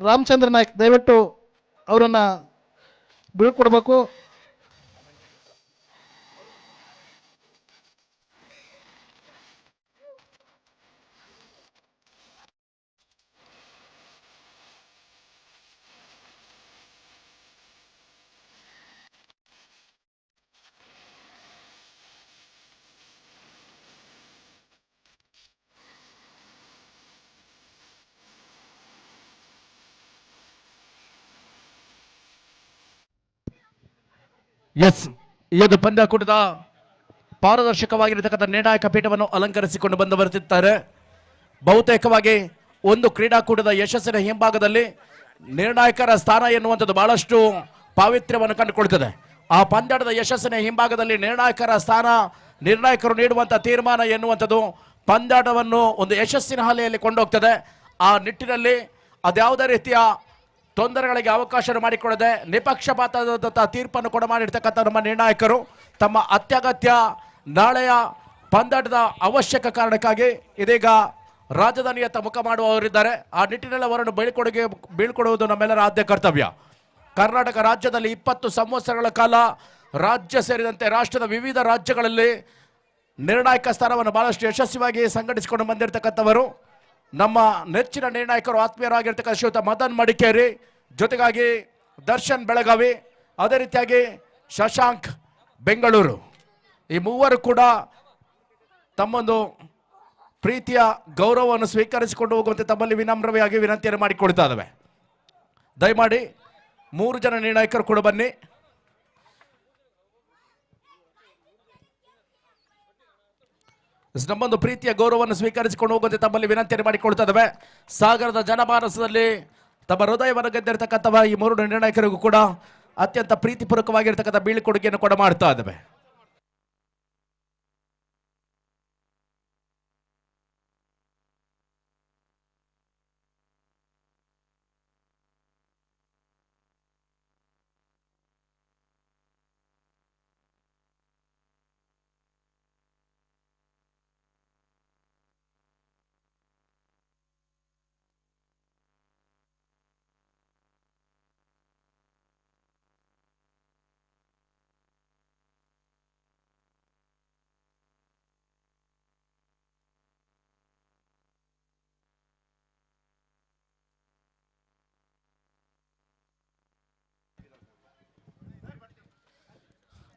ರಾಮಚಂದ್ರ ನಾಯ್ಕ್ ದಯವಿಟ್ಟು ಅವರನ್ನು ಬೀಳ್ಕೊಡ್ಬೇಕು. ಎಸ್, ಇದು ಪಂದ್ಯಾಕೂಟದ ಪಾರದರ್ಶಕವಾಗಿರತಕ್ಕಂಥ ನಿರ್ಣಾಯಕ ಪೀಠವನ್ನು ಅಲಂಕರಿಸಿಕೊಂಡು ಬಂದು ಬರುತ್ತಿದ್ದಾರೆ. ಬಹುತೇಕವಾಗಿ ಒಂದು ಕ್ರೀಡಾಕೂಟದ ಯಶಸ್ಸಿನ ಹಿಂಭಾಗದಲ್ಲಿ ನಿರ್ಣಾಯಕರ ಸ್ಥಾನ ಎನ್ನುವಂಥದ್ದು ಬಹಳಷ್ಟು ಪಾವಿತ್ರ್ಯವನ್ನು ಕಂಡುಕೊಳ್ತದೆ. ಆ ಪಂದ್ಯದ ಯಶಸ್ಸಿನ ಹಿಂಭಾಗದಲ್ಲಿ ನಿರ್ಣಾಯಕರ ಸ್ಥಾನ, ನಿರ್ಣಾಯಕರು ನೀಡುವಂಥ ತೀರ್ಮಾನ ಎನ್ನುವಂಥದ್ದು ಪಂದ್ಯಾಟವನ್ನು ಒಂದು ಯಶಸ್ಸಿನ ಹಾಲೆಯಲ್ಲಿ ಕೊಂಡೋಗ್ತದೆ. ಆ ನಿಟ್ಟಿನಲ್ಲಿ ಅದ್ಯಾವುದೇ ರೀತಿಯ ತೊಂದರೆಗಳಿಗೆ ಅವಕಾಶ ಮಾಡಿಕೊಡದೆ ನಿಪಕ್ಷಪಾತದ ತೀರ್ಪನ್ನು ಮಾಡಿರ್ತಕ್ಕಂಥ ನಮ್ಮ ನಿರ್ಣಾಯಕರು ತಮ್ಮ ಅತ್ಯಗತ್ಯ ನಾಳೆಯ ಪಂದ್ಯಾಟದ ಅವಶ್ಯಕ ಕಾರಣಕ್ಕಾಗಿ ಇದೀಗ ರಾಜಧಾನಿಯತ್ತ ಮುಖ ಮಾಡುವವರಿದ್ದಾರೆ. ಆ ನಿಟ್ಟಿನಲ್ಲಿ ಅವರನ್ನು ಬೀಳ್ಕೊಡುವುದು ನಮ್ಮೆಲ್ಲರ ಆದ್ಯ ಕರ್ತವ್ಯ. ಕರ್ನಾಟಕ ರಾಜ್ಯದಲ್ಲಿ 20 ಸಂವತ್ಸರಗಳ ಕಾಲ ರಾಜ್ಯ ಸೇರಿದಂತೆ ರಾಷ್ಟ್ರದ ವಿವಿಧ ರಾಜ್ಯಗಳಲ್ಲಿ ನಿರ್ಣಾಯಕ ಸ್ಥಾನವನ್ನು ಬಹಳಷ್ಟು ಯಶಸ್ವಿಯಾಗಿ ಸಂಘಟಿಸಿಕೊಂಡು ಬಂದಿರತಕ್ಕಂಥವರು ನಮ್ಮ ನೆಚ್ಚಿನ ನಿರ್ಣಾಯಕರು, ಆತ್ಮೀಯರಾಗಿರ್ತಕ್ಕಂಥ ಶ್ರೀಯುತ ಮದನ್ ಮಡಿಕೇರಿ, ಜೊತೆಗಾಗಿ ದರ್ಶನ್ ಬೆಳಗಾವಿ, ಅದೇ ರೀತಿಯಾಗಿ ಶಶಾಂಕ್ ಬೆಂಗಳೂರು. ಈ ಮೂವರು ಕೂಡ ತಮ್ಮೊಂದು ಪ್ರೀತಿಯ ಗೌರವವನ್ನು ಸ್ವೀಕರಿಸಿಕೊಂಡು ಹೋಗುವಂತೆ ತಮ್ಮಲ್ಲಿ ವಿನಮ್ರವಾಗಿ ವಿನಂತಿಯನ್ನು ಮಾಡಿಕೊಳ್ತಾ ಇದ್ದಾವೆ. ದಯಮಾಡಿ 3 ಜನ ನಿರ್ಣಾಯಕರು ಕೂಡ ಬನ್ನಿ. ನಮ್ಮೊಂದು ಪ್ರೀತಿಯ ಗೌರವವನ್ನು ಸ್ವೀಕರಿಸಿಕೊಂಡು ಹೋಗುವಂತೆ ತಮ್ಮಲ್ಲಿ ವಿನಂತಿಯನ್ನು ಮಾಡಿಕೊಳ್ತಾ ಇದ್ದಾವೆ. ಸಾಗರದ ಜನಮಾನಸದಲ್ಲಿ ತಮ್ಮ ಹೃದಯವನ್ನು ಗೆದ್ದಿರತಕ್ಕಂಥ ಈ 3 ನಿರ್ಣಾಯಕರಿಗೂ ಕೂಡ ಅತ್ಯಂತ ಪ್ರೀತಿಪೂರ್ವಕವಾಗಿರ್ತಕ್ಕಂಥ ಬೀಳ್ಕೊಡುಗೆಯನ್ನು ಕೂಡ ಮಾಡ್ತಾ ಇದ್ದಾವೆ.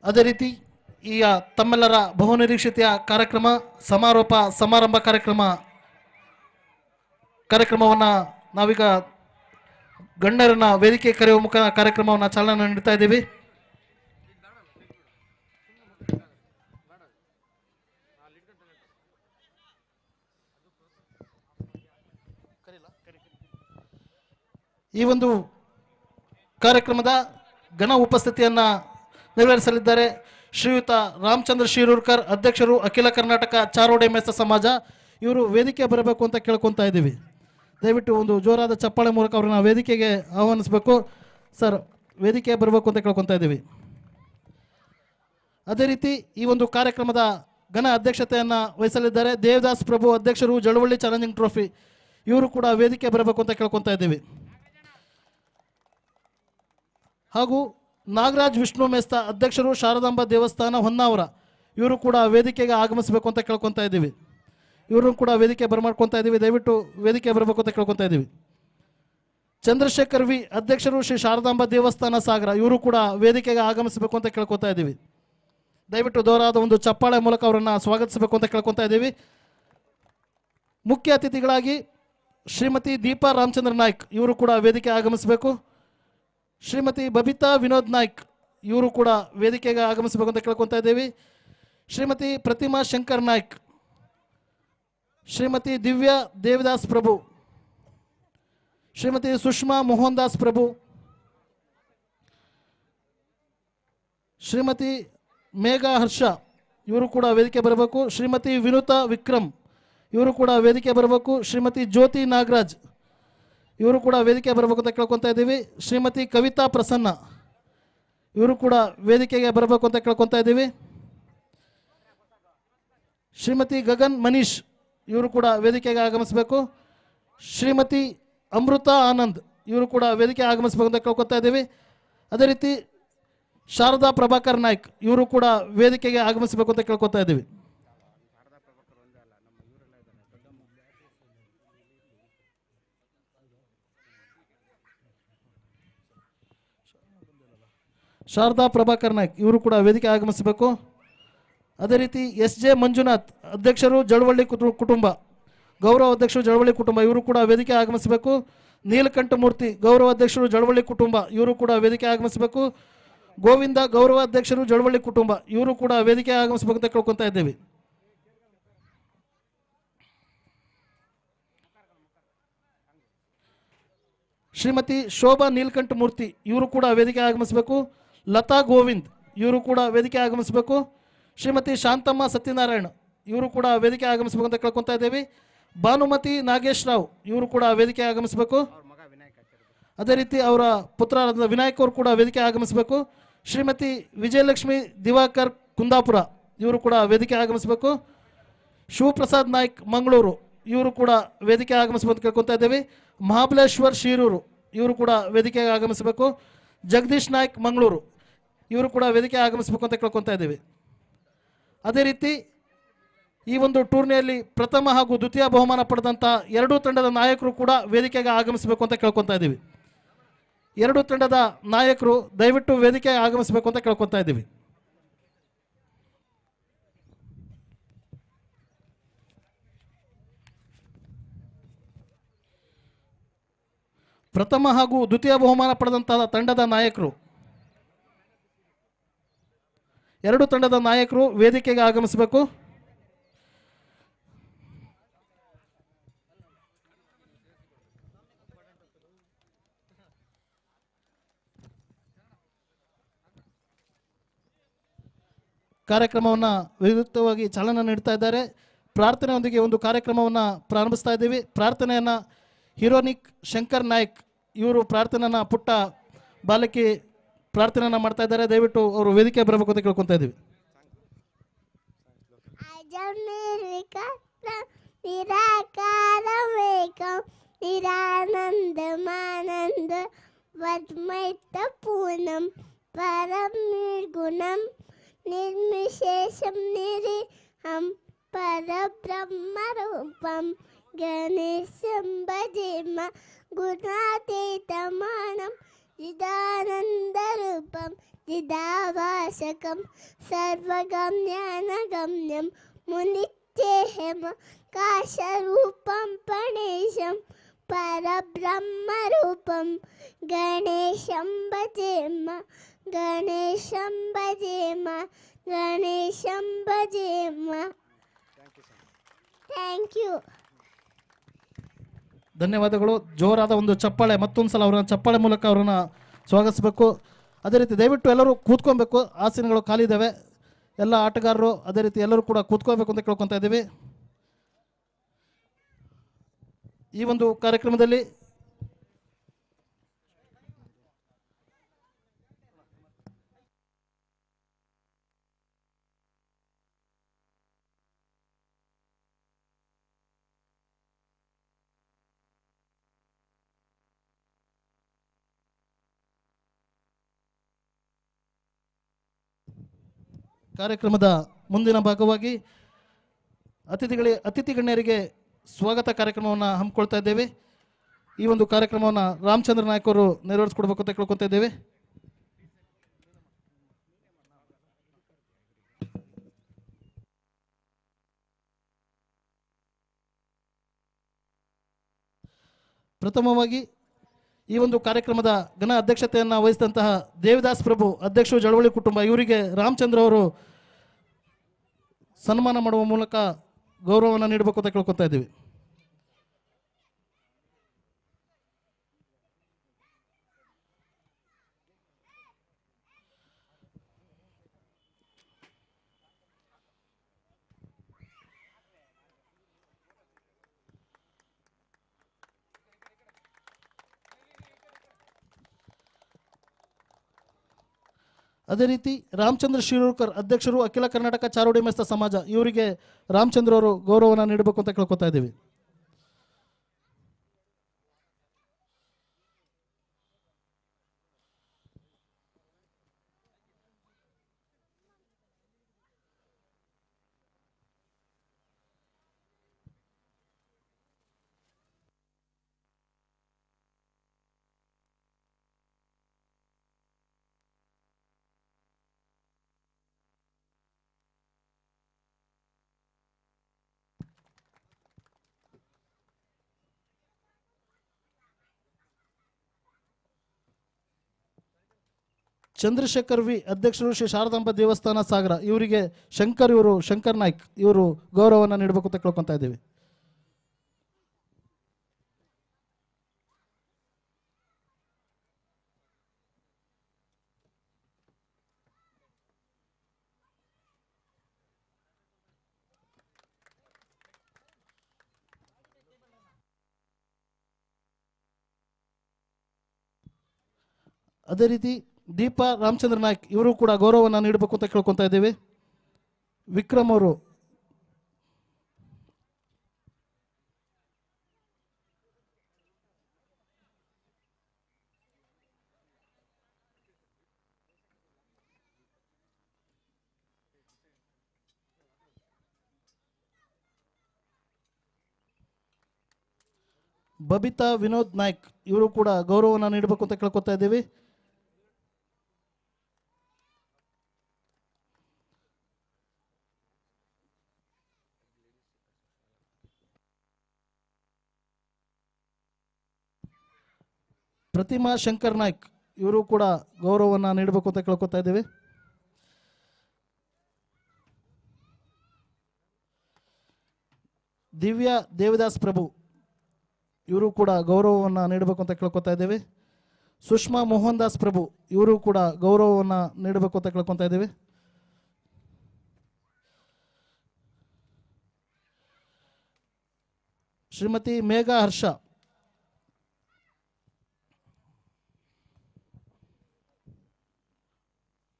ಅದೇ ರೀತಿ ಈಗ ತಮ್ಮೆಲ್ಲರ ಬಹುನಿರೀಕ್ಷಿತ ಕಾರ್ಯಕ್ರಮ ಸಮಾರಂಭ ಕಾರ್ಯಕ್ರಮವನ್ನು ನಾವೀಗ ಗಣ್ಯರನ್ನ ವೇದಿಕೆ ಕರೆಯುವ ಮುಖ ಕಾರ್ಯಕ್ರಮವನ್ನು ಚಾಲನೆ ನೀಡ್ತಾ ಇದ್ದೀವಿ. ಈ ಒಂದು ಕಾರ್ಯಕ್ರಮದ ಘನ ಉಪಸ್ಥಿತಿಯನ್ನು ನೆರವೇರಿಸಲಿದ್ದಾರೆ ಶ್ರೀಯುತ ರಾಮಚಂದ್ರ ಶಿರೂರ್ಕರ್, ಅಧ್ಯಕ್ಷರು, ಅಖಿಲ ಕರ್ನಾಟಕ ಚಾರೋಡೆ ಮೇಸ ಸಮಾಜ. ಇವರು ವೇದಿಕೆ ಬರಬೇಕು ಅಂತ ಕೇಳ್ಕೊತಾ ಇದ್ದೀವಿ. ದಯವಿಟ್ಟು ಒಂದು ಜೋರಾದ ಚಪ್ಪಾಳೆ ಮೂಲಕ ಅವ್ರನ್ನ ವೇದಿಕೆಗೆ ಆಹ್ವಾನಿಸಬೇಕು. ಸರ್, ವೇದಿಕೆ ಬರಬೇಕು ಅಂತ ಕೇಳ್ಕೊತಾ ಇದ್ದೀವಿ. ಅದೇ ರೀತಿ ಈ ಒಂದು ಕಾರ್ಯಕ್ರಮದ ಘನ ಅಧ್ಯಕ್ಷತೆಯನ್ನು ವಹಿಸಲಿದ್ದಾರೆ ದೇವದಾಸ್ ಪ್ರಭು, ಅಧ್ಯಕ್ಷರು, ಜಳವಳ್ಳಿ ಚಾಲೆಂಜಿಂಗ್ ಟ್ರೋಫಿ. ಇವರು ಕೂಡ ವೇದಿಕೆ ಬರಬೇಕು ಅಂತ ಕೇಳ್ಕೊತಾ ಇದ್ದೀವಿ. ಹಾಗೂ ನಾಗರಾಜ್ ವಿಷ್ಣು ಮೇಸ್ತ, ಅಧ್ಯಕ್ಷರು, ಶಾರದಾಂಬ ದೇವಸ್ಥಾನ ಹೊನ್ನಾವರ. ಇವರು ಕೂಡ ವೇದಿಕೆಗೆ ಆಗಮಿಸಬೇಕು ಅಂತ ಕೇಳ್ಕೊತಾ ಇದ್ದೀವಿ. ಇವರು ಕೂಡ ವೇದಿಕೆ ಬರಮಾಡ್ಕೊತಾ ಇದ್ದೀವಿ. ದಯವಿಟ್ಟು ವೇದಿಕೆ ಬರಬೇಕು ಅಂತ ಕೇಳ್ಕೊತಾ ಇದ್ದೀವಿ. ಚಂದ್ರಶೇಖರ್ ವಿ, ಅಧ್ಯಕ್ಷರು, ಶ್ರೀ ಶಾರದಾಂಬ ದೇವಸ್ಥಾನ ಸಾಗರ. ಇವರು ಕೂಡ ವೇದಿಕೆಗೆ ಆಗಮಿಸಬೇಕು ಅಂತ ಕೇಳ್ಕೊತಾ ಇದ್ದೀವಿ. ದಯವಿಟ್ಟು ದೋರಾದ ಒಂದು ಚಪ್ಪಾಳೆ ಮೂಲಕ ಅವರನ್ನು ಸ್ವಾಗತಿಸಬೇಕು ಅಂತ ಕೇಳ್ಕೊತಾ ಇದ್ದೀವಿ. ಮುಖ್ಯ ಅತಿಥಿಗಳಾಗಿ ಶ್ರೀಮತಿ ದೀಪಾ ರಾಮಚಂದ್ರ ನಾಯ್ಕ್, ಇವರು ಕೂಡ ವೇದಿಕೆ ಆಗಮಿಸಬೇಕು. ಶ್ರೀಮತಿ ಬಬಿತಾ ವಿನೋದ್ ನಾಯ್ಕ್, ಇವರು ಕೂಡ ವೇದಿಕೆಗೆ ಆಗಮಿಸಬೇಕು ಅಂತ ಕೇಳ್ಕೊತಾ ಇದ್ದೀವಿ. ಶ್ರೀಮತಿ ಪ್ರತಿಮಾ ಶಂಕರ್ ನಾಯ್ಕ್, ಶ್ರೀಮತಿ ದಿವ್ಯಾ ದೇವದಾಸ್ ಪ್ರಭು, ಶ್ರೀಮತಿ ಸುಷ್ಮಾ ಮೋಹನ್ ದಾಸ್ ಪ್ರಭು, ಶ್ರೀಮತಿ ಮೇಘಾ ಹರ್ಷ, ಇವರು ಕೂಡ ವೇದಿಕೆ ಬರಬೇಕು. ಶ್ರೀಮತಿ ವಿನುತಾ ವಿಕ್ರಮ್, ಇವರು ಕೂಡ ವೇದಿಕೆ ಬರಬೇಕು. ಶ್ರೀಮತಿ ಜ್ಯೋತಿ ನಾಗರಾಜ್, ಇವರು ಕೂಡ ವೇದಿಕೆ ಬರಬೇಕು ಅಂತ ಕೇಳ್ಕೊತಾ ಇದ್ದೀವಿ. ಶ್ರೀಮತಿ ಕವಿತಾ ಪ್ರಸನ್ನ, ಇವರು ಕೂಡ ವೇದಿಕೆಗೆ ಬರಬೇಕು ಅಂತ ಕೇಳ್ಕೊತಾ ಇದ್ದೀವಿ. ಶ್ರೀಮತಿ ಗಗನ್ ಮನೀಶ್, ಇವರು ಕೂಡ ವೇದಿಕೆಗೆ ಆಗಮಿಸಬೇಕು. ಶ್ರೀಮತಿ ಅಮೃತ ಆನಂದ್, ಇವರು ಕೂಡ ವೇದಿಕೆ ಆಗಮಿಸಬೇಕು ಅಂತ ಕೇಳ್ಕೊತಾ ಇದ್ದೀವಿ. ಅದೇ ರೀತಿ ಶಾರದಾ ಪ್ರಭಾಕರ್ ನಾಯ್ಕ್ ಇವರು ಕೂಡ ವೇದಿಕೆಗೆ ಆಗಮಿಸಬೇಕು ಅಂತ ಕೇಳ್ಕೊತಾ ಇದ್ದೀವಿ. ಶಾರದಾ ಪ್ರಭಾಕರ್ ನಾಯ್ಕ್ ಇವರು ಕೂಡ ವೇದಿಕೆ ಆಗಮಿಸಬೇಕು. ಅದೇ ರೀತಿ SJ ಮಂಜುನಾಥ್ ಅಧ್ಯಕ್ಷರು ಜಳವಳ್ಳಿ ಕುಟುಂಬ, ಗೌರವ ಅಧ್ಯಕ್ಷರು ಜಳವಳ್ಳಿ ಕುಟುಂಬ, ಇವರು ಕೂಡ ವೇದಿಕೆ ಆಗಮಿಸಬೇಕು. ನೀಲಕಂಠ ಮೂರ್ತಿ ಗೌರವ ಅಧ್ಯಕ್ಷರು ಜಳವಳ್ಳಿ ಕುಟುಂಬ, ಇವರು ಕೂಡ ವೇದಿಕೆ ಆಗಮಿಸಬೇಕು. ಗೋವಿಂದ ಗೌರವ ಅಧ್ಯಕ್ಷರು ಜಳವಳ್ಳಿ ಕುಟುಂಬ, ಇವರು ಕೂಡ ವೇದಿಕೆ ಆಗಮಿಸಬೇಕು ಅಂತ ಕೇಳ್ಕೊತಾ ಇದ್ದೇವೆ. ಶ್ರೀಮತಿ ಶೋಭಾ ನೀಲಕಂಠ ಮೂರ್ತಿ ಇವರು ಕೂಡ ವೇದಿಕೆ ಆಗಮಿಸಬೇಕು. ಲತಾ ಗೋವಿಂದ್ ಇವರು ಕೂಡ ವೇದಿಕೆ ಆಗಮಿಸಬೇಕು. ಶ್ರೀಮತಿ ಶಾಂತಮ್ಮ ಸತ್ಯನಾರಾಯಣ ಇವರು ಕೂಡ ವೇದಿಕೆ ಆಗಮಿಸಬೇಕು ಅಂತ ಕೇಳ್ಕೊತಾ ಇದ್ದೇವೆ. ಭಾನುಮತಿ ನಾಗೇಶ್ ರಾವ್ ಇವರು ಕೂಡ ವೇದಿಕೆ ಆಗಮಿಸಬೇಕು. ಅದೇ ರೀತಿ ಅವರ ಪುತ್ರರಾದ ವಿನಾಯಕ್ ಅವರು ಕೂಡ ವೇದಿಕೆ ಆಗಮಿಸಬೇಕು. ಶ್ರೀಮತಿ ವಿಜಯಲಕ್ಷ್ಮಿ ದಿವಾಕರ್ ಕುಂದಾಪುರ ಇವರು ಕೂಡ ವೇದಿಕೆ ಆಗಮಿಸಬೇಕು. ಶಿವಪ್ರಸಾದ್ ನಾಯ್ಕ್ ಮಂಗಳೂರು ಇವರು ಕೂಡ ವೇದಿಕೆ ಆಗಮಿಸಬೇಕು ಅಂತ ಕೇಳ್ಕೊತಾ ಇದ್ದೇವೆ. ಮಹಾಬಲೇಶ್ವರ್ ಶೀರೂರು ಇವರು ಕೂಡ ವೇದಿಕೆಗೆ ಆಗಮಿಸಬೇಕು. ಜಗದೀಶ್ ನಾಯ್ಕ್ ಮಂಗಳೂರು ಇವರು ಕೂಡ ವೇದಿಕೆ ಆಗಮಿಸಬೇಕು ಅಂತ ಕೇಳ್ಕೊತಾ ಇದ್ದೇವೆ. ಅದೇ ರೀತಿ ಈ ಒಂದು ಟೂರ್ನಿಯಲ್ಲಿ ಪ್ರಥಮ ಹಾಗೂ ದ್ವಿತೀಯ ಬಹುಮಾನ ಪಡೆದಂಥ ಎರಡೂ ತಂಡದ ನಾಯಕರು ಕೂಡ ವೇದಿಕೆಗೆ ಆಗಮಿಸಬೇಕು ಅಂತ ಕೇಳ್ಕೊತಾ ಇದ್ದೀವಿ. ಎರಡೂ ತಂಡದ ನಾಯಕರು ದಯವಿಟ್ಟು ವೇದಿಕೆಗೆ ಆಗಮಿಸಬೇಕು ಅಂತ ಕೇಳ್ಕೊತಾ ಇದ್ದೀವಿ. ಪ್ರಥಮ ಹಾಗೂ ದ್ವಿತೀಯ ಬಹುಮಾನ ಪಡೆದಂತಹ ತಂಡದ ನಾಯಕರು, ಎರಡು ತಂಡದ ನಾಯಕರು ವೇದಿಕೆಗೆ ಆಗಮಿಸಬೇಕು. ಕಾರ್ಯಕ್ರಮವನ್ನು ವಿದ್ಯುಕ್ತವಾಗಿ ಚಾಲನೆ ನೀಡ್ತಾ ಇದ್ದಾರೆ. ಪ್ರಾರ್ಥನೆಯೊಂದಿಗೆ ಒಂದು ಕಾರ್ಯಕ್ರಮವನ್ನು ಪ್ರಾರಂಭಿಸ್ತಾ ಇದ್ದೀವಿ. ಪ್ರಾರ್ಥನೆಯನ್ನು ಹೀರೋನಿಕ್ ಶಂಕರ್ ನಾಯ್ಕ್ ಇವರು ಪ್ರಾರ್ಥನೆಯನ್ನು ಪುಟ್ಟ ಬಾಲಕಿ ಪ್ರಾರ್ಥನೆಯನ್ನು ಮಾಡ್ತಾ ಇದ್ದಾರೆ. ದಯವಿಟ್ಟು ಅವರು ವೇದಿಕೆ ಬರಬೇಕು ಅಂತ ಕೇಳ್ಕೊತಾ ಇದ್ದೀವಿ. ನಿರಾನಂದಮಾನಂದ ವದ್ಮೈತ ಪೂರ್ಣಂ ಪರಂ ನಿರ್ಗುಣಂ ನಿರ್ವಿಶೇಷಂ ನಿರೀಹಂ ಪರಬ್ರಹ್ಮರೂಪಂ ಗಣೇಶಂ ಭಜೇಮ ಗುಣಾತೀತಮಾನಂ ಚಿದಾನಂದರೂಪಂ ಚಿದಾಭಾಸಕಂ ಸರ್ವಗಮ್ಯಾನಗಮ್ಯಂ ಮುನಿತ್ಯೇಹಂ ಕಾಶರೂಪಂ ಪಣೇಶಂ ಪರಬ್ರಹ್ಮರೂಪಂ ಗಣೇಶಂ ಭಜೇಮ ಗಣೇಶಂ ಭಜೇಮ ಗಣೇಶಂ ಭಜೇಮ. Thank you. ಧನ್ಯವಾದಗಳು. ಜೋರಾದ ಒಂದು ಚಪ್ಪಾಳೆ, ಮತ್ತೊಂದು ಸಲ ಅವರನ್ನ ಚಪ್ಪಾಳೆ ಮೂಲಕ ಅವರನ್ನು ಸ್ವಾಗತಿಸಬೇಕು. ಅದೇ ರೀತಿ ದಯವಿಟ್ಟು ಎಲ್ಲರೂ ಕೂತ್ಕೊಬೇಕು. ಆಸನಗಳು ಖಾಲಿ ಇದ್ದಾವೆ. ಎಲ್ಲ ಆಟಗಾರರು ಅದೇ ರೀತಿ ಎಲ್ಲರೂ ಕೂಡ ಕೂತ್ಕೋಬೇಕು ಅಂತ ಕೇಳ್ಕೊತಾ ಇದ್ದೀವಿ. ಈ ಒಂದು ಕಾರ್ಯಕ್ರಮದಲ್ಲಿ ಕಾರ್ಯಕ್ರಮದ ಮುಂದಿನ ಭಾಗವಾಗಿ ಅತಿಥಿ ಗಣ್ಯರಿಗೆ ಸ್ವಾಗತ ಕಾರ್ಯಕ್ರಮವನ್ನು ಹಮ್ಮಿಕೊಳ್ತಾ ಇದ್ದೇವೆ. ಈ ಒಂದು ಕಾರ್ಯಕ್ರಮವನ್ನು ರಾಮಚಂದ್ರ ನಾಯ್ಕ ಅವರು ನೆರವೇರಿಸಿಕೊಡ್ಬೇಕು ಅಂತ ಕೇಳ್ಕೊತಾ ಇದ್ದೇವೆ. ಪ್ರಥಮವಾಗಿ ಈ ಒಂದು ಕಾರ್ಯಕ್ರಮದ ಘನ ಅಧ್ಯಕ್ಷತೆಯನ್ನು ವಹಿಸಿದಂತಹ ದೇವಿದಾಸ್ ಪ್ರಭು ಅಧ್ಯಕ್ಷರು ಜಳವಳ್ಳಿ ಕುಟುಂಬ ಇವರಿಗೆ ರಾಮಚಂದ್ರ ಅವರು ಸನ್ಮಾನ ಮಾಡುವ ಮೂಲಕ ಗೌರವವನ್ನು ನೀಡಬೇಕು ಅಂತ ಕೇಳ್ಕೊತಾ ಇದ್ದೀವಿ. ಅದೇ ರೀತಿ ರಾಮಚಂದ್ರ ಶಿರೂರ್ಕರ್ ಅಧ್ಯಕ್ಷರು ಅಖಿಲ ಕರ್ನಾಟಕ ಚಾರುಡಿ ಮೇಸ್ತ ಸಮಾಜ ಇವರಿಗೆ ರಾಮಚಂದ್ರ ಅವರು ಗೌರವವನ್ನು ನೀಡಬೇಕು ಅಂತ ಕೇಳ್ಕೊತಾ ಇದ್ದೀವಿ. ಚಂದ್ರಶೇಖರ್ ವಿ ಅಧ್ಯಕ್ಷರು ಶ್ರೀ ಶಾರದಾಂಬ ದೇವಸ್ಥಾನ ಸಾಗರ, ಇವರಿಗೆ ಶಂಕರ್ ನಾಯ್ಕ್ ಇವರು ಗೌರವವನ್ನು ನೀಡಬೇಕು ಅಂತ ಕೇಳ್ಕೊತಾ ಇದ್ದೀವಿ. ಅದೇ ರೀತಿ ದೀಪಾ ರಾಮಚಂದ್ರ ನಾಯ್ಕ್ ಇವರು ಕೂಡ ಗೌರವವನ್ನು ನೀಡಬೇಕು ಅಂತ ಕೇಳ್ಕೊತಾ ಇದ್ದೇವೆ. ವಿಕ್ರಮ್ ಅವರು ಬಬಿತಾ ವಿನೋದ್ ನಾಯ್ಕ್ ಇವರು ಕೂಡ ಗೌರವವನ್ನು ನೀಡಬೇಕು ಅಂತ ಕೇಳ್ಕೊತಾ ಇದ್ದೇವೆ. ಪ್ರತಿಮಾ ಶಂಕರ್ ನಾಯ್ಕ್ ಇವರು ಕೂಡ ಗೌರವವನ್ನು ನೀಡಬೇಕು ಅಂತ ಕೇಳ್ಕೊತಾ ಇದ್ದೇವೆ. ದಿವ್ಯಾ ದೇವದಾಸ್ ಪ್ರಭು ಇವರು ಕೂಡ ಗೌರವವನ್ನು ನೀಡಬೇಕು ಅಂತ ಕೇಳ್ಕೊತಾ ಇದ್ದೇವೆ. ಸುಷ್ಮಾ ಮೋಹನ್ ದಾಸ್ ಪ್ರಭು ಇವರು ಕೂಡ ಗೌರವವನ್ನು ನೀಡಬೇಕು ಅಂತ ಕೇಳ್ಕೊತಾ ಇದ್ದೇವೆ. ಶ್ರೀಮತಿ ಮೇಘಾ ಹರ್ಷ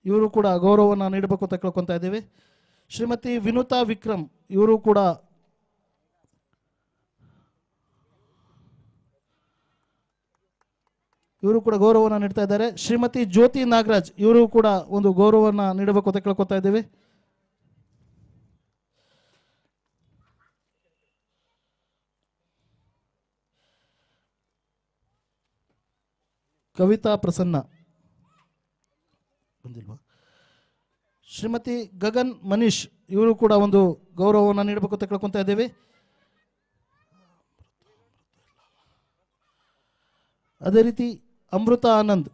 ಇವರು ಕೂಡ ಗೌರವವನ್ನು ನೀಡಬೇಕು ಅಂತ ಕೇಳ್ಕೊತಾ ಇದ್ದೇವೆ. ಶ್ರೀಮತಿ ವಿನುತಾ ವಿಕ್ರಮ್ ಇವರು ಕೂಡ ಗೌರವವನ್ನು ನೀಡ್ತಾ ಇದ್ದಾರೆ. ಶ್ರೀಮತಿ ಜ್ಯೋತಿ ನಾಗರಾಜ್ ಇವರು ಕೂಡ ಒಂದು ಗೌರವವನ್ನು ನೀಡಬೇಕು ಅಂತ ಕೇಳ್ಕೊತಾ ಇದ್ದೇವೆ. ಕವಿತಾ ಪ್ರಸನ್ನ ಬಂದಿಲ್ವಾ? ಶ್ರೀಮತಿ ಗಗನ್ ಮನೀಶ್ ಇವರು ಕೂಡ ಒಂದು ಗೌರವವನ್ನು ನೀಡಬೇಕು ಅಂತ ಕೇಳ್ಕೊತಾ ಇದ್ದೇವೆ. ಅದೇ ರೀತಿ ಅಮೃತ ಆನಂದ್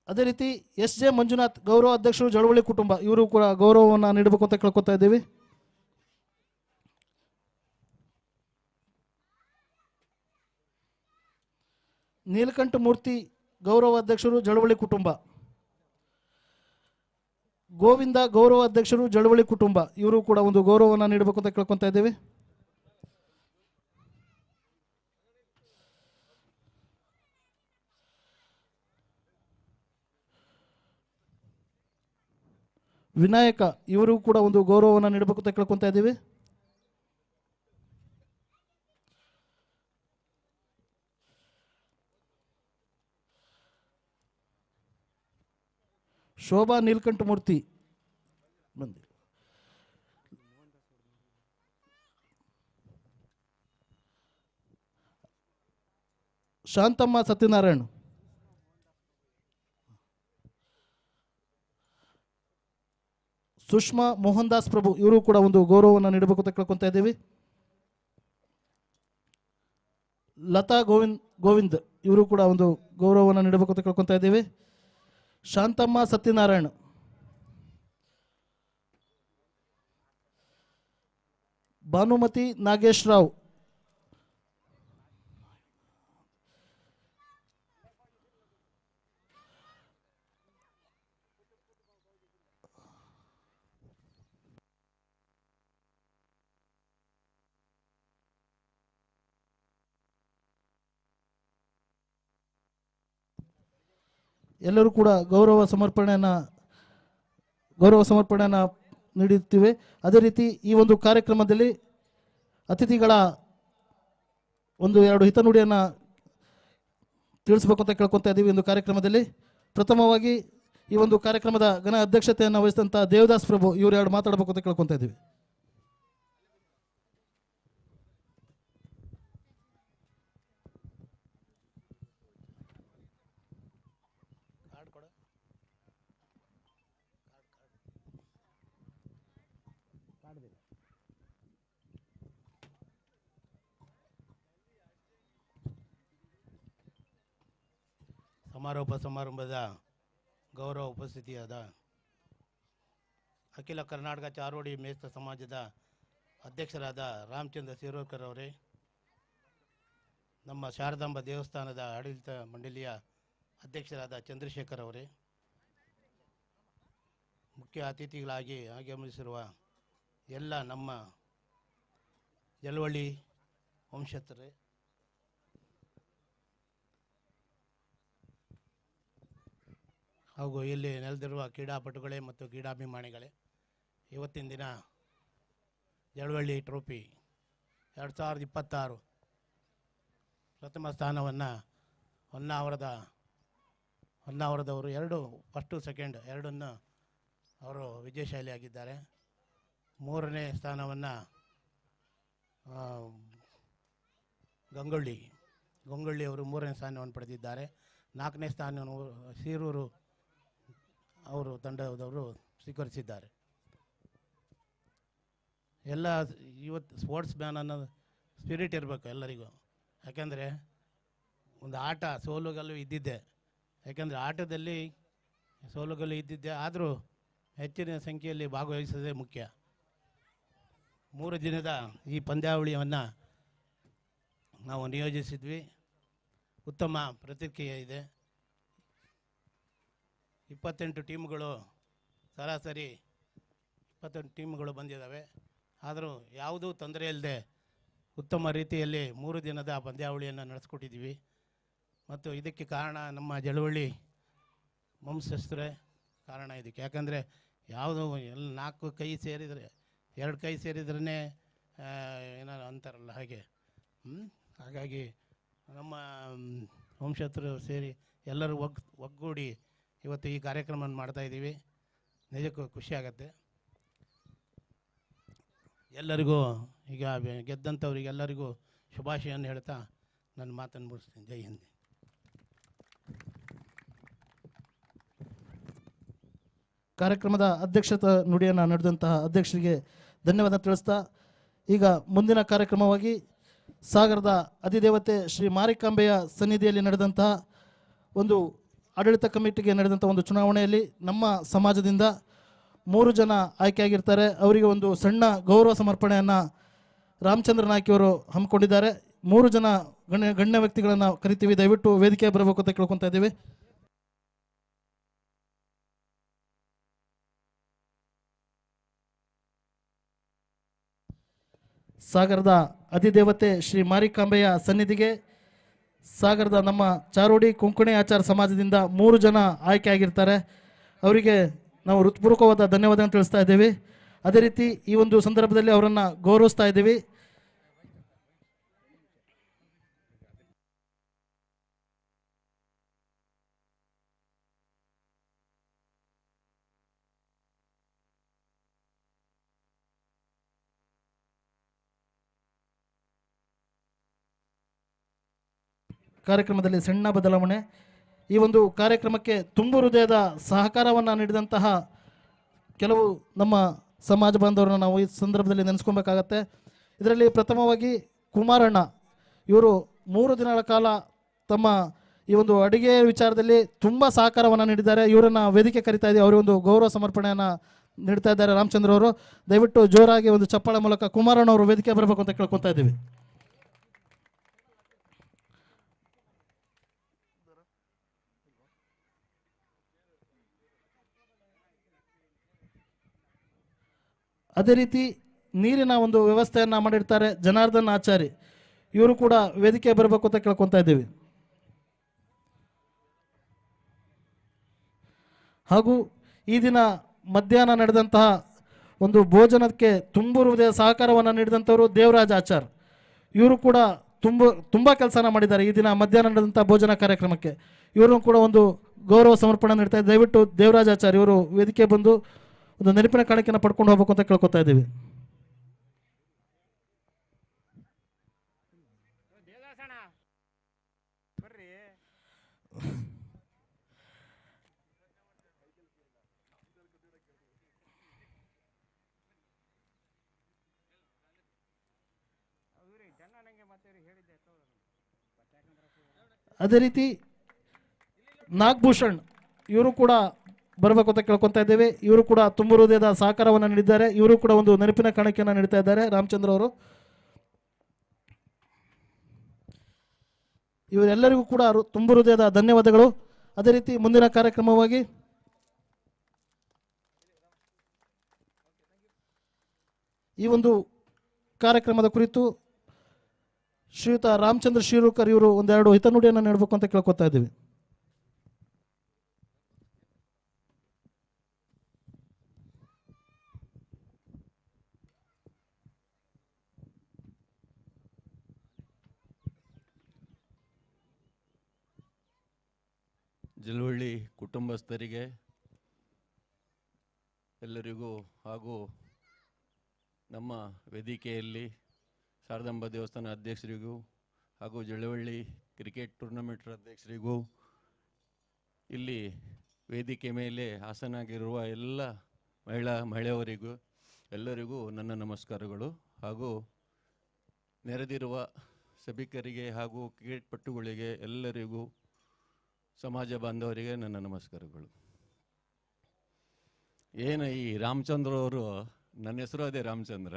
ಅದೇ ರೀತಿ ಎಸ್ ಜೆ ಮಂಜುನಾಥ್ ಗೌರವ ಅಧ್ಯಕ್ಷರು ಜಳವಳಿ ಕುಟುಂಬ ಇವರು ಕೂಡ ಗೌರವವನ್ನು ನೀಡಬೇಕು ಅಂತ ಕೇಳ್ಕೊತಾ ಇದ್ದೇವೆ. ನೀಲಕಂಠ ಮೂರ್ತಿ ಗೌರವ ಅಧ್ಯಕ್ಷರು ಜಳವಳಿ ಕುಟುಂಬ, ಗೋವಿಂದ ಗೌರವ ಅಧ್ಯಕ್ಷರು ಜಳವಳಿ ಕುಟುಂಬ ಇವರು ಕೂಡ ಒಂದು ಗೌರವವನ್ನು ನೀಡಬೇಕು ಅಂತ ಕೇಳ್ಕೊತಾ ಇದ್ದೇವೆ. ವಿನಾಯಕ ಇವರು ಕೂಡ ಒಂದು ಗೌರವವನ್ನು ನೀಡಬೇಕು ಅಂತ ಕೇಳ್ಕೊತಾ ಇದ್ದೇವೆ. ಶೋಭಾ ನೀಲಕಂಠ ಮೂರ್ತಿ ಬಂದಿ, ಶಾಂತಮ್ಮ ಸತ್ಯನಾರಾಯಣ್, ಸುಷ್ಮಾ ಮೋಹನ್ ದಾಸ್ ಪ್ರಭು ಇವರು ಕೂಡ ಒಂದು ಗೌರವವನ್ನು ನೀಡಬೇಕು ಅಂತ ಕೇಳ್ಕೊತಾ ಇದ್ದೇವೆ. ಲತಾ ಗೋವಿಂದ್ ಇವರು ಕೂಡ ಒಂದು ಗೌರವವನ್ನು ನೀಡಬೇಕು ಅಂತ ಕೇಳ್ಕೊತಾ ಇದ್ದೇವೆ. ಶಾಂತಮ್ಮ ಸತ್ಯನಾರಾಯಣ್, ಭಾನುಮತಿ ನಾಗೇಶ್ ರಾವ್, ಎಲ್ಲರೂ ಕೂಡ ಗೌರವ ಸಮರ್ಪಣೆಯನ್ನು ನೀಡುತ್ತೇವೆ. ಅದೇ ರೀತಿ ಈ ಒಂದು ಕಾರ್ಯಕ್ರಮದಲ್ಲಿ ಅತಿಥಿಗಳ ಒಂದು ಎರಡು ಹಿತನುಡಿಯನ್ನು ತಿಳಿಸಬೇಕು ಅಂತ ಕೇಳ್ಕೊತಾ ಇದ್ದೀವಿ. ಒಂದು ಕಾರ್ಯಕ್ರಮದಲ್ಲಿ ಪ್ರಥಮವಾಗಿ ಈ ಒಂದು ಕಾರ್ಯಕ್ರಮದ ಘನ ಅಧ್ಯಕ್ಷತೆಯನ್ನು ವಹಿಸಿದಂಥ ದೇವದಾಸ್ ಪ್ರಭು ಇವರು ಎರಡು ಮಾತಾಡಬೇಕು ಅಂತ ಕೇಳ್ಕೊತಾ ಇದ್ದೀವಿ. ಸಮಾರೋಪ ಸಮಾರಂಭದ ಗೌರವ ಉಪಸ್ಥಿತಿಯಾದ ಅಖಿಲ ಕರ್ನಾಟಕ ಚಾರೋಡಿ ಮೇಸ್ತ ಸಮಾಜದ ಅಧ್ಯಕ್ಷರಾದ ರಾಮಚಂದ್ರ ಸಿರೋಡ್ಕರ್ ಅವರೇ, ನಮ್ಮ ಶಾರದಾಂಬ ದೇವಸ್ಥಾನದ ಆಡಳಿತ ಮಂಡಳಿಯ ಅಧ್ಯಕ್ಷರಾದ ಚಂದ್ರಶೇಖರ್ ಅವರೇ, ಮುಖ್ಯ ಅತಿಥಿಗಳಾಗಿ ಆಗಮಿಸಿರುವ ಎಲ್ಲ ನಮ್ಮ ಜಲವಳ್ಳಿ ವಂಶಸ್ಥರೇ, ಹಾಗೂ ಇಲ್ಲಿ ನೆಲೆದಿರುವ ಕ್ರೀಡಾಪಟುಗಳೇ ಮತ್ತು ಕ್ರೀಡಾಭಿಮಾನಿಗಳೇ, ಇವತ್ತಿನ ದಿನ ಜಲವಳ್ಳಿ ಟ್ರೋಫಿ 2026 ಪ್ರಥಮ ಸ್ಥಾನವನ್ನು ಹೊನ್ನಾವರದವರು ಫಸ್ಟು ಸೆಕೆಂಡ್ ಎರಡನ್ನು ಅವರು ವಿಜಯಶಾಲಿಯಾಗಿದ್ದಾರೆ. ಮೂರನೇ ಸ್ಥಾನವನ್ನು ಗಂಗೊಳ್ಳಿ ಅವರು ಮೂರನೇ ಸ್ಥಾನವನ್ನು ಪಡೆದಿದ್ದಾರೆ. ನಾಲ್ಕನೇ ಸ್ಥಾನವನ್ನು ಸೀರೂರು ಅವರು ತಂಡದವರು ಸ್ವೀಕರಿಸಿದ್ದಾರೆ. ಎಲ್ಲ ಇವತ್ತು ಸ್ಪೋರ್ಟ್ಸ್ ಮ್ಯಾನ್ ಅನ್ನೋದು ಸ್ಪಿರಿಟ್ ಇರಬೇಕು ಎಲ್ಲರಿಗೂ. ಯಾಕೆಂದರೆ ಒಂದು ಆಟ ಸೋಲುಗಲ್ಲು ಇದ್ದಿದ್ದೆ, ಯಾಕೆಂದರೆ ಆಟದಲ್ಲಿ ಸೋಲುಗಲ್ಲು ಇದ್ದಿದ್ದೆ, ಆದರೂ ಹೆಚ್ಚಿನ ಸಂಖ್ಯೆಯಲ್ಲಿ ಭಾಗವಹಿಸೋದೇ ಮುಖ್ಯ. 3 ದಿನದ ಈ ಪಂದ್ಯಾವಳಿಯನ್ನು ನಾವು ನಿಯೋಜಿಸಿದ್ವಿ. ಉತ್ತಮ ಪ್ರತಿಕ್ರಿಯೆ ಇದೆ. 28 ಟೀಮ್ಗಳು ಸರಾಸರಿ 28 ಟೀಮ್ಗಳು ಬಂದಿದ್ದಾವೆ. ಆದರೂ ಯಾವುದೂ ತೊಂದರೆ ಇಲ್ಲದೆ ಉತ್ತಮ ರೀತಿಯಲ್ಲಿ 3 ದಿನದ ಪಂದ್ಯಾವಳಿಯನ್ನು ನಡೆಸ್ಕೊಟ್ಟಿದ್ದೀವಿ. ಮತ್ತು ಇದಕ್ಕೆ ಕಾರಣ ನಮ್ಮ ಜಲವಳ್ಳಿ ವಂಶಸ್ಥರೇ ಕಾರಣ ಇದಕ್ಕೆ. ಯಾಕಂದರೆ ಯಾವುದು 4 ಕೈ ಸೇರಿದರೆ 2 ಕೈ ಸೇರಿದ್ರೇ ಏನಾರು ಅಂತಾರಲ್ಲ ಹಾಗೆ. ಹಾಗಾಗಿ ನಮ್ಮ ವಂಶಸ್ಥರು ಸೇರಿ ಎಲ್ಲರೂ ಒಗ್ಗೂಡಿ ಇವತ್ತು ಈ ಕಾರ್ಯಕ್ರಮವನ್ನು ಮಾಡ್ತಾಯಿದ್ದೀವಿ. ನಿಜಕ್ಕೂ ಖುಷಿಯಾಗತ್ತೆ. ಎಲ್ಲರಿಗೂ ಈಗ ಗೆದ್ದಂಥವ್ರಿಗೆಲ್ಲರಿಗೂ ಶುಭಾಶಯನ್ನು ಹೇಳ್ತಾ ನನ್ನ ಮಾತನ್ನು ಮುಗಿಸ್ತೀನಿ. ಜೈ ಹಿಂದ್. ಕಾರ್ಯಕ್ರಮದ ಅಧ್ಯಕ್ಷತಾ ನುಡಿಯನ್ನು ನಡೆದಂತಹ ಅಧ್ಯಕ್ಷರಿಗೆ ಧನ್ಯವಾದ ತಿಳಿಸ್ತಾ, ಈಗ ಮುಂದಿನ ಕಾರ್ಯಕ್ರಮವಾಗಿ ಸಾಗರದ ಅಧಿದೇವತೆ ಶ್ರೀ ಮಾರಿಕಾಂಬೆಯ ಸನ್ನಿಧಿಯಲ್ಲಿ ನಡೆದಂತಹ ಒಂದು ಆಡಳಿತ ಕಮಿಟಿಗೆ ನಡೆದಂಥ ಒಂದು ಚುನಾವಣೆಯಲ್ಲಿ ನಮ್ಮ ಸಮಾಜದಿಂದ 3 ಜನ ಆಯ್ಕೆಯಾಗಿರ್ತಾರೆ. ಅವರಿಗೆ ಒಂದು ಸಣ್ಣ ಗೌರವ ಸಮರ್ಪಣೆಯನ್ನು ರಾಮಚಂದ್ರ ನಾಯ್ಕಿಯವರು ಹಮ್ಮಿಕೊಂಡಿದ್ದಾರೆ. 3 ಜನ ಗಣ್ಯ ವ್ಯಕ್ತಿಗಳನ್ನು ಕರಿತೀವಿ. ದಯವಿಟ್ಟು ವೇದಿಕೆ ಬರಬೇಕು ಅಂತ ಕೇಳ್ಕೊತಾ ಇದ್ದೀವಿ. ಸಾಗರದ ಅಧಿದೇವತೆ ಶ್ರೀ ಮಾರಿಕಾಂಬೆಯ ಸನ್ನಿಧಿಗೆ ಸಾಗರದ ನಮ್ಮ ಚಾರೋಡಿ ಕೊಂಕಣಿ ಆಚಾರ ಸಮಾಜದಿಂದ 3 ಜನ ಆಯ್ಕೆಯಾಗಿರ್ತಾರೆ. ಅವರಿಗೆ ನಾವು ಹೃತ್ಪೂರ್ವಕವಾದ ಧನ್ಯವಾದ ತಿಳಿಸ್ತಾ ಇದ್ದೀವಿ. ಅದೇ ರೀತಿ ಈ ಒಂದು ಸಂದರ್ಭದಲ್ಲಿ ಅವರನ್ನು ಗೌರವಿಸ್ತಾ ಇದ್ದೀವಿ. ಕಾರ್ಯಕ್ರಮದಲ್ಲಿ ಸಣ್ಣ ಬದಲಾವಣೆ. ಈ ಒಂದು ಕಾರ್ಯಕ್ರಮಕ್ಕೆ ತುಂಬು ಹೃದಯದ ಸಹಕಾರವನ್ನು ನೀಡಿದಂತಹ ಕೆಲವು ನಮ್ಮ ಸಮಾಜ ಬಾಂಧವರನ್ನು ನಾವು ಈ ಸಂದರ್ಭದಲ್ಲಿ ನೆನೆಸ್ಕೊಬೇಕಾಗತ್ತೆ. ಇದರಲ್ಲಿ ಪ್ರಥಮವಾಗಿ ಕುಮಾರಣ್ಣ, ಇವರು 3 ದಿನಗಳ ಕಾಲ ತಮ್ಮ ಈ ಒಂದು ಅಡುಗೆ ವಿಚಾರದಲ್ಲಿ ತುಂಬ ಸಹಕಾರವನ್ನು ನೀಡಿದ್ದಾರೆ. ಇವರನ್ನು ವೇದಿಕೆ ಕರಿತಾ ಇದ್ದೀವಿ. ಅವರಿಗೆ ಒಂದು ಗೌರವ ಸಮರ್ಪಣೆಯನ್ನು ನೀಡ್ತಾ ಇದ್ದಾರೆ ರಾಮಚಂದ್ರ ಅವರು. ದಯವಿಟ್ಟು ಜೋರಾಗಿ ಒಂದು ಚಪ್ಪಾಳೆ ಮೂಲಕ ಕುಮಾರಣ್ಣ ಅವರು ವೇದಿಕೆ ಬರಬೇಕು ಅಂತ ಕೇಳ್ಕೊತಾ ಇದ್ದೀವಿ. ಅದೇ ರೀತಿ ನೀರಿನ ಒಂದು ವ್ಯವಸ್ಥೆಯನ್ನು ಮಾಡಿರ್ತಾರೆ ಜನಾರ್ದನ್ ಆಚಾರಿ, ಇವರು ಕೂಡ ವೇದಿಕೆ ಬರಬೇಕು ಅಂತ ಕೇಳ್ಕೊತಾ ಇದ್ದೀವಿ. ಹಾಗೂ ಈ ದಿನ ಮಧ್ಯಾಹ್ನ ನಡೆದಂತಹ ಒಂದು ಭೋಜನಕ್ಕೆ ತುಂಬು ಹೃದಯ ಸಹಕಾರವನ್ನು ನೀಡಿದಂಥವರು ದೇವರಾಜ್ ಆಚಾರ್, ಇವರು ಕೂಡ ತುಂಬ ಕೆಲಸನ ಮಾಡಿದ್ದಾರೆ. ಈ ದಿನ ಮಧ್ಯಾಹ್ನ ನಡೆದಂಥ ಭೋಜನ ಕಾರ್ಯಕ್ರಮಕ್ಕೆ ಇವರು ಕೂಡ ಒಂದು ಗೌರವ ಸಮರ್ಪಣೆ ನೀಡ್ತಾ ಇದ್ದಾರೆ. ದಯವಿಟ್ಟು ದೇವರಾಜ್ ಆಚಾರ್ ಇವರು ವೇದಿಕೆ ಬಂದು ಒಂದು ನೆನಪಿನ ಕಾಣಿಕೆಯನ್ನು ಪಡ್ಕೊಂಡು ಹೋಗ್ಬೇಕು ಅಂತ ಕೇಳ್ಕೊತಾ ಇದ್ದೀವಿ. ಅದೇ ರೀತಿ ನಾಗಭೂಷಣ್ ಇವರು ಕೂಡ ಬರಬೇಕು ಅಂತ ಕೇಳ್ಕೊತಾ ಇದ್ದೇವೆ. ಇವರು ಕೂಡ ತುಂಬ ಹೃದಯದ ಸಹಕಾರವನ್ನು ನೀಡಿದ್ದಾರೆ. ಇವರು ಕೂಡ ಒಂದು ನೆನಪಿನ ಕಾಣಿಕೆಯನ್ನು ನೀಡ್ತಾ ಇದ್ದಾರೆ. ರಾಮಚಂದ್ರ ಅವರು ಇವರೆಲ್ಲರಿಗೂ ಕೂಡ ತುಂಬ ಹೃದಯದ ಧನ್ಯವಾದಗಳು. ಅದೇ ರೀತಿ ಮುಂದಿನ ಕಾರ್ಯಕ್ರಮವಾಗಿ ಈ ಒಂದು ಕಾರ್ಯಕ್ರಮದ ಕುರಿತು ಶ್ರೀಯುತ ರಾಮಚಂದ್ರ ಶಿರೂರ್ಕರ್ ಇವರು ಒಂದೆರಡು ಹಿತನುಡಿಯನ್ನು ನೀಡಬೇಕು ಅಂತ ಕೇಳ್ಕೊತಾ ಇದ್ದೀವಿ. ಜಲವಳ್ಳಿ ಕುಟುಂಬಸ್ಥರಿಗೆ ಎಲ್ಲರಿಗೂ ಹಾಗೂ ನಮ್ಮ ವೇದಿಕೆಯಲ್ಲಿ ಶಾರದಾಂಬ ದೇವಸ್ಥಾನ ಅಧ್ಯಕ್ಷರಿಗೂ ಹಾಗೂ ಜಲವಳ್ಳಿ ಕ್ರಿಕೆಟ್ ಟೂರ್ನಮೆಂಟ್ ಅಧ್ಯಕ್ಷರಿಗೂ ಇಲ್ಲಿ ವೇದಿಕೆ ಮೇಲೆ ಆಸನಾಗಿರುವ ಎಲ್ಲ ಮಹಿಳೆಯರಿಗೂ ಎಲ್ಲರಿಗೂ ನನ್ನ ನಮಸ್ಕಾರಗಳು. ಹಾಗೂ ನೆರೆದಿರುವ ಸಭಿಕರಿಗೆ ಹಾಗೂ ಕ್ರಿಕೆಟ್ ಪಟುಗಳಿಗೆ ಎಲ್ಲರಿಗೂ ಸಮಾಜ ಬಾಂಧವರಿಗೆ ನನ್ನ ನಮಸ್ಕಾರಗಳು. ಏನು ಈ ರಾಮಚಂದ್ರ ಅವರು, ನನ್ನ ಹೆಸರು ಅದೇ ರಾಮಚಂದ್ರ,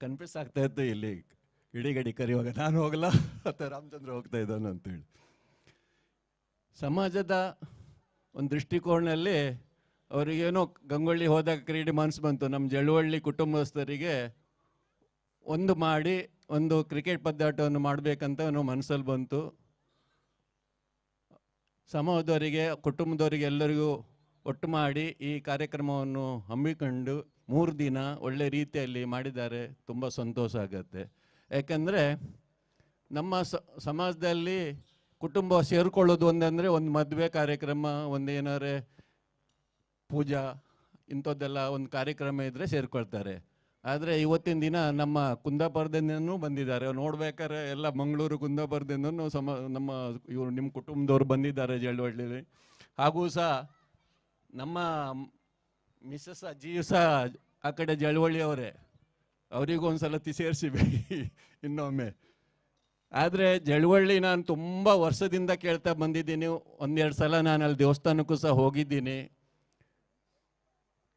ಕನ್ಫ್ಯೂಸ್ ಆಗ್ತಾ ಇತ್ತು ಇಲ್ಲಿ ಇಡಿಗಡಿ ಕರೆಯುವಾಗ ನಾನು ಹೋಗಲ್ಲ ಅಥವಾ ರಾಮಚಂದ್ರ ಹೋಗ್ತಾ ಇದ್ದಾನೆ ಅಂತೇಳಿ. ಸಮಾಜದ ಒಂದು ದೃಷ್ಟಿಕೋನಲ್ಲಿ ಅವರಿಗೇನೋ ಗಂಗೊಳ್ಳಿ ಹೋದಾಗ ಕ್ರೀಡೆ ಮನಸ್ಸು ಬಂತು, ನಮ್ಮ ಜಲವಳ್ಳಿ ಕುಟುಂಬಸ್ಥರಿಗೆ ಒಂದು ಕ್ರಿಕೆಟ್ ಪಂದ್ಯಾಟವನ್ನು ಮಾಡಬೇಕಂತ ಮನಸ್ಸಲ್ಲಿ ಬಂತು. ಸಮಾಜದವರಿಗೆ ಕುಟುಂಬದವರಿಗೆ ಎಲ್ಲರಿಗೂ ಒಟ್ಟು ಮಾಡಿ ಈ ಕಾರ್ಯಕ್ರಮವನ್ನು ಹಮ್ಮಿಕೊಂಡು 3 ದಿನ ಒಳ್ಳೆ ರೀತಿಯಲ್ಲಿ ಮಾಡಿದ್ದಾರೆ. ತುಂಬ ಸಂತೋಷ ಆಗುತ್ತೆ. ಯಾಕಂದರೆ ನಮ್ಮ ಸಮಾಜದಲ್ಲಿ ಕುಟುಂಬ ಸೇರಿಕೊಳ್ಳೋದು ಒಂದಂದರೆ ಒಂದು ಮದುವೆ ಕಾರ್ಯಕ್ರಮ, ಒಂದು ಏನಾರೆ ಪೂಜಾ ಇಂಥದ್ದೆಲ್ಲ ಒಂದು ಕಾರ್ಯಕ್ರಮ ಇದ್ದರೆ ಸೇರಿಕೊಳ್ತಾರೆ. ಆದರೆ ಇವತ್ತಿನ ದಿನ ನಮ್ಮ ಕುಂದಾಪುರದಿಂದನೂ ಬಂದಿದ್ದಾರೆ. ನೋಡ್ಬೇಕಾದ್ರೆ ಎಲ್ಲ ಮಂಗಳೂರು ಕುಂದಾಪುರದಿಂದನೂ ನಮ್ಮ ಇವರು ನಿಮ್ಮ ಕುಟುಂಬದವ್ರು ಬಂದಿದ್ದಾರೆ ಜಲವಳ್ಳಿಲಿ. ಹಾಗೂ ಸಹ ನಮ್ಮ ಮಿಸ್ಸಸ್ ಅಜ್ಜಿಯು ಸಹ ಆ ಕಡೆ ಜಲವಳ್ಳಿಯವರೇ, ಅವರಿಗೂ ಒಂದು ಸಲ ಸೇರಿಸಿ ಇನ್ನೊಮ್ಮೆ. ಆದರೆ ಜಲವಳ್ಳಿ ನಾನು ತುಂಬ ವರ್ಷದಿಂದ ಕೇಳ್ತಾ ಬಂದಿದ್ದೀನಿ. 1-2 ಸಲ ನಾನು ಅಲ್ಲಿ ದೇವಸ್ಥಾನಕ್ಕೂ ಸಹ ಹೋಗಿದ್ದೀನಿ.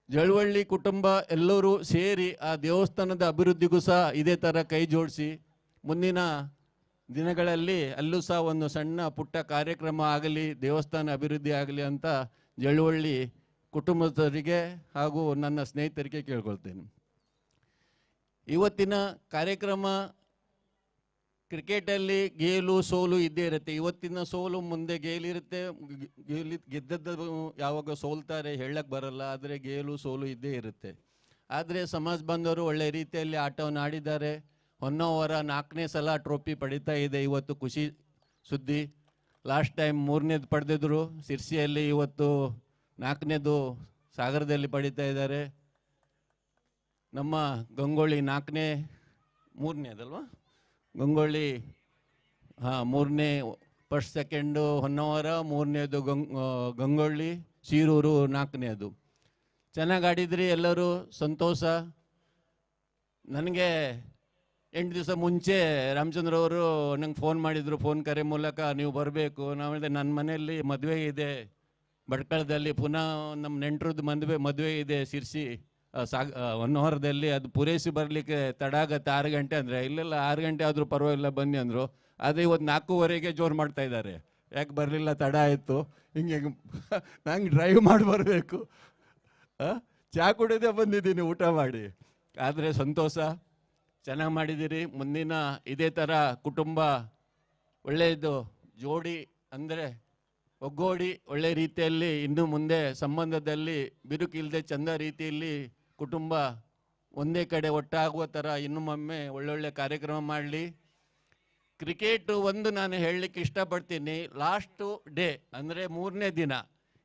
ಜಲವಳ್ಳಿ ಕುಟುಂಬ ಎಲ್ಲರೂ ಸೇರಿ ಆ ದೇವಸ್ಥಾನದ ಅಭಿವೃದ್ಧಿಗೂ ಸಹ ಇದೇ ಥರ ಕೈ ಜೋಡಿಸಿ ಮುಂದಿನ ದಿನಗಳಲ್ಲಿ ಅಲ್ಲೂ ಸಹ ಒಂದು ಸಣ್ಣ ಪುಟ್ಟ ಕಾರ್ಯಕ್ರಮ ಆಗಲಿ, ದೇವಸ್ಥಾನ ಅಭಿವೃದ್ಧಿ ಆಗಲಿ ಅಂತ ಜಲವಳ್ಳಿ ಕುಟುಂಬದವರಿಗೆ ಹಾಗೂ ನನ್ನ ಸ್ನೇಹಿತರಿಗೆ ಕೇಳ್ಕೊಳ್ತೇನೆ. ಇವತ್ತಿನ ಕಾರ್ಯಕ್ರಮ ಕ್ರಿಕೆಟಲ್ಲಿ ಗೆಲು ಸೋಲು ಇದ್ದೇ ಇರುತ್ತೆ. ಇವತ್ತಿನ ಸೋಲು ಮುಂದೆ ಗೆಲ್ಲಿರುತ್ತೆ, ಗೆದ್ದದ್ದು ಯಾವಾಗ ಸೋಲ್ತಾರೆ ಹೇಳಕ್ಕೆ ಬರಲ್ಲ. ಆದರೆ ಗೆಲು ಸೋಲು ಇದ್ದೇ ಇರುತ್ತೆ. ಆದರೆ ಸಮಾಜ ಬಾಂಧವರು ಒಳ್ಳೆ ರೀತಿಯಲ್ಲಿ ಆಟವನ್ನು ಆಡಿದ್ದಾರೆ. ಹೊನ್ನಾವರ 4ನೇ ಸಲ ಟ್ರೋಫಿ ಪಡೀತಾ ಇದೆ. ಇವತ್ತು ಖುಷಿ ಸುದ್ದಿ. ಲಾಸ್ಟ್ ಟೈಮ್ 3ನೇದು ಪಡೆದಿದ್ರು ಸಿರ್ಸಿಯಲ್ಲಿ, ಇವತ್ತು 4ನೇದು ಸಾಗರದಲ್ಲಿ ಪಡೀತಾ ಇದ್ದಾರೆ. ನಮ್ಮ ಗಂಗೊಳ್ಳಿ 3ನೇದಲ್ವಾ ಗಂಗೊಳ್ಳಿ, 3ನೇ ಫಸ್ಟ್ ಸೆಕೆಂಡು ಹೊನ್ನಾವರ, 3ನೇದು ಗಂಗೊಳ್ಳಿ, ಸೀರೂರು 4ನೇದು. ಚೆನ್ನಾಗಿ ಆಡಿದ್ರಿ ಎಲ್ಲರೂ, ಸಂತೋಷ. ನನಗೆ 8 ದಿವಸ ಮುಂಚೆ ರಾಮಚಂದ್ರ ಅವರು ನಂಗೆ ಫೋನ್ ಮಾಡಿದರು, ಫೋನ್ ಕರೆ ಮೂಲಕ ನೀವು ಬರಬೇಕು. ನಾವು ಹೇಳಿದೆ ನನ್ನ ಮನೆಯಲ್ಲಿ ಮದುವೆ ಇದೆ ಭಟ್ಕಳದಲ್ಲಿ, ಪುನಃ ನಮ್ಮ ನೆಂಟರದ್ದು ಮದುವೆ ಇದೆ ಸಿರ್ಸಿ ಹೊನ್ನಾವರದಲ್ಲಿ, ಅದು ಪೂರೈಸಿ ಬರಲಿಕ್ಕೆ ತಡ ಆಗತ್ತೆ 6 ಗಂಟೆ ಅಂದರೆ. ಇಲ್ಲೆಲ್ಲ 6 ಗಂಟೆ ಆದರೂ ಪರವಾಗಿಲ್ಲ ಬನ್ನಿ ಅಂದರು. ಅದೇ ಇವತ್ತು 4:15ಗೆ ಜೋರು ಮಾಡ್ತಾ ಇದ್ದಾರೆ. ಯಾಕೆ ಬರಲಿಲ್ಲ, ತಡ ಆಯಿತು. ಹಿಂಗೆ ನಂಗೆ ಡ್ರೈವ್ ಮಾಡಿ ಬರಬೇಕು, ಚಹಾ ಕುಡಿದೇ ಬಂದಿದ್ದೀನಿ ಊಟ ಮಾಡಿ. ಆದರೆ ಸಂತೋಷ, ಚೆನ್ನಾಗಿ ಮಾಡಿದ್ದೀರಿ. ಮುಂದಿನ ಇದೇ ಥರ ಕುಟುಂಬ ಒಳ್ಳೆಯದು ಜೋಡಿ ಅಂದರೆ ಒಗ್ಗೂಡಿ ಒಳ್ಳೆ ರೀತಿಯಲ್ಲಿ ಇನ್ನು ಮುಂದೆ ಸಂಬಂಧದಲ್ಲಿ ಬಿರುಕಿಲ್ಲದೆ ಚಂದ ರೀತಿಯಲ್ಲಿ ಕುಟುಂಬ ಒಂದೇ ಕಡೆ ಒಟ್ಟಾಗುವ ಥರ ಇನ್ನೊಮ್ಮೆ ಒಳ್ಳೊಳ್ಳೆ ಕಾರ್ಯಕ್ರಮ ಮಾಡಲಿ. ಕ್ರಿಕೆಟು ಒಂದು ನಾನು ಹೇಳಲಿಕ್ಕೆ ಇಷ್ಟಪಡ್ತೀನಿ, ಲಾಸ್ಟು ಡೇ ಅಂದರೆ 3ನೇ ದಿನ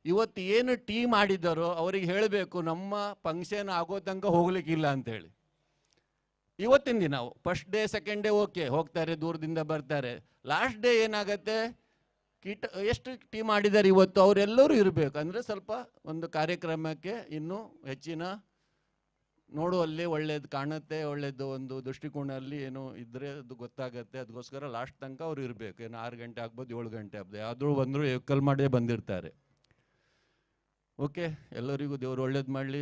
ಇವತ್ತು ಏನು ಟೀಮ್ ಆಡಿದ್ದಾರೋ ಅವ್ರಿಗೆ ಹೇಳಬೇಕು, ನಮ್ಮ ಫಂಕ್ಷನ್ ಆಗೋ ತನಕ ಹೋಗ್ಲಿಕ್ಕಿಲ್ಲ ಅಂಥೇಳಿ. ಇವತ್ತಿನ ದಿನ first day second day okay ಹೋಗ್ತಾರೆ, ದೂರದಿಂದ ಬರ್ತಾರೆ. ಲಾಸ್ಟ್ ಡೇ ಏನಾಗುತ್ತೆ, ಎಷ್ಟು ಟೀಮ್ ಆಡಿದ್ದಾರೆ ಇವತ್ತು ಅವರೆಲ್ಲರೂ ಇರಬೇಕು. ಅಂದರೆ ಸ್ವಲ್ಪ ಒಂದು ಕಾರ್ಯಕ್ರಮಕ್ಕೆ ಇನ್ನೂ ಹೆಚ್ಚಿನ ನೋಡುವಲ್ಲಿ ಒಳ್ಳೇದು ಕಾಣುತ್ತೆ, ಒಳ್ಳೇದು ಒಂದು ದೃಷ್ಟಿಕೋನಲ್ಲಿ ಏನೋ ಇದ್ದರೆ ಅದು ಗೊತ್ತಾಗತ್ತೆ. ಅದಕ್ಕೋಸ್ಕರ ಲಾಸ್ಟ್ ತನಕ ಅವ್ರು ಇರಬೇಕು. ಏನು 6 ಗಂಟೆ ಆಗ್ಬೋದು, 7 ಗಂಟೆ ಆಗ್ಬೋದು, ಆದರೂ ಬಂದರೂ ಎಕ್ಕಲ್ ಮಾಡೇ ಬಂದಿರ್ತಾರೆ. ಓಕೆ, ಎಲ್ಲರಿಗೂ ದೇವರು ಒಳ್ಳೇದು ಮಾಡಲಿ.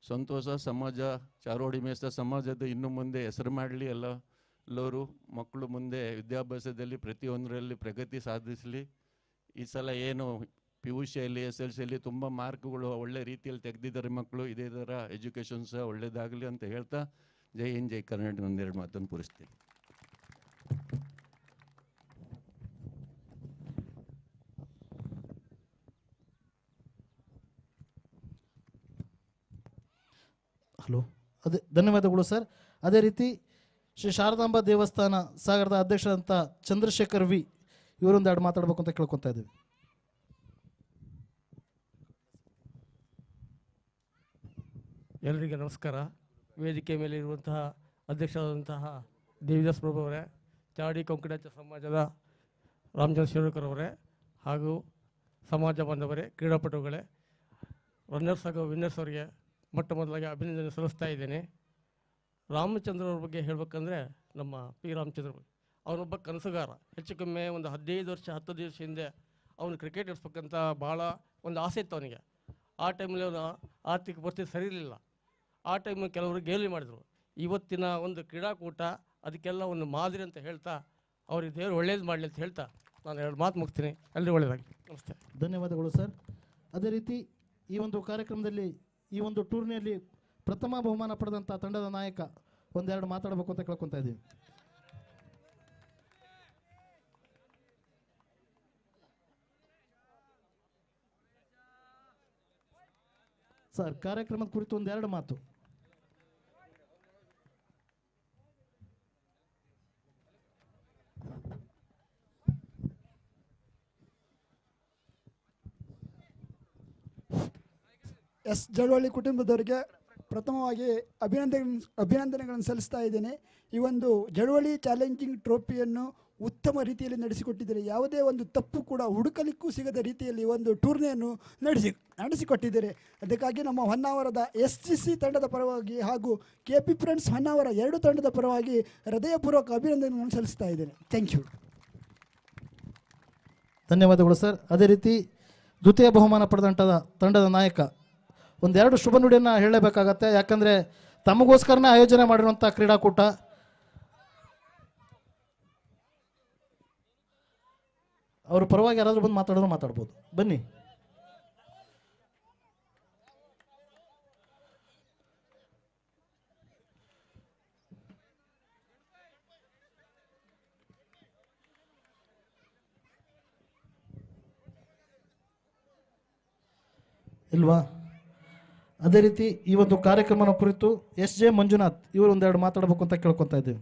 ಸಂತೋಷ. ಸಮಾಜ ಚಾರೋಡಿ ಮೇಸ್ತ ಸಮಾಜದ ಇನ್ನು ಮುಂದೆ ಹೆಸರು ಮಾಡಲಿ. ಎಲ್ಲರೂ ಮಕ್ಕಳು ಮುಂದೆ ವಿದ್ಯಾಭ್ಯಾಸದಲ್ಲಿ ಪ್ರತಿಯೊಂದರಲ್ಲಿ ಪ್ರಗತಿ ಸಾಧಿಸಲಿ. ಈ ಸಲ ಏನು PUCಯಲ್ಲಿ SLCಯಲ್ಲಿ ತುಂಬ ಮಾರ್ಕ್ಗಳು ಒಳ್ಳೆ ರೀತಿಯಲ್ಲಿ ತೆಗೆದಿದ್ದಾರೆ ಮಕ್ಕಳು. ಇದೇ ಥರ ಎಜುಕೇಷನ್ ಸಹ ಒಳ್ಳೆಯದಾಗಲಿ ಅಂತ ಹೇಳ್ತಾ ಜೈ ಹಿಂದ್ ಜೈ ಕರ್ನಾಟಕ ಒಂದೆರಡು ಮಾತನ್ನು ಪೂರಿಸ್ತೀನಿ. ಹಲೋ, ಅದೇ ಧನ್ಯವಾದಗಳು ಸರ್. ಅದೇ ರೀತಿ ಶ್ರೀ ಶಾರದಾಂಬಾ ದೇವಸ್ಥಾನ ಸಾಗರದ ಅಧ್ಯಕ್ಷರಂಥ ಚಂದ್ರಶೇಖರ್ ವಿ ಇವರೊಂದೆರಡು ಮಾತಾಡಬೇಕು ಅಂತ ಕೇಳ್ಕೊತಾ ಇದ್ದೀವಿ. ಎಲ್ಲರಿಗೆ ನಮಸ್ಕಾರ. ವೇದಿಕೆ ಮೇಲೆ ಇರುವಂತಹ ಅಧ್ಯಕ್ಷರಾದಂತಹ ದೇವಿದಾಸ್ ಪ್ರಭು ಅವರೇ, ಚಾಡಿ ಕೊಂಕಣಾಚ ಸಮಾಜದ ರಾಮಚಂದ್ರ ಶಿವಕರ್ ಅವರೇ, ಹಾಗೂ ಸಮಾಜ ಬಾಂಧವರೇ, ಕ್ರೀಡಾಪಟುಗಳೇ, ರನ್ನರ್ಸ್ ಹಾಗೂ ವಿನ್ನರ್ಸ್ ಅವರಿಗೆ ಮೊಟ್ಟ ಮೊದಲಾಗಿ ಅಭಿನಂದನೆ ಸಲ್ಲಿಸ್ತಾ ಇದ್ದೇನೆ. ರಾಮಚಂದ್ರ ಅವ್ರ ಬಗ್ಗೆ ಹೇಳಬೇಕಂದ್ರೆ ನಮ್ಮ ಪಿ ರಾಮಚಂದ್ರ ಅವನೊಬ್ಬ ಕನಸುಗಾರ. ಹೆಚ್ಚು ಕಮ್ಮಿ ಒಂದು 15 ವರ್ಷ 10 ವರ್ಷ ಹಿಂದೆ ಅವನು ಕ್ರಿಕೆಟ್ ಇಡ್ಸ್ಬೇಕಂತ ಭಾಳ ಒಂದು ಆಸೆ ಇತ್ತು ಅವನಿಗೆ. ಆ ಟೈಮಲ್ಲಿ ಅವನ ಆರ್ಥಿಕ ಪರಿಸ್ಥಿತಿ ಸರಿ ಇರಲಿಲ್ಲ. ಆ ಟೈಮಲ್ಲಿ ಕೆಲವರು ಗೇಲಿ ಮಾಡಿದರು. ಇವತ್ತಿನ ಒಂದು ಕ್ರೀಡಾಕೂಟ ಅದಕ್ಕೆಲ್ಲ ಒಂದು ಮಾದರಿ ಅಂತ ಹೇಳ್ತಾ ಅವ್ರಿಗೆ ದೇವರು ಒಳ್ಳೇದು ಮಾಡಲಿ ಅಂತ ಹೇಳ್ತಾ ನಾನು 2 ಮಾತು ಮುಗಿಸ್ತೀನಿ. ಎಲ್ಲರಿಗೂ ಒಳ್ಳೆಯದಾಗಲಿ. ನಮಸ್ತೆ. ಧನ್ಯವಾದಗಳು ಸರ್. ಅದೇ ರೀತಿ ಈ ಒಂದು ಕಾರ್ಯಕ್ರಮದಲ್ಲಿ, ಈ ಒಂದು ಟೂರ್ನಿಯಲ್ಲಿ ಪ್ರಥಮ ಬಹುಮಾನ ಪಡೆದಂಥ ತಂಡದ ನಾಯಕ ಒಂದೆರಡು ಮಾತಾಡಬೇಕು ಅಂತ ಕೇಳ್ಕೊತಾ ಇದ್ದೀವಿ. ಸರ್, ಕಾರ್ಯಕ್ರಮದ ಕುರಿತು ಒಂದೆರಡು ಮಾತು. ಜಳವಳ್ಳಿ ಕುಟುಂಬದವರಿಗೆ ಪ್ರಥಮವಾಗಿ ಅಭಿನಂದನೆಗಳನ್ನು ಸಲ್ಲಿಸ್ತಾ ಇದ್ದೇನೆ. ಈ ಒಂದು ಜಳವಳ್ಳಿ ಚಾಲೆಂಜಿಂಗ್ ಟ್ರೋಫಿಯನ್ನು ಉತ್ತಮ ರೀತಿಯಲ್ಲಿ ನಡೆಸಿಕೊಟ್ಟಿದ್ದಾರೆ. ಯಾವುದೇ ಒಂದು ತಪ್ಪು ಕೂಡ ಹುಡುಕಲಿಕ್ಕೂ ಸಿಗದ ರೀತಿಯಲ್ಲಿ ಒಂದು ಟೂರ್ನಿಯನ್ನು ನಡೆಸಿಕೊಟ್ಟಿದ್ದಾರೆ. ಅದಕ್ಕಾಗಿ ನಮ್ಮ ಹೊನ್ನಾವರದ SGC ತಂಡದ ಪರವಾಗಿ ಹಾಗೂ KP ಫ್ರೆಂಡ್ಸ್ ಹೊನ್ನಾವರ 2 ತಂಡದ ಪರವಾಗಿ ಹೃದಯಪೂರ್ವಕ ಅಭಿನಂದನೆಗಳನ್ನು ಸಲ್ಲಿಸ್ತಾ ಇದ್ದೇನೆ. Thank you. ಧನ್ಯವಾದಗಳು ಸರ್. ಅದೇ ರೀತಿ ದ್ವಿತೀಯ ಬಹುಮಾನ ಪಡೆದಂಥ ತಂಡದ ನಾಯಕ ಒಂದೆರಡು ಶುಭ ನುಡಿಯನ್ನು ಹೇಳಲೇಬೇಕಾಗತ್ತೆ. ಯಾಕಂದರೆ ತಮಗೋಸ್ಕರನೇ ಆಯೋಜನೆ ಮಾಡಿರುವಂಥ ಕ್ರೀಡಾಕೂಟ. ಅವ್ರ ಪರವಾಗಿ ಯಾರಾದರೂ ಬಂದು ಮಾತಾಡೋದು ಮಾತಾಡ್ಬೋದು. ಬನ್ನಿ. ಇಲ್ವಾ? ಅದೇ ರೀತಿ ಈ ಒಂದು ಕಾರ್ಯಕ್ರಮದ ಕುರಿತು SJ ಮಂಜುನಾಥ್ ಇವರು ಒಂದೆರಡು ಮಾತಾಡಬೇಕು ಅಂತ ಕೇಳ್ಕೊತಾ ಇದ್ದೀವಿ.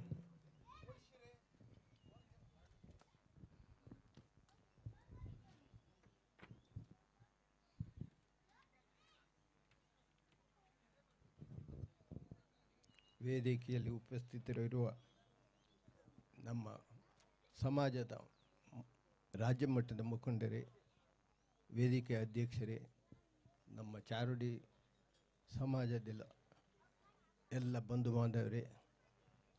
ವೇದಿಕೆಯಲ್ಲಿ ಉಪಸ್ಥಿತರಿರುವ ನಮ್ಮ ಸಮಾಜದ ರಾಜ್ಯ ಮಟ್ಟದ ಮುಖಂಡರೇ, ವೇದಿಕೆ ಅಧ್ಯಕ್ಷರೇ, ನಮ್ಮ ಚಾರುಡಿ ಸಮಾಜದ ಎಲ್ಲ ಬಂಧು ಬಾಂಧವರೇ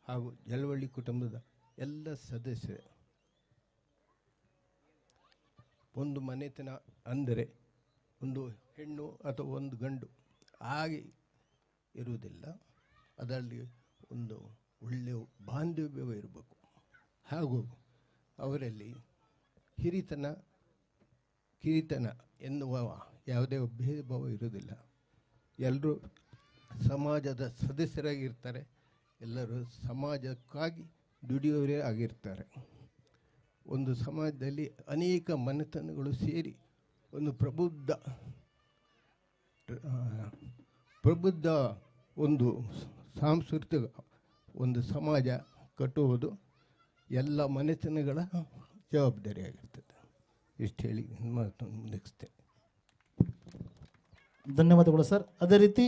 ಹಾಗೂ ಜಳವಳ್ಳಿ ಕುಟುಂಬದ ಎಲ್ಲ ಸದಸ್ಯರೇ, ಒಂದು ಮನೆತನ ಅಂದರೆ ಒಂದು ಹೆಣ್ಣು ಅಥವಾ ಒಂದು ಗಂಡು ಹಾಗೆ ಇರುವುದಿಲ್ಲ. ಅದರಲ್ಲಿ ಒಂದು ಒಳ್ಳೆಯ ಬಾಂಧವ್ಯ ಇರಬೇಕು. ಹಾಗೂ ಅವರಲ್ಲಿ ಹಿರಿತನ ಕಿರಿತನ ಎನ್ನುವ ಯಾವುದೇ ಭೇದ ಭಾವ ಇರುವುದಿಲ್ಲ. ಎಲ್ಲರೂ ಸಮಾಜದ ಸದಸ್ಯರಾಗಿರ್ತಾರೆ. ಎಲ್ಲರೂ ಸಮಾಜಕ್ಕಾಗಿ ದುಡಿಯೋರೇ ಆಗಿರ್ತಾರೆ. ಒಂದು ಸಮಾಜದಲ್ಲಿ ಅನೇಕ ಮನೆತನಗಳು ಸೇರಿ ಒಂದು ಪ್ರಬುದ್ಧ ಒಂದು ಸಾಂಸ್ಕೃತಿಕ ಒಂದು ಸಮಾಜ ಕಟ್ಟುವುದು ಎಲ್ಲ ಮನೆತನಗಳ ಜವಾಬ್ದಾರಿಯಾಗಿರ್ತದೆ. ಇಷ್ಟು ಹೇಳಿ ಮಾತನ್ನು ಮುಗಿಸ್ತೇನೆ. ಧನ್ಯವಾದಗಳು ಸರ್. ಅದೇ ರೀತಿ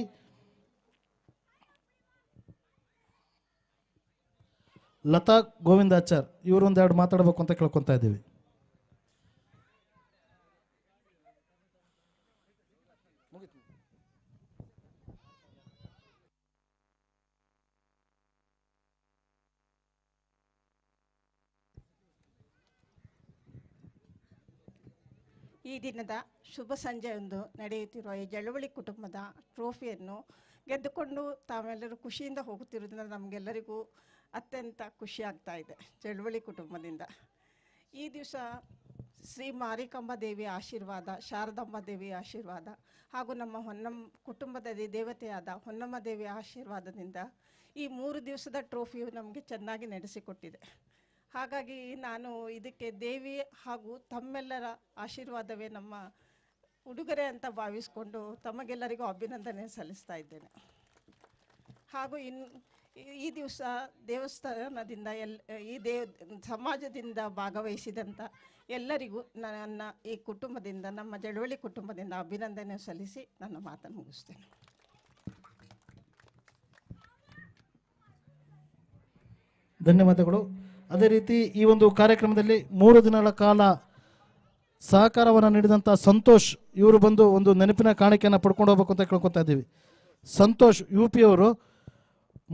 ಲತಾ ಗೋವಿಂದಾಚಾರ್ ಇವರೊಂದೆರಡು ಮಾತಾಡಬೇಕು ಅಂತ ಕೇಳ್ಕೊತಾ ಇದ್ದೀವಿ. ಈ ದಿನದ ಶುಭ ಸಂಜೆಯೊಂದು ನಡೆಯುತ್ತಿರುವ ಈ ಜಳವಳಿ ಕುಟುಂಬದ ಟ್ರೋಫಿಯನ್ನು ಗೆದ್ದುಕೊಂಡು ತಾವೆಲ್ಲರೂ ಖುಷಿಯಿಂದ ಹೋಗುತ್ತಿರುವುದರಿಂದ ನಮಗೆಲ್ಲರಿಗೂ ಅತ್ಯಂತ ಖುಷಿ ಆಗ್ತಾ ಇದೆ. ಜಳವಳಿ ಕುಟುಂಬದಿಂದ ಈ ದಿವಸ ಶ್ರೀ ಮಾರಿಕಾಂಬ ದೇವಿಯ ಆಶೀರ್ವಾದ, ಶಾರದಾಂಬ ದೇವಿಯ ಆಶೀರ್ವಾದ ಹಾಗೂ ನಮ್ಮ ಕುಟುಂಬದ ದೇವತೆಯಾದ ಹೊನ್ನಮ್ಮ ದೇವಿಯ ಆಶೀರ್ವಾದದಿಂದ ಈ 3 ದಿವಸದ ಟ್ರೋಫಿಯು ನಮಗೆ ಚೆನ್ನಾಗಿ ನಡೆಸಿಕೊಟ್ಟಿದೆ. ಹಾಗಾಗಿ ನಾನು ಇದಕ್ಕೆ ದೇವಿ ಹಾಗೂ ತಮ್ಮೆಲ್ಲರ ಆಶೀರ್ವಾದವೇ ನಮ್ಮ ಉಡುಗೊರೆ ಅಂತ ಭಾವಿಸಿಕೊಂಡು ತಮಗೆಲ್ಲರಿಗೂ ಅಭಿನಂದನೆ ಸಲ್ಲಿಸ್ತಾ ಇದ್ದೇನೆ. ಹಾಗೂ ಈ ದಿವಸ ದೇವಸ್ಥಾನದಿಂದ ಈ ಸಮಾಜದಿಂದ ಭಾಗವಹಿಸಿದಂಥ ಎಲ್ಲರಿಗೂ ನನ್ನ ಈ ಕುಟುಂಬದಿಂದ, ನಮ್ಮ ಜಳವಳಿ ಕುಟುಂಬದಿಂದ ಅಭಿನಂದನೆ ಸಲ್ಲಿಸಿ ನನ್ನ ಮಾತನ್ನು ಮುಗಿಸ್ತೇನೆ. ಧನ್ಯವಾದಗಳು. ಅದೇ ರೀತಿ ಈ ಒಂದು ಕಾರ್ಯಕ್ರಮದಲ್ಲಿ 3 ದಿನಗಳ ಕಾಲ ಸಹಕಾರವನ್ನು ನೀಡಿದಂಥ ಸಂತೋಷ್ ಇವರು ಬಂದು ಒಂದು ನೆನಪಿನ ಕಾಣಿಕೆಯನ್ನು ಪಡ್ಕೊಂಡು ಹೋಗ್ಬೇಕು ಅಂತ ಕೇಳ್ಕೊತಾ ಇದ್ದೀವಿ. ಸಂತೋಷ್ UP ಅವರು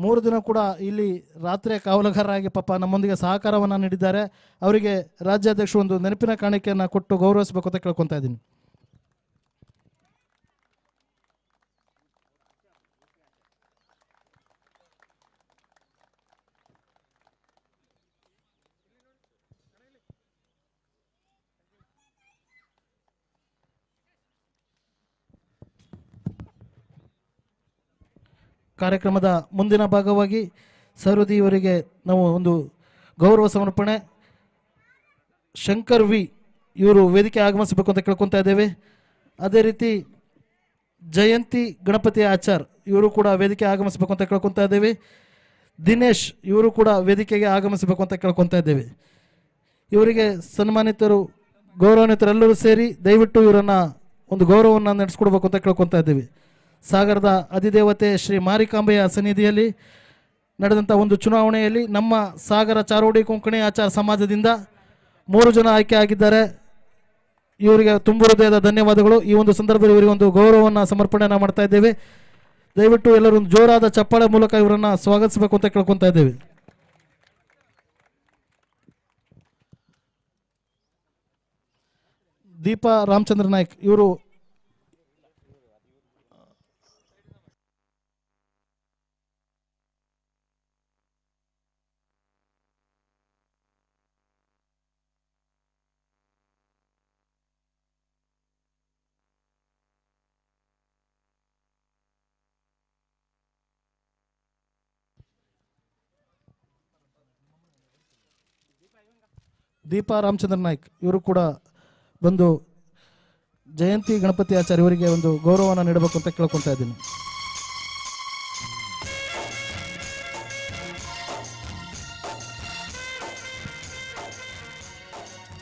3 ದಿನ ಕೂಡ ಇಲ್ಲಿ ರಾತ್ರಿ ಕಾವಲುಗಾರರಾಗಿ ಪಾಪ ನಮ್ಮೊಂದಿಗೆ ಸಹಕಾರವನ್ನು ನೀಡಿದ್ದಾರೆ. ಅವರಿಗೆ ರಾಜ್ಯಾಧ್ಯಕ್ಷರು ಒಂದು ನೆನಪಿನ ಕಾಣಿಕೆಯನ್ನು ಕೊಟ್ಟು ಗೌರವಿಸಬೇಕು ಅಂತ ಕೇಳ್ಕೊತಾ ಇದ್ದೀನಿ. ಕಾರ್ಯಕ್ರಮದ ಮುಂದಿನ ಭಾಗವಾಗಿ ಸಹೃದಿ ಇವರಿಗೆ ನಾವು ಒಂದು ಗೌರವ ಸಮರ್ಪಣೆ, ಶಂಕರ್ ವಿ ಇವರು ವೇದಿಕೆ ಆಗಮಿಸಬೇಕು ಅಂತ ಕೇಳ್ಕೊತಾ ಇದ್ದೇವೆ. ಅದೇ ರೀತಿ ಜಯಂತಿ ಗಣಪತಿ ಆಚಾರ್ ಇವರು ಕೂಡ ವೇದಿಕೆ ಆಗಮಿಸಬೇಕು ಅಂತ ಕೇಳ್ಕೊತಾ ಇದ್ದೇವೆ. ದಿನೇಶ್ ಇವರು ಕೂಡ ವೇದಿಕೆಗೆ ಆಗಮಿಸಬೇಕು ಅಂತ ಕೇಳ್ಕೊತಾ ಇದ್ದೇವೆ. ಇವರಿಗೆ ಸನ್ಮಾನಿತರು, ಗೌರವಾನ್ವಿತರೆಲ್ಲರೂ ಸೇರಿ ದಯವಿಟ್ಟು ಇವರನ್ನು ಒಂದು ಗೌರವವನ್ನು ನಡೆಸ್ಕೊಡ್ಬೇಕು ಅಂತ ಕೇಳ್ಕೊತಾ ಇದ್ದೇವೆ. ಸಾಗರದ ಅಧಿದೇವತೆ ಶ್ರೀ ಮಾರಿಕಾಂಬೆಯ ಸನ್ನಿಧಿಯಲ್ಲಿ ನಡೆದಂಥ ಒಂದು ಚುನಾವಣೆಯಲ್ಲಿ ನಮ್ಮ ಸಾಗರ ಚಾರೋಡಿ ಕೊಂಕಣಿ ಆಚಾರ ಸಮಾಜದಿಂದ 3 ಜನ ಆಯ್ಕೆ ಆಗಿದ್ದಾರೆ. ಇವರಿಗೆ ತುಂಬ ಹೃದಯದ ಧನ್ಯವಾದಗಳು. ಈ ಒಂದು ಸಂದರ್ಭದಲ್ಲಿ ಇವರಿಗೆ ಒಂದು ಗೌರವವನ್ನು ಸಮರ್ಪಣೆಯನ್ನು ಮಾಡ್ತಾ ಇದ್ದೇವೆ. ದಯವಿಟ್ಟು ಎಲ್ಲರೂ ಒಂದು ಜೋರಾದ ಚಪ್ಪಾಳೆ ಮೂಲಕ ಇವರನ್ನು ಸ್ವಾಗತಿಸಬೇಕು ಅಂತ ಕೇಳ್ಕೊತಾ ಇದ್ದೇವೆ. ದೀಪಾ ರಾಮಚಂದ್ರ ನಾಯ್ಕ್ ಇವರು ದೀಪಾ ರಾಮಚಂದ್ರ ನಾಯ್ಕ್ ಇವರು ಕೂಡ ಬಂದು ಜಯಂತಿ ಗಣಪತಿ ಆಚಾರ್ಯ ಇವರಿಗೆ ಒಂದು ಗೌರವವನ್ನು ನೀಡಬೇಕು ಅಂತ ಕೇಳ್ಕೊತಾ ಇದ್ದೀನಿ.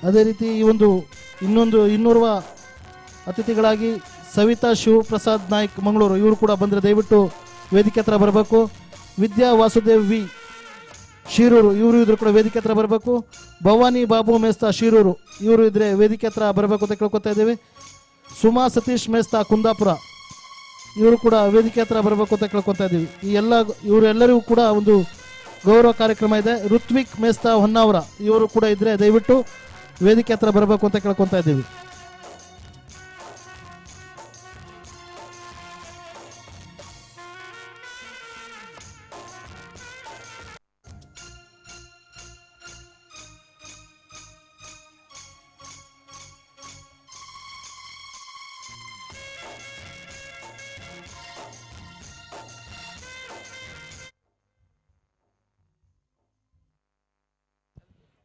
ಅದೇ ರೀತಿ ಈ ಒಂದು ಇನ್ನೋರ್ವ ಅತಿಥಿಗಳಾಗಿ ಸವಿತಾ ಶಿವಪ್ರಸಾದ್ ನಾಯ್ಕ್ ಮಂಗಳೂರು ಇವರು ಕೂಡ ಬಂದರೆ ದಯವಿಟ್ಟು ವೇದಿಕೆ ಹತ್ರ ಬರಬೇಕು. ವಿದ್ಯಾ ವಾಸುದೇವ್ ವಿ ಶಿರೂರು ಇವರು ಇದ್ರು ಕೂಡ ವೇದಿಕೆ ಹತ್ರ ಬರಬೇಕು. ಭವಾನಿ ಬಾಬು ಮೇಸ್ತಾ ಶಿರೂರು ಇವರು ಇದ್ರೆ ವೇದಿಕೆ ಹತ್ರ ಬರಬೇಕು ಅಂತ ಕೇಳ್ಕೊತಾ ಇದ್ದೇವೆ. ಸುಮಾ ಸತೀಶ್ ಮೇಸ್ತಾ ಕುಂದಾಪುರ ಇವರು ಕೂಡ ವೇದಿಕೆ ಹತ್ರ ಬರಬೇಕು ಅಂತ ಕೇಳ್ಕೊತಾ ಇದ್ದೀವಿ. ಈ ಇವರೆಲ್ಲರಿಗೂ ಕೂಡ ಒಂದು ಗೌರವ ಕಾರ್ಯಕ್ರಮ ಇದೆ. ಋತ್ವಿಕ್ ಮೇಸ್ತಾ ಹೊನ್ನಾವರ ಇವರು ಕೂಡ ಇದ್ರೆ ದಯವಿಟ್ಟು ವೇದಿಕೆ ಹತ್ರ ಬರಬೇಕು ಅಂತ ಕೇಳ್ಕೊತಾ ಇದ್ದೀವಿ.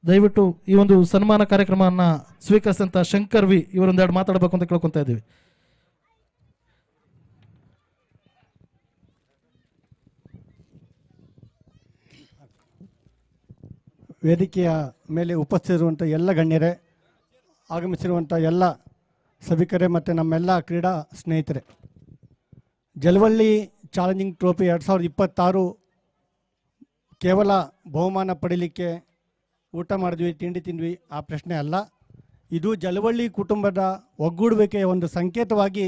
ದಯವಿಟ್ಟು ಈ ಒಂದು ಸನ್ಮಾನ ಕಾರ್ಯಕ್ರಮವನ್ನು ಸ್ವೀಕರಿಸಿದಂಥ ಶಂಕರ್ ವಿ ಇವರೊಂದೆರಡು ಮಾತಾಡಬೇಕು ಅಂತ ಕೇಳ್ಕೊತಾ ಇದ್ದೀವಿ. ವೇದಿಕೆಯ ಮೇಲೆ ಉಪಸ್ಥಿತಿರುವಂಥ ಎಲ್ಲ ಗಣ್ಯರೇ, ಆಗಮಿಸಿರುವಂಥ ಎಲ್ಲ ಸಭಿಕರೇ ಮತ್ತು ನಮ್ಮೆಲ್ಲ ಕ್ರೀಡಾ ಸ್ನೇಹಿತರೆ, ಜಲವಳ್ಳಿ ಚಾಲೆಂಜಿಂಗ್ ಟ್ರೋಫಿ 2026 ಕೇವಲ ಬಹುಮಾನ ಪಡೀಲಿಕ್ಕೆ ಊಟ ಮಾಡಿದ್ವಿ, ತಿಂಡಿ ತಿಂದ್ವಿ ಆ ಪ್ರಶ್ನೆ ಅಲ್ಲ. ಇದು ಜಲವಳ್ಳಿ ಕುಟುಂಬದ ಒಗ್ಗೂಡುವಿಕೆಯ ಒಂದು ಸಂಕೇತವಾಗಿ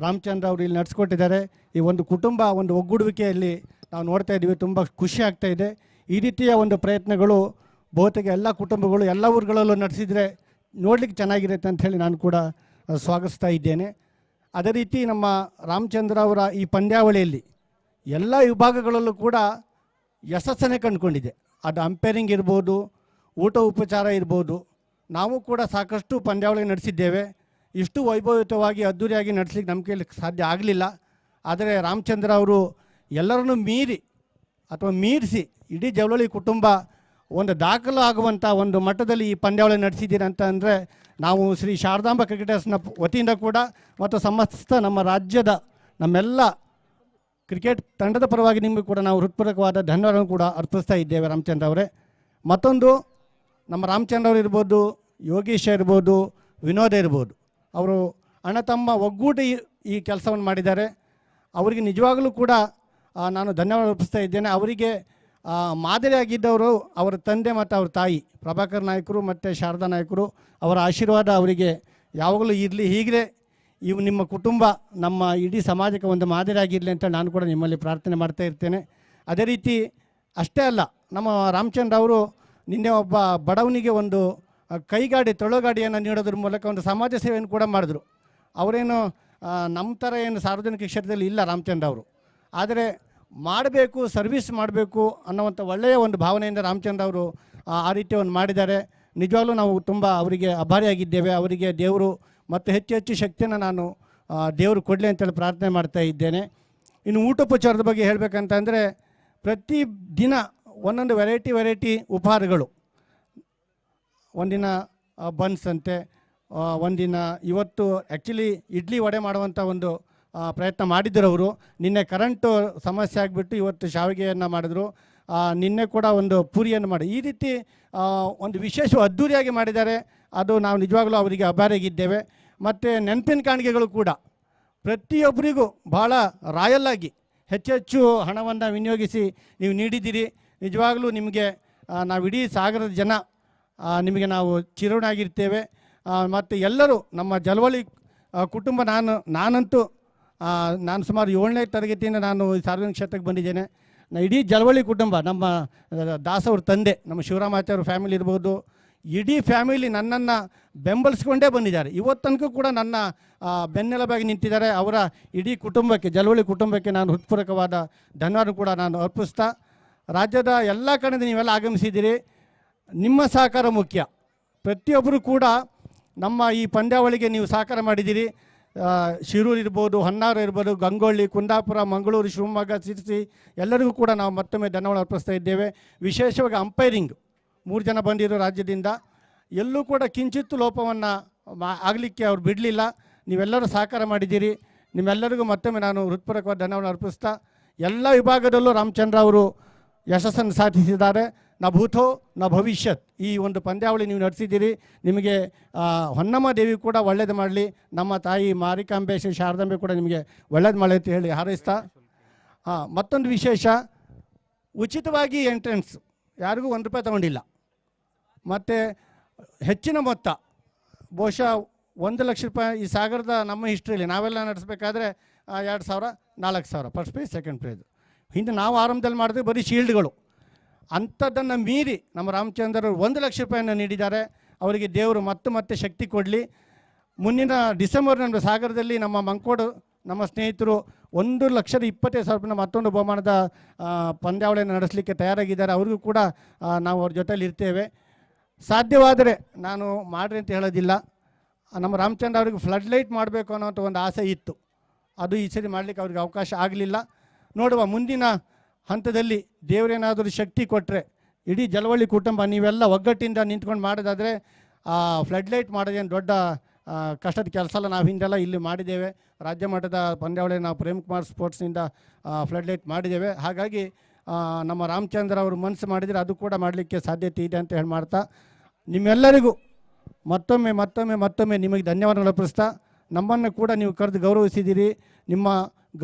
ರಾಮಚಂದ್ರ ಅವರು ಇಲ್ಲಿ ನಡೆಸ್ಕೊಟ್ಟಿದ್ದಾರೆ. ಈ ಒಂದು ಕುಟುಂಬ ಒಂದು ಒಗ್ಗೂಡುವಿಕೆಯಲ್ಲಿ ನಾವು ನೋಡ್ತಾ ಇದ್ದೀವಿ. ತುಂಬ ಖುಷಿ ಆಗ್ತಾ ಇದೆ. ಈ ರೀತಿಯ ಒಂದು ಪ್ರಯತ್ನಗಳು ಬಹುತೇಕ ಎಲ್ಲ ಕುಟುಂಬಗಳು ಎಲ್ಲ ಊರುಗಳಲ್ಲೂ ನಡೆಸಿದರೆ ನೋಡಲಿಕ್ಕೆ ಚೆನ್ನಾಗಿರುತ್ತೆ ಅಂತ ಹೇಳಿ ನಾನು ಕೂಡ ಸ್ವಾಗತಿಸ್ತಾ ಇದ್ದೇನೆ. ಅದೇ ರೀತಿ ನಮ್ಮ ರಾಮಚಂದ್ರ ಅವರ ಈ ಪಂದ್ಯಾವಳಿಯಲ್ಲಿ ಎಲ್ಲ ವಿಭಾಗಗಳಲ್ಲೂ ಕೂಡ ಯಶಸ್ಸನ್ನೇ ಕಂಡುಕೊಂಡಿದೆ. ಅದು ಅಂಪೈರಿಂಗ್ ಇರ್ಬೋದು, ಊಟ ಉಪಚಾರ ಇರ್ಬೋದು. ನಾವು ಕೂಡ ಸಾಕಷ್ಟು ಪಂದ್ಯಾವಳಿ ನಡೆಸಿದ್ದೇವೆ. ಇಷ್ಟು ವೈಭವಯುತವಾಗಿ ಅದ್ಧೂರಿಯಾಗಿ ನಡೆಸಲಿಕ್ಕೆ ನಮ್ಮ ಕೈಲಿ ಸಾಧ್ಯ ಆಗಲಿಲ್ಲ. ಆದರೆ ರಾಮಚಂದ್ರ ಅವರು ಎಲ್ಲರನ್ನೂ ಮೀರಿ ಅಥವಾ ಮೀರಿಸಿ ಇಡೀ ಜವಳಳ್ಳಿ ಕುಟುಂಬ ಒಂದು ದಾಖಲು ಆಗುವಂಥ ಒಂದು ಮಟ್ಟದಲ್ಲಿ ಈ ಪಂದ್ಯಾವಳಿ ನಡೆಸಿದ್ದೀರಿ ಅಂತ ಅಂದರೆ ನಾವು ಶ್ರೀ ಶಾರದಾಂಬ ಕ್ರಿಕೆಟರ್ಸ್ನ ವತಿಯಿಂದ ಕೂಡ ಮತ್ತು ಸಮಸ್ತ ನಮ್ಮ ರಾಜ್ಯದ ನಮ್ಮೆಲ್ಲ ಕ್ರಿಕೆಟ್ ತಂಡದ ಪರವಾಗಿ ನಿಮಗೂ ಕೂಡ ನಾವು ಹೃತ್ಪೂರ್ವಕವಾದ ಧನ್ಯವಾದವನ್ನು ಕೂಡ ಅರ್ಪಿಸ್ತಾ ಇದ್ದೇವೆ ರಾಮಚಂದ್ರ ಅವರೇ. ಮತ್ತೊಂದು ನಮ್ಮ ರಾಮಚಂದ್ರ ಅವರು ಇರ್ಬೋದು, ಯೋಗೀಶ ಇರ್ಬೋದು, ವಿನೋದ ಇರ್ಬೋದು, ಅವರು ಅಣ್ಣ ತಮ್ಮ ಒಗ್ಗೂಟ ಈ ಕೆಲಸವನ್ನು ಮಾಡಿದ್ದಾರೆ. ಅವರಿಗೆ ನಿಜವಾಗಲೂ ಕೂಡ ನಾನು ಧನ್ಯವಾದ ಅರ್ಪಿಸ್ತಾ ಇದ್ದೇನೆ. ಅವರಿಗೆ ಮಾದರಿಯಾಗಿದ್ದವರು ಅವರ ತಂದೆ ಮತ್ತು ಅವ್ರ ತಾಯಿ ಪ್ರಭಾಕರ್ ನಾಯಕರು ಮತ್ತು ಶಾರದಾ ನಾಯಕರು. ಅವರ ಆಶೀರ್ವಾದ ಅವರಿಗೆ ಯಾವಾಗಲೂ ಇರಲಿ. ಹೀಗೆ ನಿಮ್ಮ ಕುಟುಂಬ ನಮ್ಮ ಇಡೀ ಸಮಾಜಕ್ಕೆ ಒಂದು ಮಾದರಿಯಾಗಿರಲಿ ಅಂತ ನಾನು ಕೂಡ ನಿಮ್ಮಲ್ಲಿ ಪ್ರಾರ್ಥನೆ ಮಾಡ್ತಾ ಇರ್ತೇನೆ. ಅದೇ ರೀತಿ ಅಷ್ಟೇ ಅಲ್ಲ, ನಮ್ಮ ರಾಮಚಂದ್ರ ಅವರು ನಿನ್ನೆ ಒಬ್ಬ ಬಡವನಿಗೆ ಒಂದು ಕೈಗಾಡಿ ತೊಳಗಾಡಿಯನ್ನು ನೀಡೋದ್ರ ಮೂಲಕ ಒಂದು ಸಮಾಜ ಸೇವೆಯನ್ನು ಕೂಡ ಮಾಡಿದ್ರು. ಅವರೇನು ನಮ್ಮ ಥರ ಏನು ಸಾರ್ವಜನಿಕ ಕ್ಷೇತ್ರದಲ್ಲಿ ಇಲ್ಲ ರಾಮಚಂದ್ರ ಅವರು. ಆದರೆ ಮಾಡಬೇಕು, ಸರ್ವಿಸ್ ಮಾಡಬೇಕು ಅನ್ನೋವಂಥ ಒಳ್ಳೆಯ ಒಂದು ಭಾವನೆಯಿಂದ ರಾಮಚಂದ್ರ ಅವರು ಆ ರೀತಿ ಒಂದು ಮಾಡಿದ್ದಾರೆ. ನಿಜವಾಗ್ಲೂ ನಾವು ತುಂಬ ಅವರಿಗೆ ಆಭಾರಿಯಾಗಿದ್ದೇವೆ. ಅವರಿಗೆ ದೇವರು ಮತ್ತು ಹೆಚ್ಚು ಹೆಚ್ಚು ಶಕ್ತಿಯನ್ನು ನಾನು ದೇವರು ಕೊಡಲಿ ಅಂತೇಳಿ ಪ್ರಾರ್ಥನೆ ಮಾಡ್ತಾ ಇದ್ದೇನೆ. ಇನ್ನು ಊಟೋಪಚಾರದ ಬಗ್ಗೆ ಹೇಳಬೇಕಂತಂದರೆ ಪ್ರತಿ ದಿನ ಒಂದೊಂದು ವೆರೈಟಿ ಉಪಹಾರಗಳು. ಒಂದಿನ ಬನ್ಸ್ ಅಂತೆ, ಒಂದಿನ ಇವತ್ತು ಆ್ಯಕ್ಚುಲಿ ಇಡ್ಲಿ ವಡೆ ಮಾಡುವಂಥ ಒಂದು ಪ್ರಯತ್ನ ಮಾಡಿದ್ರು ಅವರು. ನಿನ್ನೆ ಕರೆಂಟು ಸಮಸ್ಯೆ ಆಗಿಬಿಟ್ಟು ಇವತ್ತು ಶಾವಿಗೆಯನ್ನು ಮಾಡಿದ್ರು. ನಿನ್ನೆ ಕೂಡ ಒಂದು ಪೂರಿಯನ್ನು ಮಾಡಿ ಈ ರೀತಿ ಒಂದು ವಿಶೇಷ ಅದ್ಧೂರಿಯಾಗಿ ಮಾಡಿದ್ದಾರೆ. ಅದು ನಾವು ನಿಜವಾಗಲೂ ಅವರಿಗೆ ಆಭಾರಿಯಾಗಿದ್ದೇವೆ. ಮತ್ತು ನೆನಪಿನ ಕಾಣಿಕೆಗಳು ಕೂಡ ಪ್ರತಿಯೊಬ್ಬರಿಗೂ ಭಾಳ ರಾಯಲ್ಲಾಗಿ ಹೆಚ್ಚೆಚ್ಚು ಹಣವನ್ನು ವಿನಿಯೋಗಿಸಿ ನೀವು ನೀಡಿದ್ದೀರಿ. ನಿಜವಾಗಲೂ ನಿಮಗೆ ನಾವು ಇಡೀ ಸಾಗರದ ಜನ ನಿಮಗೆ ನಾವು ಚಿರಋಣಿಯಾಗಿರ್ತೇವೆ. ಮತ್ತು ಎಲ್ಲರೂ ನಮ್ಮ ಜಲವಳ್ಳಿ ಕುಟುಂಬ ನಾನಂತೂ ನಾನು ಸುಮಾರು 7ನೇ ತರಗತಿಯಿಂದ ನಾನು ಸಾರ್ವಜನಿಕ ಕ್ಷೇತ್ರಕ್ಕೆ ಬಂದಿದ್ದೇನೆ. ಇಡೀ ಜಲವಳ್ಳಿ ಕುಟುಂಬ, ನಮ್ಮ ದಾಸ್ ಅವ್ರ ತಂದೆ, ನಮ್ಮ ಶಿವರಾಮಾಚಾರ್ಯ ಫ್ಯಾಮಿಲಿ ಇರ್ಬೋದು, ಇಡೀ ಫ್ಯಾಮಿಲಿ ನನ್ನನ್ನು ಬೆಂಬಲಿಸ್ಕೊಂಡೇ ಬಂದಿದ್ದಾರೆ. ಇವತ್ತು ತನಕ ಕೂಡ ನನ್ನ ಬೆನ್ನೆಲುಬಾಗಿ ನಿಂತಿದ್ದಾರೆ. ಅವರ ಇಡೀ ಕುಟುಂಬಕ್ಕೆ, ಜಲವಳ್ಳಿ ಕುಟುಂಬಕ್ಕೆ ನಾನು ಹೃತ್ಪೂರ್ವಕವಾದ ಧನ್ಯವಾದ ಕೂಡ ನಾನು ಅರ್ಪಿಸ್ತಾ, ರಾಜ್ಯದ ಎಲ್ಲ ಕಡೆಯಿಂದ ನೀವೆಲ್ಲ ಆಗಮಿಸಿದ್ದೀರಿ. ನಿಮ್ಮ ಸಹಕಾರ ಮುಖ್ಯ. ಪ್ರತಿಯೊಬ್ಬರು ಕೂಡ ನಮ್ಮ ಈ ಪಂದ್ಯಾವಳಿಗೆ ನೀವು ಸಹಕಾರ ಮಾಡಿದ್ದೀರಿ. ಶಿರೂರು ಇರ್ಬೋದು, ಹೊನ್ನಾವರ ಇರ್ಬೋದು, ಗಂಗೊಳ್ಳಿ, ಕುಂದಾಪುರ, ಮಂಗಳೂರು, ಶಿವಮೊಗ್ಗ, ಶಿರಸಿ ಎಲ್ಲರಿಗೂ ಕೂಡ ನಾವು ಮತ್ತೊಮ್ಮೆ ಧನ್ಯವಾದ ಅರ್ಪಿಸ್ತಾ ಇದ್ದೇವೆ. ವಿಶೇಷವಾಗಿ ಅಂಪೈರಿಂಗ್ 3 ಜನ ಬಂದಿರೋ ರಾಜ್ಯದಿಂದ ಎಲ್ಲೂ ಕೂಡ ಕಿಂಚಿತ್ತು ಲೋಪವನ್ನು ಆಗಲಿಕ್ಕೆ ಅವ್ರು ಬಿಡಲಿಲ್ಲ. ನೀವೆಲ್ಲರೂ ಸಹಕಾರ ಮಾಡಿದ್ದೀರಿ. ನಿಮ್ಮೆಲ್ಲರಿಗೂ ಮತ್ತೊಮ್ಮೆ ನಾನು ಹೃತ್ಪೂರ್ವಕವಾದ ಧನ್ಯವಾದ ಅರ್ಪಿಸ್ತಾ, ಎಲ್ಲ ವಿಭಾಗದಲ್ಲೂ ರಾಮಚಂದ್ರ ಅವರು ಯಶಸ್ಸನ್ನು ಸಾಧಿಸಿದ್ದಾರೆ. ನ ಭೂತೋ ನ ಭವಿಷ್ಯತ್ ಈ ಒಂದು ಪಂದ್ಯಾವಳಿ ನೀವು ನಡೆಸಿದ್ದೀರಿ. ನಿಮಗೆ ಹೊನ್ನಮ್ಮ ದೇವಿ ಕೂಡ ಒಳ್ಳೇದು ಮಾಡಲಿ, ನಮ್ಮ ತಾಯಿ ಮಾರಿಕಾಂಬೆ ಶ್ರೀ ಶಾರದಾಂಬೆ ಕೂಡ ನಿಮಗೆ ಒಳ್ಳೇದು ಮಾಡಲಿ ಅಂತ ಹೇಳಿ ಹಾರೈಸ್ತಾ, ಮತ್ತೊಂದು ವಿಶೇಷ, ಉಚಿತವಾಗಿ ಎಂಟ್ರೆನ್ಸ್ ಯಾರಿಗೂ ₹1 ತಗೊಂಡಿಲ್ಲ. ಮತ್ತು ಹೆಚ್ಚಿನ ಮೊತ್ತ ಬಹುಶಃ ₹1,00,000 ಈ ಸಾಗರದ ನಮ್ಮ ಹಿಸ್ಟ್ರಿಯಲ್ಲಿ ನಾವೆಲ್ಲ ನಡೆಸಬೇಕಾದ್ರೆ 2,000, 4,000 ಫಸ್ಟ್ ಪ್ರೈಸ್, ಸೆಕೆಂಡ್ ಪ್ರೈಸ್. ಹಿಂದೆ ನಾವು ಆರಂಭದಲ್ಲಿ ಮಾಡಿದ್ರೆ ಬರೀ ಶೀಲ್ಡ್ಗಳು. ಅಂಥದ್ದನ್ನು ಮೀರಿ ನಮ್ಮ ರಾಮಚಂದ್ರ ಅವರು ₹1,00,000 ನೀಡಿದ್ದಾರೆ. ಅವರಿಗೆ ದೇವರು ಮತ್ತೆ ಶಕ್ತಿ ಕೊಡಲಿ. ಮುಂದಿನ ಡಿಸೆಂಬರ್ ನಮ್ಮ ಸಾಗರದಲ್ಲಿ ನಮ್ಮ ಮಂಕೋಡು ನಮ್ಮ ಸ್ನೇಹಿತರು ₹1,20,000 ಮತ್ತೊಂದು ಬಹುಮಾನದ ಪಂದ್ಯಾವಳಿಯನ್ನು ನಡೆಸಲಿಕ್ಕೆ ತಯಾರಾಗಿದ್ದಾರೆ. ಅವ್ರಿಗೂ ಕೂಡ ನಾವು ಅವ್ರ ಜೊತೆಲಿ ಇರ್ತೇವೆ. ಸಾಧ್ಯವಾದರೆ ನಾನು ಮಾಡ್ರಿ ಅಂತ ಹೇಳೋದಿಲ್ಲ. ನಮ್ಮ ರಾಮಚಂದ್ರ ಅವರಿಗೆ ಫ್ಲಡ್ ಲೈಟ್ ಮಾಡಬೇಕು ಅನ್ನೋಂಥ ಒಂದು ಆಸೆ ಇತ್ತು. ಅದು ಈ ಸರಿ ಮಾಡಲಿಕ್ಕೆ ಅವ್ರಿಗೆ ಅವಕಾಶ ಆಗಲಿಲ್ಲ. ನೋಡುವ, ಮುಂದಿನ ಹಂತದಲ್ಲಿ ದೇವರೇನಾದರೂ ಶಕ್ತಿ ಕೊಟ್ಟರೆ ಇಡೀ ಜಲವಳ್ಳಿ ಕುಟುಂಬ ನೀವೆಲ್ಲ ಒಗ್ಗಟ್ಟಿಂದ ನಿಂತ್ಕೊಂಡು ಮಾಡೋದಾದರೆ ಫ್ಲಡ್ ಲೈಟ್ ಮಾಡೋದೇನು ದೊಡ್ಡ ಕಷ್ಟದ ಕೆಲಸ ಅಲ್ಲ. ನಾವು ಹಿಂದೆಲ್ಲ ಇಲ್ಲಿ ಮಾಡಿದ್ದೇವೆ. ರಾಜ್ಯ ಮಟ್ಟದ ಪಂದ್ಯಾವಳಿ ನಾವು ಪ್ರೇಮ್ಕುಮಾರ್ ಸ್ಪೋರ್ಟ್ಸ್ನಿಂದ ಫ್ಲಡ್ ಲೈಟ್ ಮಾಡಿದ್ದೇವೆ. ಹಾಗಾಗಿ ನಮ್ಮ ರಾಮಚಂದ್ರ ಅವರು ಮನಸ್ಸು ಮಾಡಿದರೆ ಅದು ಕೂಡ ಮಾಡಲಿಕ್ಕೆ ಸಾಧ್ಯತೆ ಇದೆ ಅಂತ ಹೇಳಿ ಮಾಡ್ತಾ, ನಿಮ್ಮೆಲ್ಲರಿಗೂ ಮತ್ತೊಮ್ಮೆ ನಿಮಗೆ ಧನ್ಯವಾದಗಳು ಅರ್ಪಿಸ್ತಾ, ನಮ್ಮನ್ನು ಕೂಡ ನೀವು ಕರೆದು ಗೌರವಿಸಿದ್ದೀರಿ. ನಿಮ್ಮ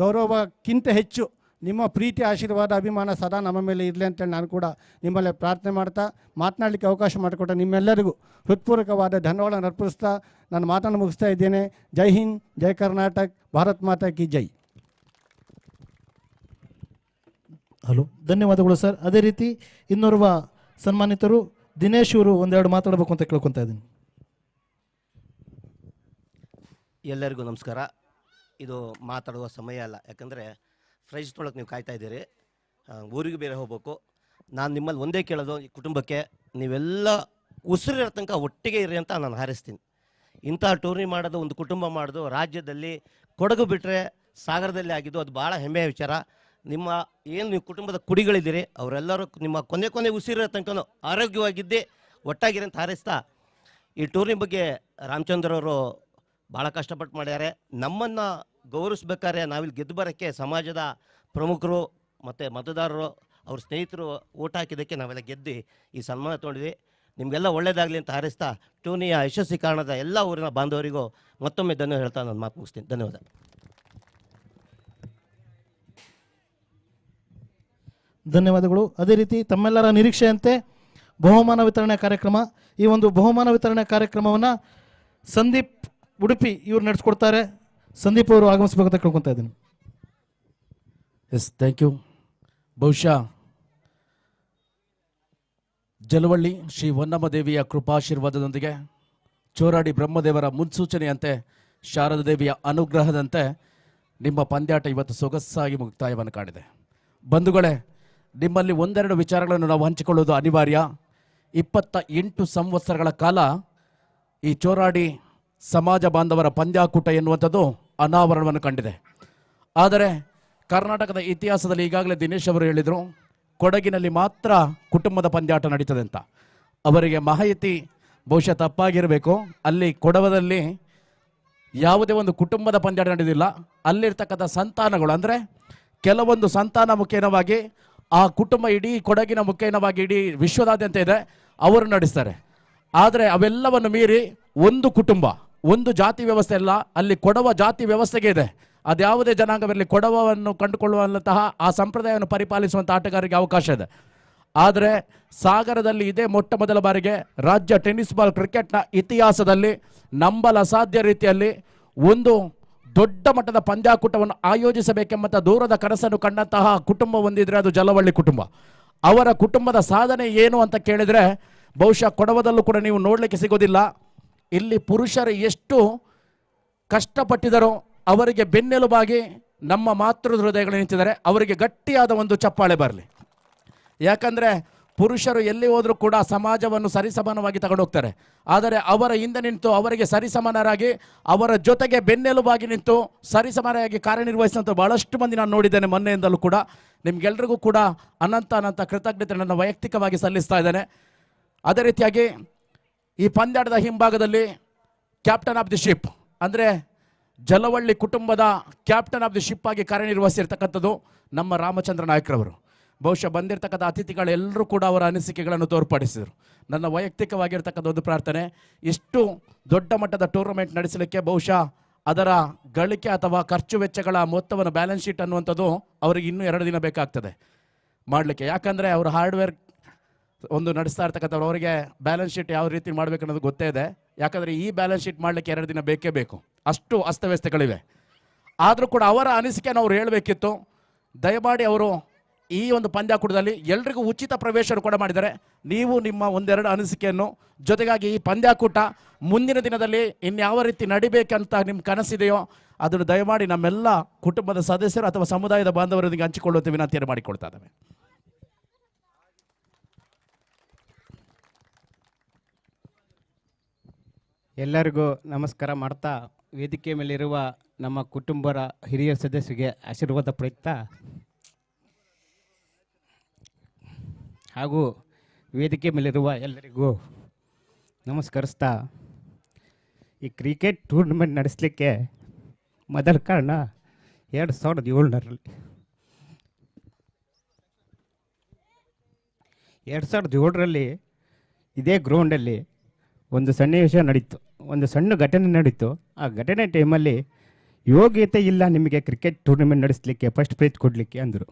ಗೌರವಕ್ಕಿಂತ ಹೆಚ್ಚು ನಿಮ್ಮ ಪ್ರೀತಿ, ಆಶೀರ್ವಾದ, ಅಭಿಮಾನ ಸದಾ ನಮ್ಮ ಮೇಲೆ ಇರಲಿ ಅಂತೇಳಿ ನಾನು ಕೂಡ ನಿಮ್ಮಲ್ಲೇ ಪ್ರಾರ್ಥನೆ ಮಾಡ್ತಾ, ಮಾತನಾಡಲಿಕ್ಕೆ ಅವಕಾಶ ಮಾಡಿಕೊಟ್ಟ ನಿಮ್ಮೆಲ್ಲರಿಗೂ ಹೃತ್ಪೂರ್ವಕವಾದ ಧನ್ಯವಾದಗಳನ್ನು ಅರ್ಪಿಸ್ತಾ ನಾನು ಮಾತನ್ನು ಮುಗಿಸ್ತಾ ಇದ್ದೇನೆ. ಜೈ ಹಿಂದ್, ಜೈ ಕರ್ನಾಟಕ್, ಭಾರತ್ ಮಾತಾ ಕಿ ಜೈ. ಹಲೋ, ಧನ್ಯವಾದಗಳು ಸರ್. ಅದೇ ರೀತಿ ಇನ್ನೋರ್ವ ಸನ್ಮಾನಿತರು ದಿನೇಶ್ ಅವರು ಒಂದೆರಡು ಮಾತಾಡಬೇಕು ಅಂತ ಕೇಳ್ಕೊತಾ ಇದ್ದೀನಿ. ಎಲ್ಲರಿಗೂ ನಮಸ್ಕಾರ. ಇದು ಮಾತಾಡುವ ಸಮಯ ಅಲ್ಲ, ಯಾಕಂದರೆ ಪ್ರೈಸ್ ತೊಗೊಳಕ್ಕೆ ನೀವು ಕಾಯ್ತಾ ಇದ್ದೀರಿ, ಊರಿಗೆ ಬೇರೆ ಹೋಗ್ಬೇಕು. ನಾನು ನಿಮ್ಮಲ್ಲಿ ಒಂದೇ ಕೇಳೋದು, ಈ ಕುಟುಂಬಕ್ಕೆ ನೀವೆಲ್ಲ ಉಸಿರಿರೋ ತನಕ ಒಟ್ಟಿಗೆ ಇರಿ ಅಂತ ನಾನು ಹಾರೈಸ್ತೀನಿ. ಇಂಥ ಟೂರ್ನಿ ಮಾಡೋದು, ಒಂದು ಕುಟುಂಬ ಮಾಡೋದು ರಾಜ್ಯದಲ್ಲಿ ಕೊಡಗು ಬಿಟ್ಟರೆ ಸಾಗರದಲ್ಲಿ ಆಗಿದ್ದು, ಅದು ಭಾಳ ಹೆಮ್ಮೆಯ ವಿಚಾರ. ನಿಮ್ಮ ಏನು ನೀವು ಕುಟುಂಬದ ಕುಡಿಗಳಿದ್ದೀರಿ ಅವರೆಲ್ಲರೂ ನಿಮ್ಮ ಕೊನೆ ಉಸಿರಿರೋ ತನಕ ಆರೋಗ್ಯವಾಗಿದ್ದೇ ಒಟ್ಟಾಗಿರಿ ಅಂತ ಹಾರೈಸ್ತಾ, ಈ ಟೂರ್ನಿ ಬಗ್ಗೆ ರಾಮಚಂದ್ರ ಅವರು ಭಾಳ ಕಷ್ಟಪಟ್ಟು ಮಾಡ್ಯಾರೆ. ನಮ್ಮನ್ನು ಗೌರವಿಸ್ಬೇಕಾದ್ರೆ ನಾವಿಲ್ಲಿ ಗೆದ್ದು ಬರೋಕ್ಕೆ ಸಮಾಜದ ಪ್ರಮುಖರು ಮತ್ತು ಮತದಾರರು ಅವ್ರ ಸ್ನೇಹಿತರು ಓಟ್ ಹಾಕಿದ್ದಕ್ಕೆ ನಾವೆಲ್ಲ ಗೆದ್ದು ಈ ಸನ್ಮಾನ ತೊಗೊಂಡ್ವಿ. ನಿಮಗೆಲ್ಲ ಒಳ್ಳೆಯದಾಗಲಿ ಅಂತ ಹಾರೈಸ್ತಾ, ಟೂರ್ನಿಯ ಯಶಸ್ವಿ ಕಾರಣದ ಎಲ್ಲ ಊರಿನ ಬಾಂಧವರಿಗೂ ಮತ್ತೊಮ್ಮೆ ಧನ್ಯವಾದ ಹೇಳ್ತಾ ನಾನು ಮಾತು ಮುಗಿಸ್ತೀನಿ. ಧನ್ಯವಾದ. ಧನ್ಯವಾದಗಳು. ಅದೇ ರೀತಿ ತಮ್ಮೆಲ್ಲರ ನಿರೀಕ್ಷೆಯಂತೆ ಬಹುಮಾನ ವಿತರಣೆ ಕಾರ್ಯಕ್ರಮ, ಈ ಒಂದು ಬಹುಮಾನ ವಿತರಣೆ ಕಾರ್ಯಕ್ರಮವನ್ನು ಸಂದೀಪ್ ಉಡುಪಿ ಇವರು ನಡೆಸ್ಕೊಡ್ತಾರೆ. ಸಂದೀಪ್ ಅವರು ಆಗಮಿಸಬೇಕಂತ ಕೇಳ್ಕೊತಾ ಇದ್ದೀನಿ. Yes, thank you. ಬಹುಶಃ ಜಲವಳ್ಳಿ ಶ್ರೀ ಹೊನ್ನಮ್ಮ ದೇವಿಯ ಕೃಪಾಶೀರ್ವಾದದೊಂದಿಗೆ, ಚೋರಾಡಿ ಬ್ರಹ್ಮದೇವರ ಮುನ್ಸೂಚನೆಯಂತೆ, ಶಾರದಾ ದೇವಿಯ ಅನುಗ್ರಹದಂತೆ ನಿಮ್ಮ ಪಂದ್ಯಾಟ ಇವತ್ತು ಸೊಗಸಾಗಿ ಮುಕ್ತಾಯವನ್ನು ಕಾಣಿದೆ. ಬಂಧುಗಳೇ, ನಿಮ್ಮಲ್ಲಿ ಒಂದೆರಡು ವಿಚಾರಗಳನ್ನು ನಾವು ಹಂಚಿಕೊಳ್ಳುವುದು ಅನಿವಾರ್ಯ. 28 ಸಂವತ್ಸರಗಳ ಕಾಲ ಈ ಚೋರಾಡಿ ಸಮಾಜ ಬಾಂಧವರ ಪಂದ್ಯಾಕೂಟ ಎನ್ನುವಂಥದ್ದು ಅನಾವರಣವನ್ನು ಕಂಡಿದೆ. ಆದರೆ ಕರ್ನಾಟಕದ ಇತಿಹಾಸದಲ್ಲಿ ಈಗಾಗಲೇ ದಿನೇಶ್ ಅವರು ಹೇಳಿದರು, ಕೊಡಗಿನಲ್ಲಿ ಮಾತ್ರ ಕುಟುಂಬದ ಪಂದ್ಯಾಟ ನಡೀತದೆ ಅಂತ. ಅವರಿಗೆ ಮಾಹಿತಿ ಬಹುಶಃ ತಪ್ಪಾಗಿರಬೇಕು. ಅಲ್ಲಿ ಕೊಡವದಲ್ಲಿ ಯಾವುದೇ ಒಂದು ಕುಟುಂಬದ ಪಂದ್ಯಾಟ ನಡೆದಿಲ್ಲ. ಅಲ್ಲಿರ್ತಕ್ಕಂಥ ಸಂತಾನಗಳು, ಅಂದರೆ ಕೆಲವೊಂದು ಸಂತಾನ ಮುಖೇನವಾಗಿ ಆ ಕುಟುಂಬ ಇಡೀ ಕೊಡಗಿನ ಮುಖೇನವಾಗಿ ಇಡೀ ವಿಶ್ವದಾದ್ಯಂತ ಇದೆ, ಅವರು ನಡೆಸ್ತಾರೆ. ಆದರೆ ಅವೆಲ್ಲವನ್ನು ಮೀರಿ ಒಂದು ಕುಟುಂಬ, ಒಂದು ಜಾತಿ ವ್ಯವಸ್ಥೆ ಅಲ್ಲ, ಅಲ್ಲಿ ಕೊಡವ ಜಾತಿ ವ್ಯವಸ್ಥೆಗೆ ಇದೆ. ಅದ್ಯಾವುದೇ ಜನಾಂಗವಿರಲಿ, ಕೊಡವವನ್ನು ಕಂಡುಕೊಳ್ಳುವಂತಹ ಆ ಸಂಪ್ರದಾಯವನ್ನು ಪರಿಪಾಲಿಸುವಂಥ ಆಟಗಾರರಿಗೆ ಅವಕಾಶ ಇದೆ. ಆದರೆ ಸಾಗರದಲ್ಲಿ ಇದೇ ಮೊಟ್ಟ ಮೊದಲ ಬಾರಿಗೆ ರಾಜ್ಯ ಟೆನ್ನಿಸ್ ಬಾಲ್ ಕ್ರಿಕೆಟ್ನ ಇತಿಹಾಸದಲ್ಲಿ ನಂಬಲು ಅಸಾಧ್ಯ ರೀತಿಯಲ್ಲಿ ಒಂದು ದೊಡ್ಡ ಮಟ್ಟದ ಪಂದ್ಯಾಕೂಟವನ್ನು ಆಯೋಜಿಸಬೇಕೆಂಬಂಥ ದೂರದ ಕನಸನ್ನು ಕಂಡಂತಹ ಕುಟುಂಬ ಹೊಂದಿದ್ರೆ ಅದು ಜಲವಳ್ಳಿ ಕುಟುಂಬ. ಅವರ ಕುಟುಂಬದ ಸಾಧನೆ ಏನು ಅಂತ ಕೇಳಿದರೆ ಬಹುಶಃ ಕೊಡವದಲ್ಲೂ ಕೂಡ ನೀವು ನೋಡಲಿಕ್ಕೆ ಸಿಗೋದಿಲ್ಲ. ಇಲ್ಲಿ ಪುರುಷರು ಎಷ್ಟು ಕಷ್ಟಪಟ್ಟಿದರೋ ಅವರಿಗೆ ಬೆನ್ನೆಲುಬಾಗಿ ನಮ್ಮ ಮಾತೃ ಹೃದಯಗಳು ನಿಂತಿದ್ದಾರೆ. ಅವರಿಗೆ ಗಟ್ಟಿಯಾದ ಒಂದು ಚಪ್ಪಾಳೆ ಬರಲಿ. ಯಾಕಂದರೆ ಪುರುಷರು ಎಲ್ಲಿ ಹೋದರೂ ಕೂಡ ಸಮಾಜವನ್ನು ಸರಿಸಮಾನವಾಗಿ ತಗೊಂಡು ಹೋಗ್ತಾರೆ. ಆದರೆ ಅವರ ಹಿಂದೆ ನಿಂತು ಅವರಿಗೆ ಸರಿಸಮಾನರಾಗಿ ಅವರ ಜೊತೆಗೆ ಬೆನ್ನೆಲುಬಾಗಿ ನಿಂತು ಸರಿಸಮಾನವಾಗಿ ಕಾರ್ಯನಿರ್ವಹಿಸಿದಂಥ ಭಾಳಷ್ಟು ಮಂದಿ ನಾನು ನೋಡಿದ್ದೇನೆ ಮೊನ್ನೆಯಿಂದಲೂ ಕೂಡ. ನಿಮಗೆಲ್ರಿಗೂ ಕೂಡ ಅನಂತ ಕೃತಜ್ಞತೆ ನನ್ನ ವೈಯಕ್ತಿಕವಾಗಿ ಸಲ್ಲಿಸ್ತಾ ಇದ್ದೇನೆ. ಅದೇ ರೀತಿಯಾಗಿ ಈ ಪಂದ್ಯಾಟದ ಹಿಂಭಾಗದಲ್ಲಿ ಕ್ಯಾಪ್ಟನ್ ಆಫ್ ದಿ ಶಿಪ್, ಅಂದರೆ ಜಲವಳ್ಳಿ ಕುಟುಂಬದ ಕ್ಯಾಪ್ಟನ್ ಆಫ್ ದಿ ಶಿಪ್ ಆಗಿ ಕಾರ್ಯನಿರ್ವಹಿಸಿರ್ತಕ್ಕಂಥದ್ದು ನಮ್ಮ ರಾಮಚಂದ್ರ ನಾಯ್ಕರವರು. ಬಹುಶಃ ಬಂದಿರತಕ್ಕಂಥ ಅತಿಥಿಗಳೆಲ್ಲರೂ ಕೂಡ ಅವರ ಅನಿಸಿಕೆಗಳನ್ನು ತೋರ್ಪಡಿಸಿದರು. ನನ್ನ ವೈಯಕ್ತಿಕವಾಗಿರ್ತಕ್ಕಂಥ ಒಂದು ಪ್ರಾರ್ಥನೆ, ಇಷ್ಟು ದೊಡ್ಡ ಮಟ್ಟದ ಟೂರ್ನಮೆಂಟ್ ನಡೆಸಲಿಕ್ಕೆ ಬಹುಶಃ ಅದರ ಗಳಿಕೆ ಅಥವಾ ಖರ್ಚು ವೆಚ್ಚಗಳ ಮೊತ್ತವನ್ನು ಬ್ಯಾಲೆನ್ಸ್ ಶೀಟ್ ಅನ್ನುವಂಥದ್ದು ಅವರಿಗೆ ಇನ್ನೂ 2 ದಿನ ಬೇಕಾಗ್ತದೆ ಮಾಡಲಿಕ್ಕೆ. ಯಾಕಂದರೆ ಅವರು ಹಾರ್ಡ್ವೇರ್ ಒಂದು ನಡೆಸ್ತಾ ಇರ್ತಕ್ಕಂಥವ್ರು, ಅವರಿಗೆ ಬ್ಯಾಲೆನ್ಸ್ ಶೀಟ್ ಯಾವ ರೀತಿ ಮಾಡಬೇಕು ಅನ್ನೋದು ಗೊತ್ತೇ ಇದೆ. ಯಾಕಂದರೆ ಈ ಬ್ಯಾಲೆನ್ಸ್ ಶೀಟ್ ಮಾಡಲಿಕ್ಕೆ 2 ದಿನ ಬೇಕೇ ಬೇಕು, ಅಷ್ಟು ಅಸ್ತವ್ಯಸ್ತಗಳಿವೆ. ಆದರೂ ಕೂಡ ಅವರ ಅನಿಸಿಕೆಯನ್ನು ಅವರು ಹೇಳಬೇಕಿತ್ತು. ದಯಮಾಡಿ ಅವರು ಈ ಒಂದು ಪಂದ್ಯಾಕೂಟದಲ್ಲಿ ಎಲ್ರಿಗೂ ಉಚಿತ ಪ್ರವೇಶ ಕೂಡ ಮಾಡಿದ್ದಾರೆ. ನೀವು ನಿಮ್ಮ ಒಂದೆರಡು ಅನಿಸಿಕೆಯನ್ನು, ಜೊತೆಗಾಗಿ ಈ ಪಂದ್ಯಾಕೂಟ ಮುಂದಿನ ದಿನದಲ್ಲಿ ಇನ್ಯಾವ ರೀತಿ ನಡಿಬೇಕಂತ ನಿಮ್ಮ ಕನಸಿದೆಯೋ ಅದನ್ನು ದಯಮಾಡಿ ನಮ್ಮೆಲ್ಲ ಕುಟುಂಬದ ಸದಸ್ಯರು ಅಥವಾ ಸಮುದಾಯದ ಬಾಂಧವರೊಂದಿಗೆ ಹಂಚಿಕೊಳ್ಳುವಂತೆ ವಿನಂತಿಯನ್ನು ಮಾಡಿಕೊಳ್ತಾ ಇದ್ದೇವೆ. ಎಲ್ಲರಿಗೂ ನಮಸ್ಕಾರ ಮಾಡ್ತಾ, ವೇದಿಕೆ ಮೇಲಿರುವ ನಮ್ಮ ಕುಟುಂಬದ ಹಿರಿಯ ಸದಸ್ಯರಿಗೆ ಆಶೀರ್ವಾದ ಪಡೆಯುತ್ತಾ ಹಾಗೂ ವೇದಿಕೆ ಮೇಲಿರುವ ಎಲ್ಲರಿಗೂ ನಮಸ್ಕರಿಸ್ತಾ, ಈ ಕ್ರಿಕೆಟ್ ಟೂರ್ನಮೆಂಟ್ ನಡೆಸಲಿಕ್ಕೆ ಮೊದಲ ಕಾರಣ 2007ರಲ್ಲಿ 2007ರಲ್ಲಿ ಇದೇ ಗ್ರೌಂಡಲ್ಲಿ ಒಂದು ಸನ್ನಿವೇಶ ನಡೀತು, ಒಂದು ಸಣ್ಣ ಘಟನೆ ನಡೀತು. ಆ ಘಟನೆ ಟೈಮಲ್ಲಿ ಯೋಗ್ಯತೆ ಇಲ್ಲ ನಿಮಗೆ ಕ್ರಿಕೆಟ್ ಟೂರ್ನಮೆಂಟ್ ನಡೆಸಲಿಕ್ಕೆ, ಫಸ್ಟ್ ಪ್ರೈಸ್ ಕೊಡಲಿಕ್ಕೆ ಅಂದರು.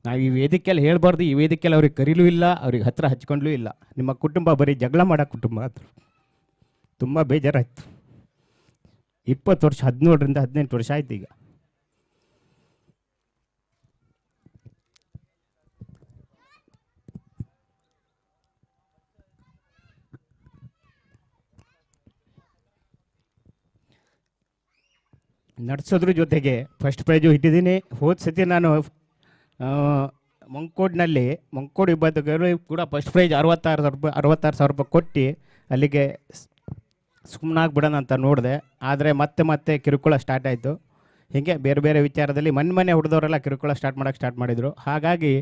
ನಾವು ಈ ವೇದಿಕೆಯಲ್ಲಿ ಹೇಳ್ಬಾರ್ದು, ಈ ವೇದಿಕೆಯಲ್ಲಿ ಅವ್ರಿಗೆ ಕರೀಲೂ ಇಲ್ಲ, ಅವ್ರಿಗೆ ಹತ್ತಿರ ಹಚ್ಕೊಂಡ್ಲೂ ಇಲ್ಲ. ನಿಮ್ಮ ಕುಟುಂಬ ಬರೀ ಜಗಳ ಮಾಡೋ ಕುಟುಂಬ ಅಂದರು. ತುಂಬ ಬೇಜಾರಾಯಿತು. 20 ವರ್ಷ, 17ರಿಂದ 18 ವರ್ಷ ಆಯ್ತು ಈಗ. ನಡೆಸೋದ್ರ ಜೊತೆಗೆ ಫಸ್ಟ್ ಪ್ರೈಜು ಇಟ್ಟಿದ್ದೀನಿ. ಹೋದ ಸತಿ ನಾನು ಮಂಕೋಡ್ ವಿಭಾಗದಲ್ಲಿ ಕೂಡ ಫಸ್ಟ್ ಪ್ರೈಜ್ 66,000 ರೂಪಾಯಿ ಕೊಟ್ಟು ಅಲ್ಲಿಗೆ ಸುಮ್ಮನಾಗ್ಬಿಡೋಣ ಅಂತ ನೋಡಿದೆ. ಆದರೆ ಮತ್ತೆ ಕಿರುಕುಳ ಸ್ಟಾರ್ಟ್ ಆಯಿತು. ಹೀಗೆ ಬೇರೆ ಬೇರೆ ವಿಚಾರದಲ್ಲಿ ಮನೆ ಹುಡ್ದವರೆಲ್ಲ ಕಿರುಕುಳ ಸ್ಟಾರ್ಟ್ ಮಾಡಿದರು. ಹಾಗಾಗಿ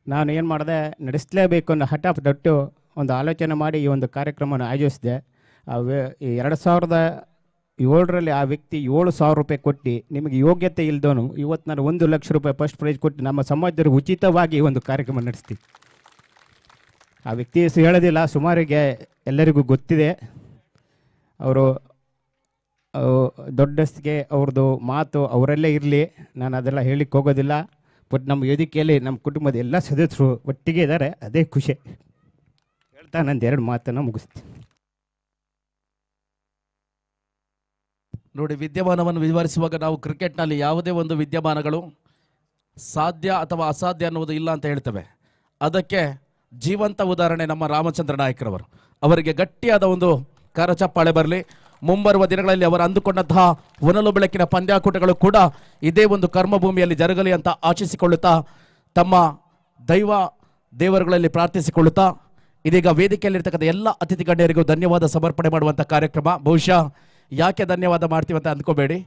ನಾನು ಏನು ಮಾಡಿದೆ, ನಡೆಸಲೇಬೇಕು ಅನ್ನೋ ಹಠ ತೊಟ್ಟು ಒಂದು ಆಲೋಚನೆ ಮಾಡಿ ಈ ಒಂದು ಕಾರ್ಯಕ್ರಮವನ್ನು ಆಯೋಜಿಸಿದೆ. ಈ 2007ರಲ್ಲಿ ಆ ವ್ಯಕ್ತಿ 7,000 ರೂಪಾಯಿ ಕೊಟ್ಟು ನಿಮಗೆ ಯೋಗ್ಯತೆ ಇಲ್ದವನು ಇವತ್ತು ನಾನು 1 ಲಕ್ಷ ರೂಪಾಯಿ ಫಸ್ಟ್ ಪ್ರೈಜ್ ಕೊಟ್ಟು ನಮ್ಮ ಸಮಾಜದವ್ರಿಗೆ ಉಚಿತವಾಗಿ ಈ ಒಂದು ಕಾರ್ಯಕ್ರಮ ನಡೆಸ್ತೀವಿ. ಆ ವ್ಯಕ್ತಿ ಹೆಸರು ಹೇಳೋದಿಲ್ಲ, ಸುಮಾರಿಗೆ ಎಲ್ಲರಿಗೂ ಗೊತ್ತಿದೆ. ಅವರು ದೊಡ್ಡಸ್ತಿಗೆ ಅವ್ರದ್ದು ಮಾತು ಅವರಲ್ಲೇ ಇರಲಿ, ನಾನು ಅದೆಲ್ಲ ಹೇಳಲಿಕ್ಕೆ ಹೋಗೋದಿಲ್ಲ. ಬಟ್ ನಮ್ಮ ವೇದಿಕೆಯಲ್ಲಿ ನಮ್ಮ ಕುಟುಂಬದ ಎಲ್ಲ ಸದಸ್ಯರು ಒಟ್ಟಿಗೆ ಇದ್ದಾರೆ, ಅದೇ ಖುಷಿ ಹೇಳ್ತಾ ನಂದು 2 ಮಾತನ್ನು ಮುಗಿಸ್ತೀನಿ. ನೋಡಿ, ವಿದ್ಯಮಾನವನ್ನು ವಿವರಿಸುವಾಗ ನಾವು ಕ್ರಿಕೆಟ್ನಲ್ಲಿ ಯಾವುದೇ ಒಂದು ವಿದ್ಯಮಾನಗಳು ಸಾಧ್ಯ ಅಥವಾ ಅಸಾಧ್ಯ ಅನ್ನುವುದು ಇಲ್ಲ ಅಂತ ಹೇಳ್ತೇವೆ. ಅದಕ್ಕೆ ಜೀವಂತ ಉದಾಹರಣೆ ನಮ್ಮ ರಾಮಚಂದ್ರ ನಾಯಕರವರು. ಅವರಿಗೆ ಗಟ್ಟಿಯಾದ ಒಂದು ಕರಚಪ್ಪಾಳೆ ಬರಲಿ. ಮುಂಬರುವ ದಿನಗಳಲ್ಲಿ ಅವರು ಅಂದುಕೊಂಡಂತಹ ಹೊನಲು ಬೆಳಕಿನ ಪಂದ್ಯಾಕೂಟಗಳು ಕೂಡ ಇದೇ ಒಂದು ಕರ್ಮಭೂಮಿಯಲ್ಲಿ ಜರುಗಲಿ ಅಂತ ಆಶಿಸಿಕೊಳ್ಳುತ್ತಾ, ತಮ್ಮ ದೇವರುಗಳಲ್ಲಿ ಪ್ರಾರ್ಥಿಸಿಕೊಳ್ಳುತ್ತಾ, ಇದೀಗ ವೇದಿಕೆಯಲ್ಲಿರ್ತಕ್ಕಂಥ ಎಲ್ಲ ಅತಿಥಿ ಗಣ್ಯರಿಗೂ ಧನ್ಯವಾದ ಸಮರ್ಪಣೆ ಮಾಡುವಂಥ ಕಾರ್ಯಕ್ರಮ. ಬಹುಶಃ ಯಾಕೆ ಧನ್ಯವಾದ ಮಾಡ್ತೀವಿ ಅಂತ ಅಂದ್ಕೋಬೇಡಿ,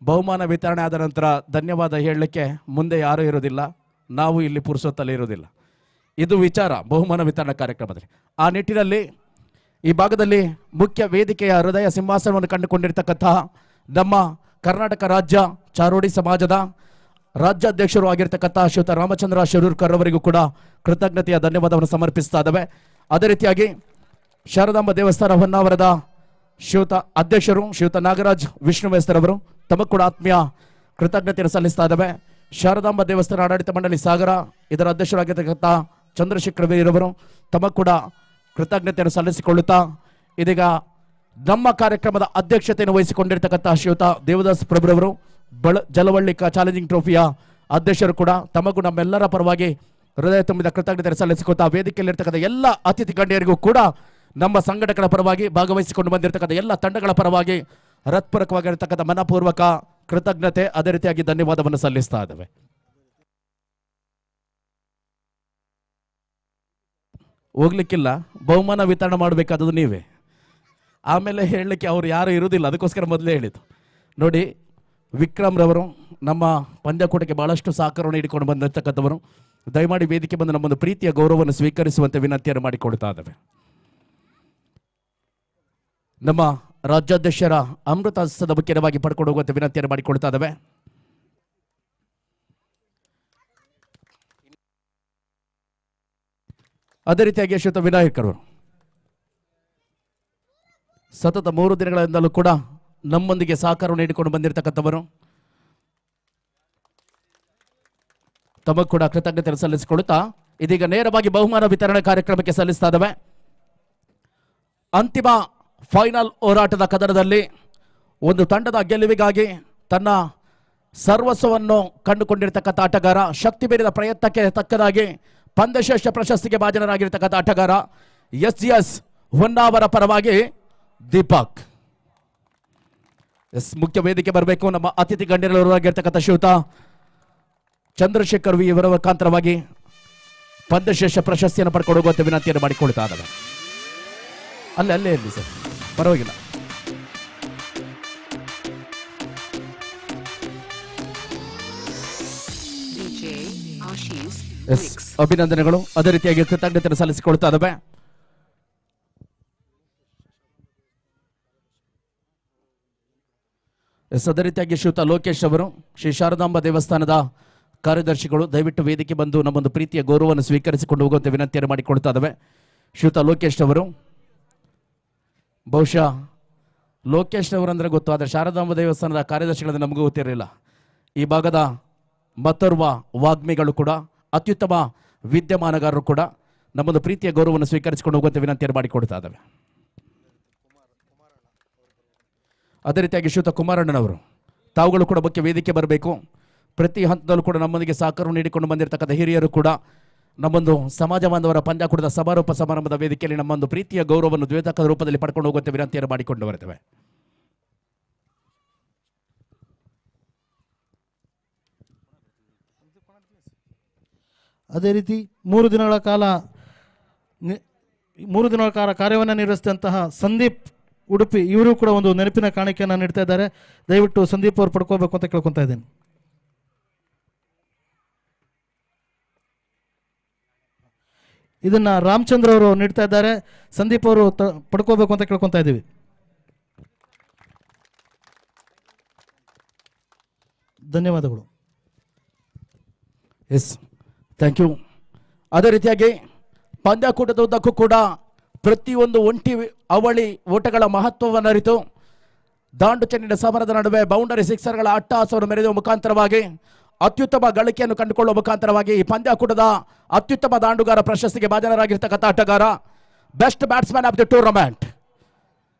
ಬಹುಮಾನ ವಿತರಣೆ ಆದ ನಂತರ ಧನ್ಯವಾದ ಹೇಳಲಿಕ್ಕೆ ಮುಂದೆ ಯಾರೂ ಇರೋದಿಲ್ಲ, ನಾವು ಇಲ್ಲಿ ಪುರುಸೊತ್ತಲ್ಲಿ ಇರೋದಿಲ್ಲ. ಇದು ವಿಚಾರ ಬಹುಮಾನ ವಿತರಣಾ ಕಾರ್ಯಕ್ರಮದಲ್ಲಿ. ಆ ನಿಟ್ಟಿನಲ್ಲಿ ಈ ಭಾಗದಲ್ಲಿ ಮುಖ್ಯ ವೇದಿಕೆಯ ಹೃದಯ ಸಿಂಹಾಸನವನ್ನು ಕಂಡುಕೊಂಡಿರ್ತಕ್ಕಂತಹ ನಮ್ಮ ಕರ್ನಾಟಕ ರಾಜ್ಯ ಚಾರೋಡಿ ಸಮಾಜದ ರಾಜ್ಯಾಧ್ಯಕ್ಷರು ಆಗಿರ್ತಕ್ಕಂಥ ಶ್ರೀಯುತ ರಾಮಚಂದ್ರ ಶಿರೂರ್ಕರ್ ಅವರಿಗೂ ಕೂಡ ಕೃತಜ್ಞತೆಯ ಧನ್ಯವಾದವನ್ನು ಸಮರ್ಪಿಸ್ತಾ ಇದ್ದಾವೆ. ಅದೇ ರೀತಿಯಾಗಿ ಶಾರದಾಂಬ ದೇವಸ್ಥಾನ ಹೊನ್ನಾವರದ ಶ್ರೀಯುತ ಅಧ್ಯಕ್ಷರು ಶ್ರೀಯುತ ನಾಗರಾಜ್ ವಿಷ್ಣು ಮೇಸ್ತರವರು ತಮಗೆ ಕೂಡ ಆತ್ಮೀಯ ಕೃತಜ್ಞತೆಯನ್ನು ಸಲ್ಲಿಸ್ತಾ ಇದ್ದಾವೆ. ಶಾರದಾಂಬ ದೇವಸ್ಥಾನ ಆಡಳಿತ ಮಂಡಳಿ ಸಾಗರ ಇದರ ಅಧ್ಯಕ್ಷರಾಗಿರ್ತಕ್ಕಂಥ ಚಂದ್ರಶೇಖರ್ ವೀರವರು ತಮಗೆ ಕೂಡ ಕೃತಜ್ಞತೆಯನ್ನು ಸಲ್ಲಿಸಿಕೊಳ್ಳುತ್ತಾ, ಇದೀಗ ನಮ್ಮ ಕಾರ್ಯಕ್ರಮದ ಅಧ್ಯಕ್ಷತೆಯನ್ನು ವಹಿಸಿಕೊಂಡಿರ್ತಕ್ಕಂಥ ಶ್ರೀಯುತ ದೇವದಾಸ್ ಪ್ರಭುರವರು ಜಲವಳ್ಳಿ ಚಾಲೆಂಜಿಂಗ್ ಟ್ರೋಫಿಯ ಅಧ್ಯಕ್ಷರು ಕೂಡ ತಮಗೂ ನಮ್ಮೆಲ್ಲರ ಪರವಾಗಿ ಹೃದಯ ತುಂಬಿದ ಕೃತಜ್ಞತೆ ಸಲ್ಲಿಸಿಕೊಳ್ತಾ, ವೇದಿಕೆಯಲ್ಲಿರ್ತಕ್ಕಂಥ ಎಲ್ಲ ಅತಿಥಿ ಗಣ್ಯರಿಗೂ ಕೂಡ ನಮ್ಮ ಸಂಘಟಕರ ಪರವಾಗಿ ಭಾಗವಹಿಸಿಕೊಂಡು ಬಂದಿರತಕ್ಕಂಥ ಎಲ್ಲ ತಂಡಗಳ ಪರವಾಗಿ ಹೃತ್ಪೂರ್ವಕವಾಗಿರ್ತಕ್ಕಂಥ ಮನಪೂರ್ವಕ ಕೃತಜ್ಞತೆ ಅದೇ ರೀತಿಯಾಗಿ ಧನ್ಯವಾದವನ್ನು ಸಲ್ಲಿಸ್ತಾ ಇದ್ದೇವೆ. ಹೋಗ್ಲಿಕ್ಕಿಲ್ಲ, ಬಹುಮಾನ ವಿತರಣೆ ಮಾಡಬೇಕಾದದ್ದು ನೀವೇ. ಆಮೇಲೆ ಹೇಳಲಿಕ್ಕೆ ಅವ್ರು ಯಾರು ಇರುವುದಿಲ್ಲ, ಅದಕ್ಕೋಸ್ಕರ ಮೊದಲೇ ಹೇಳಿದ್ದು. ನೋಡಿ, ವಿಕ್ರಮ್ ರವರು ನಮ್ಮ ಪಂದ್ಯಕೂಟಕ್ಕೆ ಬಹಳಷ್ಟು ಸಹಕಾರವನ್ನು ನೀಡಿಕೊಂಡು ಬಂದಿರತಕ್ಕಂಥವರು. ದಯಮಾಡಿ ವೇದಿಕೆ ಬಂದು ನಮ್ಮೊಂದು ಪ್ರೀತಿಯ ಗೌರವವನ್ನು ಸ್ವೀಕರಿಸುವಂತೆ ವಿನಂತಿಯನ್ನು ಮಾಡಿಕೊಳ್ತಾ ಇದ್ದೇವೆ. ನಮ್ಮ ರಾಜ್ಯಾಧ್ಯಕ್ಷರ ಅಮೃತ ಹಸ್ತದ ಮುಖ್ಯವಾಗಿ ಪಡ್ಕೊಂಡು ಹೋಗುವಂತೆ ವಿನಂತಿಯನ್ನು ಮಾಡಿಕೊಳ್ತಾ ಇದ್ದೇವೆ. ಅದೇ ರೀತಿಯಾಗಿ ಶ್ರೀಯುತ ವಿನಾಯಕರು ಸತತ 3 ದಿನಗಳಿಂದಲೂ ಕೂಡ ನಮ್ಮೊಂದಿಗೆ ಸಹಕಾರವನ್ನು ನೀಡಿಕೊಂಡು ಬಂದಿರತಕ್ಕಂಥವರು. ತಮಗೂ ಕೂಡ ಕೃತಜ್ಞತೆ ಸಲ್ಲಿಸಿಕೊಳ್ಳುತ್ತಾ, ಇದೀಗ ನೇರವಾಗಿ ಬಹುಮಾನ ವಿತರಣೆ ಕಾರ್ಯಕ್ರಮಕ್ಕೆ ಸಲ್ಲಿಸ್ತಾ ಇದ್ದಾವೆ. ಅಂತಿಮ ಫೈನಲ್ ಹೋರಾಟದ ಕದನದಲ್ಲಿ ಒಂದು ತಂಡದ ಗೆಲುವಿಗಾಗಿ ತನ್ನ ಸರ್ವಸ್ವವನ್ನು ಕಂಡುಕೊಂಡಿರ್ತಕ್ಕಂಥ ಆಟಗಾರ, ಶಕ್ತಿ ಮೀರಿದ ಪ್ರಯತ್ನಕ್ಕೆ ತಕ್ಕದಾಗಿ ಪಂದ್ಯಶ್ರೇಷ್ಠ ಪ್ರಶಸ್ತಿಗೆ ಭಾಜನರಾಗಿರ್ತಕ್ಕಂಥ ಆಟಗಾರ ಎಸ್ ಹೊನ್ನಾವರ ಪರವಾಗಿ ದೀಪಕ್. ಮುಖ್ಯ ವೇದಿಕೆ ಬರಬೇಕು. ನಮ್ಮ ಅತಿಥಿ ಗಣ್ಯರಾಗಿರ್ತಕ್ಕಂಥ ಶ್ರೀಯುತ ಚಂದ್ರಶೇಖರ್ ವಿ ಇವರ ಮುಖಾಂತರವಾಗಿ ಪಂದ್ಯಶ್ರೇಷ್ಠ ಪ್ರಶಸ್ತಿಯನ್ನು ಪಡ್ಕೊಂಡು ಹೋಗುವಂತೆ ವಿನಂತಿಯನ್ನು ಮಾಡಿಕೊಳ್ತಾ ಇದ್ದಾವೆ. ಅಲ್ಲೇ ಇರಲಿ ಸರ್, ಪರವಾಗಿಲ್ಲ. ಅಭಿನಂದನೆಗಳು. ಅದೇ ರೀತಿಯಾಗಿ ಕೃತಜ್ಞತೆ ಸಲ್ಲಿಸಿಕೊಳ್ತಾ ಇದ್ದಾವೆ. ಅದೇ ರೀತಿಯಾಗಿ ಶ್ರೀಯುತ ಲೋಕೇಶ್ ಅವರು ಶ್ರೀ ಶಾರದಾಂಬ ದೇವಸ್ಥಾನದ ಕಾರ್ಯದರ್ಶಿಗಳು ದಯವಿಟ್ಟು ವೇದಿಕೆ ಬಂದು ನಮ್ಮೊಂದು ಪ್ರೀತಿಯ ಗೌರವವನ್ನು ಸ್ವೀಕರಿಸಿಕೊಂಡು ಹೋಗುವಂತೆ ವಿನಂತಿಯನ್ನು ಮಾಡಿಕೊಳ್ತಾ ಇದ್ದಾವೆ. ಶ್ರೀಯುತ ಲೋಕೇಶ್ ಅವರು, ಬಹುಶಃ ಲೋಕೇಶ್ ಅವರಂದ್ರೆ ಗೊತ್ತು, ಆದರೆ ಶಾರದಾಂಬ ದೇವಸ್ಥಾನದ ಕಾರ್ಯದರ್ಶಿಗಳನ್ನು ನಮಗೂ ಗೊತ್ತಿರಲಿಲ್ಲ. ಈ ಭಾಗದ ಮತ್ತೋರ್ವ ವಾಗ್ಮಿಗಳು ಕೂಡ, ಅತ್ಯುತ್ತಮ ವಿದ್ಯಮಾನಗಾರರು ಕೂಡ ನಮ್ಮೊಂದು ಪ್ರೀತಿಯ ಗೌರವವನ್ನು ಸ್ವೀಕರಿಸಿಕೊಂಡು ಹೋಗುವಂತೆ ವಿನಂತಿಯನ್ನು ಮಾಡಿಕೊಡ್ತಾ ಇದ್ದಾವೆ. ಅದೇ ರೀತಿಯಾಗಿ ಶ್ರೀಯುತ ಕುಮಾರಣ್ಣನವರು, ತಾವುಗಳು ಕೂಡ ಮುಖ್ಯ ವೇದಿಕೆ ಬರಬೇಕು. ಪ್ರತಿ ಹಂತದಲ್ಲೂ ಕೂಡ ನಮ್ಮೊಂದಿಗೆ ಸಹಕಾರವನ್ನು ನೀಡಿಕೊಂಡು ಬಂದಿರತಕ್ಕಂಥ ಹಿರಿಯರು ಕೂಡ ನಮ್ಮೊಂದು ಸಮಾಜ ಬಾಂಧವರ ಪಂದ್ಯಾಕೂಟದ ಸಮಾರೋಪ ಸಮಾರಂಭದ ವೇದಿಕೆಯಲ್ಲಿ ನಮ್ಮೊಂದು ಪ್ರೀತಿಯ ಗೌರವವನ್ನು ದ್ವೇತಕ ರೂಪದಲ್ಲಿ ಪಡ್ಕೊಂಡು ಹೋಗುವಂತೆ ವಿನಂತಿಯನ್ನು ಮಾಡಿಕೊಂಡು ಬರ್ತೇವೆ. ಅದೇ ರೀತಿ 3 ದಿನಗಳ ಕಾಲ ಕಾರ್ಯವನ್ನು ನಿರ್ವಹಿಸಿದಂತಹ ಸಂದೀಪ್ ಉಡುಪಿ ಇವರು ಕೂಡ ಒಂದು ನೆನಪಿನ ಕಾಣಿಕೆಯನ್ನು ನೀಡ್ತಾ ಇದ್ದಾರೆ. ದಯವಿಟ್ಟು ಸಂದೀಪ್ ಅವರು ಪಡ್ಕೋಬೇಕು ಅಂತ ಕೇಳ್ಕೊತಾ ಇದ್ದೀನಿ. ಇದನ್ನ ರಾಮಚಂದ್ರ ಅವರು ನೀಡ್ತಾ ಇದ್ದಾರೆ. ಸಂದೀಪ್ ಅವರು ಪಡ್ಕೋಬೇಕು ಅಂತ ಕೇಳ್ಕೊತಾ ಇದ್ದೀವಿ. ಧನ್ಯವಾದಗಳು. Yes, thank you. ಅದೇ ರೀತಿಯಾಗಿ ಪಂದ್ಯಾಕೂಟದ ಉದ್ದಕ್ಕೂ ಕೂಡ ಪ್ರತಿಯೊಂದು ಒಂಟಿ ಅವಳಿ ಓಟಗಳ ಮಹತ್ವವನ್ನು ಅರಿತು ದಾಂಡು ಚೆಂಡಿನ ಸಮರದ ನಡುವೆ ಬೌಂಡರಿ ಸಿಕ್ಸರ್ಗಳ ಅಟ್ಟಹಾಸವನ್ನು ಮೆರೆಯುವ ಮುಖಾಂತರವಾಗಿ ಅತ್ಯುತ್ತಮ ಗಳಿಕೆಯನ್ನು ಕಂಡುಕೊಳ್ಳುವ ಮುಖಾಂತರವಾಗಿ ಈ ಪಂದ್ಯಾಕೂಟದ ಅತ್ಯುತ್ತಮ ದಾಂಡುಗಾರ ಪ್ರಶಸ್ತಿಗೆ ಭಾಜನರಾಗಿರ್ತಕ್ಕಂಥ ಆಟಗಾರ, best batsman of the tournament.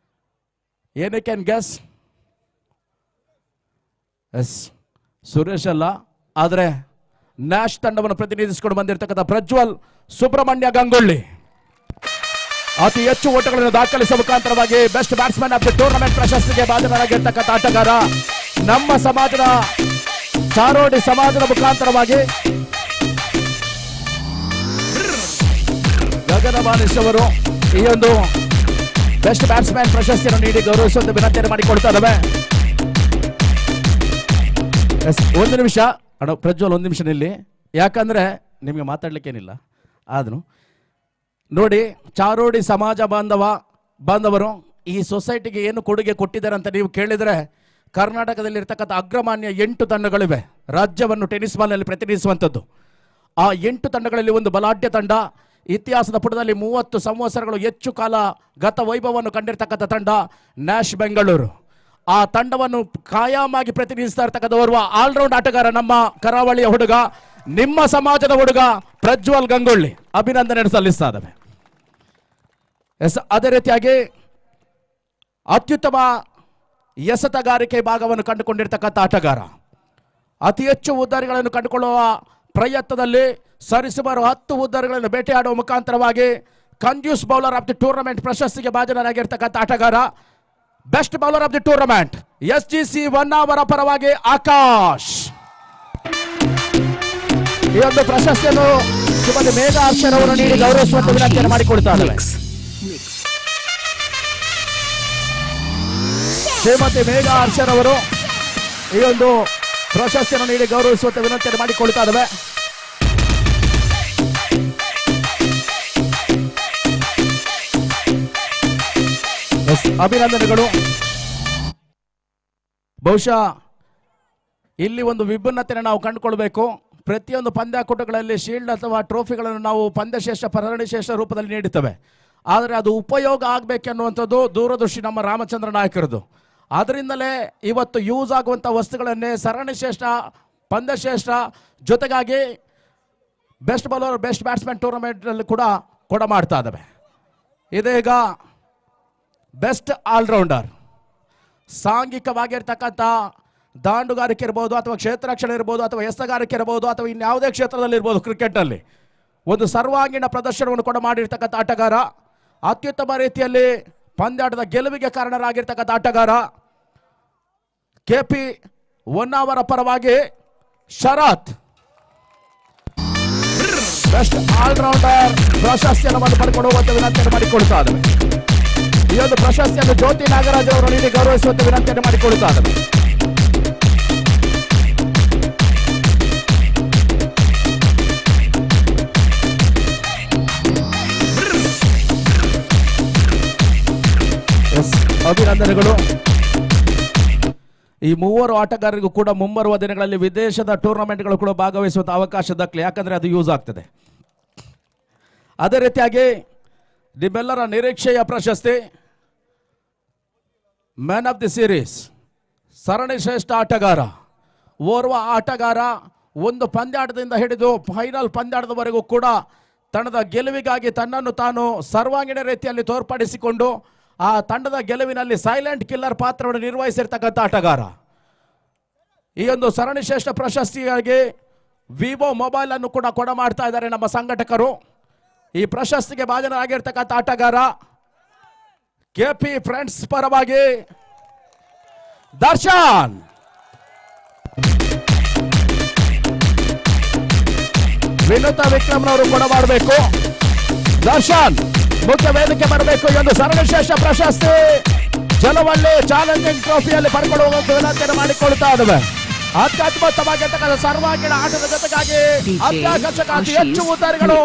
ಏನೇ ಕ್ಯಾನ್ ಗೆಸ್? ಎಸ್, ಸುರೇಶ್ ಅಲ್ಲ, ಆದರೆ ನ್ಯಾಶ್ ತಂಡವನ್ನು ಪ್ರತಿನಿಧಿಸಿಕೊಂಡು ಬಂದಿರತಕ್ಕಂಥ ಪ್ರಜ್ವಲ್ ಸುಬ್ರಹ್ಮಣ್ಯ ಗಂಗೊಳ್ಳಿ ಅತಿ ಹೆಚ್ಚು ಓಟಗಳನ್ನು ದಾಖಲಿಸುವ ಮುಖಾಂತರವಾಗಿ best batsman of the tournament ಪ್ರಶಸ್ತಿಗೆ ಭಾಜನರಾಗಿರ್ತಕ್ಕಂಥ ಆಟಗಾರ, ನಮ್ಮ ಸಮಾಜದ ಚಾರೋಡಿ ಸಮಾಜದ ಮುಖಾಂತರವಾಗಿ ಗಗನ ಮಾನಿಶ್ ಅವರು ಈ ಒಂದು ಬೆಸ್ಟ್ ಬ್ಯಾಟ್ಸ್ಮನ್ ಪ್ರಶಸ್ತಿಯನ್ನು ನೀಡಿ ಗೌರವಿಸುವಂತೆ ವಿನಂತಿಯನ್ನು ಮಾಡಿಕೊಡ್ತಾ ಇದ್ದಾವೆ. ಒಂದು ನಿಮಿಷ ಅಣ್ಣ ಪ್ರಜ್ವಲ್, ಒಂದು ನಿಮಿಷ ನಿಲ್ಲಿ, ಯಾಕಂದ್ರೆ ನಿಮಗೆ ಮಾತಾಡ್ಲಿಕ್ಕೇನಿಲ್ಲ. ಆದ್ರೂ ನೋಡಿ, ಚಾರೋಡಿ ಸಮಾಜ ಬಾಂಧವರು ಈ ಸೊಸೈಟಿಗೆ ಏನು ಕೊಡುಗೆ ಕೊಟ್ಟಿದ್ದಾರೆ ಅಂತ ನೀವು ಕೇಳಿದರೆ, ಕರ್ನಾಟಕದಲ್ಲಿ ಇರ್ತಕ್ಕಂಥ ಅಗ್ರಮಾನ್ಯ 8 ತಂಡಗಳಿವೆ ರಾಜ್ಯವನ್ನು ಟೆನಿಸ್ ಬಾಲ್ನಲ್ಲಿ ಪ್ರತಿನಿಧಿಸುವಂಥದ್ದು. ಆ 8 ತಂಡಗಳಲ್ಲಿ ಒಂದು ಬಲಾಢ್ಯ ತಂಡ, ಇತಿಹಾಸದ ಪುಟದಲ್ಲಿ 30 ಸಂವತ್ಸರಗಳು ಹೆಚ್ಚು ಕಾಲ ಗತ ವೈಭವವನ್ನು ಕಂಡಿರ್ತಕ್ಕಂಥ ತಂಡ ನ್ಯಾಶ್ ಬೆಂಗಳೂರು. ಆ ತಂಡವನ್ನು ಕಾಯಮಾಗಿ ಪ್ರತಿನಿಧಿಸ್ತಾ ಇರ್ತಕ್ಕಂಥ ಓರ್ವ ಆಲ್ರೌಂಡ್ ಆಟಗಾರ, ನಮ್ಮ ಕರಾವಳಿಯ ಹುಡುಗ, ನಿಮ್ಮ ಸಮಾಜದ ಹುಡುಗ ಪ್ರಜ್ವಲ್ ಗಂಗೊಳ್ಳಿ. ಅಭಿನಂದನೆ ಸಲ್ಲಿಸ್ತಾ ಇದ್ದಾವೆ. ಎಸ್, ಅದೇ ರೀತಿಯಾಗಿ ಅತ್ಯುತ್ತಮ ಎಸೆತಗಾರಿಕೆ ಭಾಗವನ್ನು ಕಂಡುಕೊಂಡಿರ್ತಕ್ಕಂಥ ಆಟಗಾರ, ಅತಿ ಹೆಚ್ಚು ಉದ್ದಾರಿಗಳನ್ನು ಕಂಡುಕೊಳ್ಳುವ ಪ್ರಯತ್ನದಲ್ಲಿ ಸರಿಸುಮಾರು 10 ಉದ್ದಾರಿಗಳನ್ನು ಬೇಟೆಯಾಡುವ ಮುಖಾಂತರವಾಗಿ ಕಂಜ್ಯೂಸ್ ಬೌಲರ್ ಆಫ್ ದಿ ಟೂರ್ನಮೆಂಟ್ ಪ್ರಶಸ್ತಿಗೆ ಭಾಜನರಾಗಿರ್ತಕ್ಕಂಥ ಆಟಗಾರ, best bowler of the tournament SGC Honnavar ಪರವಾಗಿ ಆಕಾಶ್. ಈ ಒಂದು ಪ್ರಶಸ್ತಿಯನ್ನು ಶ್ರೀಮತಿ ಮೇಘಾ ಅಕ್ಷರ್ ಅವರು ನೀಡಿ ಗೌರವಿಸುವಂತ ವಿನಂತಿಯನ್ನು ಮಾಡಿಕೊಡ್ತಾ ಇದ್ದಾರೆ. ಶ್ರೀಮತಿ ಮೇಘಾ ಅಕ್ಷರ್ ಅವರು ಈ ಒಂದು ಪ್ರಶಸ್ತಿಯನ್ನು ನೀಡಿ ಗೌರವಿಸುವಂತ ವಿನಂತಿಯನ್ನು ಮಾಡಿಕೊಳ್ತಾ ಇದ್ದಾವೆ. ಅಭಿನಂದನೆಗಳು. ಬಹುಶಃ ಇಲ್ಲಿ ಒಂದು ವಿಭಿನ್ನತೆಯನ್ನು ನಾವು ಕಂಡುಕೊಳ್ಬೇಕು. ಪ್ರತಿಯೊಂದು ಪಂದ್ಯಾಕೂಟಗಳಲ್ಲಿ ಶೀಲ್ಡ್ ಅಥವಾ ಟ್ರೋಫಿಗಳನ್ನು ನಾವು ಪಂದ್ಯಶ್ರೇಷ್ಠ ಪರಿಣಿಶ್ರೇಷ್ಠ ರೂಪದಲ್ಲಿ ನೀಡುತ್ತೇವೆ. ಆದರೆ ಅದು ಉಪಯೋಗ ಆಗಬೇಕೆನ್ನುವಂಥದ್ದು ದೂರದೃಷ್ಟಿ ನಮ್ಮ ರಾಮಚಂದ್ರ ನಾಯಕರದು. ಅದರಿಂದಲೇ ಇವತ್ತು ಯೂಸ್ ಆಗುವಂಥ ವಸ್ತುಗಳನ್ನೇ ಸರಣಿ ಶ್ರೇಷ್ಠ, ಪಂದ್ಯಶ್ರೇಷ್ಠ ಜೊತೆಗಾಗಿ ಬೆಸ್ಟ್ ಬೌಲರ್, ಬೆಸ್ಟ್ ಬ್ಯಾಟ್ಸ್ಮನ್ ಟೂರ್ನಮೆಂಟ್ನಲ್ಲಿ ಕೂಡ ಮಾಡ್ತಾ ಇದ್ದಾವೆ. ಇದೀಗ ಬೆಸ್ಟ್ ಆಲ್ರೌಂಡರ್, ಸಾಂಘಿಕವಾಗಿರ್ತಕ್ಕಂಥ ದಾಂಡುಗಾರಿಕೆ ಇರ್ಬೋದು, ಅಥವಾ ಕ್ಷೇತ್ರರಕ್ಷಣೆ ಇರ್ಬೋದು, ಅಥವಾ ಎಸೆತಗಾರಿಕೆ ಇರ್ಬೋದು, ಅಥವಾ ಇನ್ಯಾವುದೇ ಕ್ಷೇತ್ರದಲ್ಲಿ ಇರ್ಬೋದು, ಕ್ರಿಕೆಟ್ನಲ್ಲಿ ಒಂದು ಸರ್ವಾಂಗೀಣ ಪ್ರದರ್ಶನವನ್ನು ಕೂಡ ಮಾಡಿರ್ತಕ್ಕಂಥ ಆಟಗಾರ, ಅತ್ಯುತ್ತಮ ರೀತಿಯಲ್ಲಿ ಪಂದ್ಯಾಟದ ಗೆಲುವಿಗೆ ಕಾರಣರಾಗಿರ್ತಕ್ಕಂಥ ಆಟಗಾರ, KP ಹೊನ್ನಾವರ ಪರವಾಗಿ ಶರತ್ ಬೆಸ್ಟ್ ಆಲ್ರೌಂಡರ್ ಪ್ರಶಸ್ತಿಯನ್ನು ಪಡ್ಕೊಂಡು ಹೋಗುವಂತ ವಿನಂತಿಯನ್ನು ಮಾಡಿಕೊಡ್ತಾ ಇದ್ದಾರೆ. ಈ ಒಂದು ಪ್ರಶಸ್ತಿಯನ್ನು ಜ್ಯೋತಿ ನಾಗರಾಜ್ ಅವರು ನೀಡಿ ಗೌರವಿಸುವಂತ ವಿನಂತಿಯನ್ನು ಮಾಡಿಕೊಡ್ತಾ ಇದ್ದಾರೆ. ಅಭಿನಂದನೆಗಳು. ಈ ಮೂವರು ಆಟಗಾರರಿಗೂ ಕೂಡ ಮುಂಬರುವ ದಿನಗಳಲ್ಲಿ ವಿದೇಶದ ಟೂರ್ನಮೆಂಟ್ಗಳು ಕೂಡ ಭಾಗವಹಿಸುವಂತ ಅವಕಾಶ ದಕ್ಕಲಿ, ಯಾಕಂದ್ರೆ ಅದು ಯೂಸ್ ಆಗ್ತದೆ. ಅದೇ ರೀತಿಯಾಗಿ ನಿಮ್ಮೆಲ್ಲರ ನಿರೀಕ್ಷೆಯ ಪ್ರಶಸ್ತಿ ಮ್ಯಾನ್ ಆಫ್ ದಿ ಸೀರೀಸ್, ಸರಣಿ ಶ್ರೇಷ್ಠ ಆಟಗಾರ, ಓರ್ವ ಆಟಗಾರ ಒಂದು ಪಂದ್ಯಾಟದಿಂದ ಹಿಡಿದು ಫೈನಲ್ ಪಂದ್ಯಾಟದವರೆಗೂ ಕೂಡ ತಂಡದ ಗೆಲುವಿಗಾಗಿ ತನ್ನನ್ನು ತಾನು ಸರ್ವಾಂಗೀಣ ರೀತಿಯಲ್ಲಿ ತೋರ್ಪಡಿಸಿಕೊಂಡು ಆ ತಂಡದ ಗೆಲುವಿನಲ್ಲಿ ಸೈಲೆಂಟ್ ಕಿಲ್ಲರ್ ಪಾತ್ರವನ್ನು ನಿರ್ವಹಿಸಿರ್ತಕ್ಕಂಥ ಆಟಗಾರ. ಈ ಒಂದು ಸರಣಿ ಶ್ರೇಷ್ಠ ಪ್ರಶಸ್ತಿಯಾಗಿ ವಿವೋ ಮೊಬೈಲ್ ಅನ್ನು ಕೂಡ ಮಾಡ್ತಾ ಇದ್ದಾರೆ ನಮ್ಮ ಸಂಘಟಕರು. ಈ ಪ್ರಶಸ್ತಿಗೆ ಭಾಜನರಾಗಿರ್ತಕ್ಕಂಥ ಆಟಗಾರ KP ಫ್ರೆಂಡ್ಸ್ ಪರವಾಗಿ ದರ್ಶನ್. ವಿನುತಾ ವಿಕ್ರಮ್ನವರು ಕೊಡಬಾರಬೇಕು. ದರ್ಶನ್ ಮುಖ್ಯ ವೇದಿಕೆ ಬರಬೇಕು ಎಂದು ಸರ್ವಶ್ರೇಷ್ಠ ಪ್ರಶಸ್ತಿ ಜಲವಳ್ಳಿ ಚಾಲೆಂಜಿಂಗ್ ಟ್ರೋಫಿಯಲ್ಲಿ ಪಡ್ಕೊಳ್ಳುವ ವಿನಂತಿಯನ್ನು ಮಾಡಿಕೊಳ್ತಾ ಇದ್ದೇವೆ. ಅತ್ಯದ್ಭುತವಾಗಿರ್ತಕ್ಕಂಥ ಸರ್ವಾಂಗೀಣ ಆಟದ ಜೊತೆಗಾಗಿ ಅತ್ಯಾಕರ್ಷಕ ಅತಿ ಹೆಚ್ಚು ಉತ್ತರಿಗಳು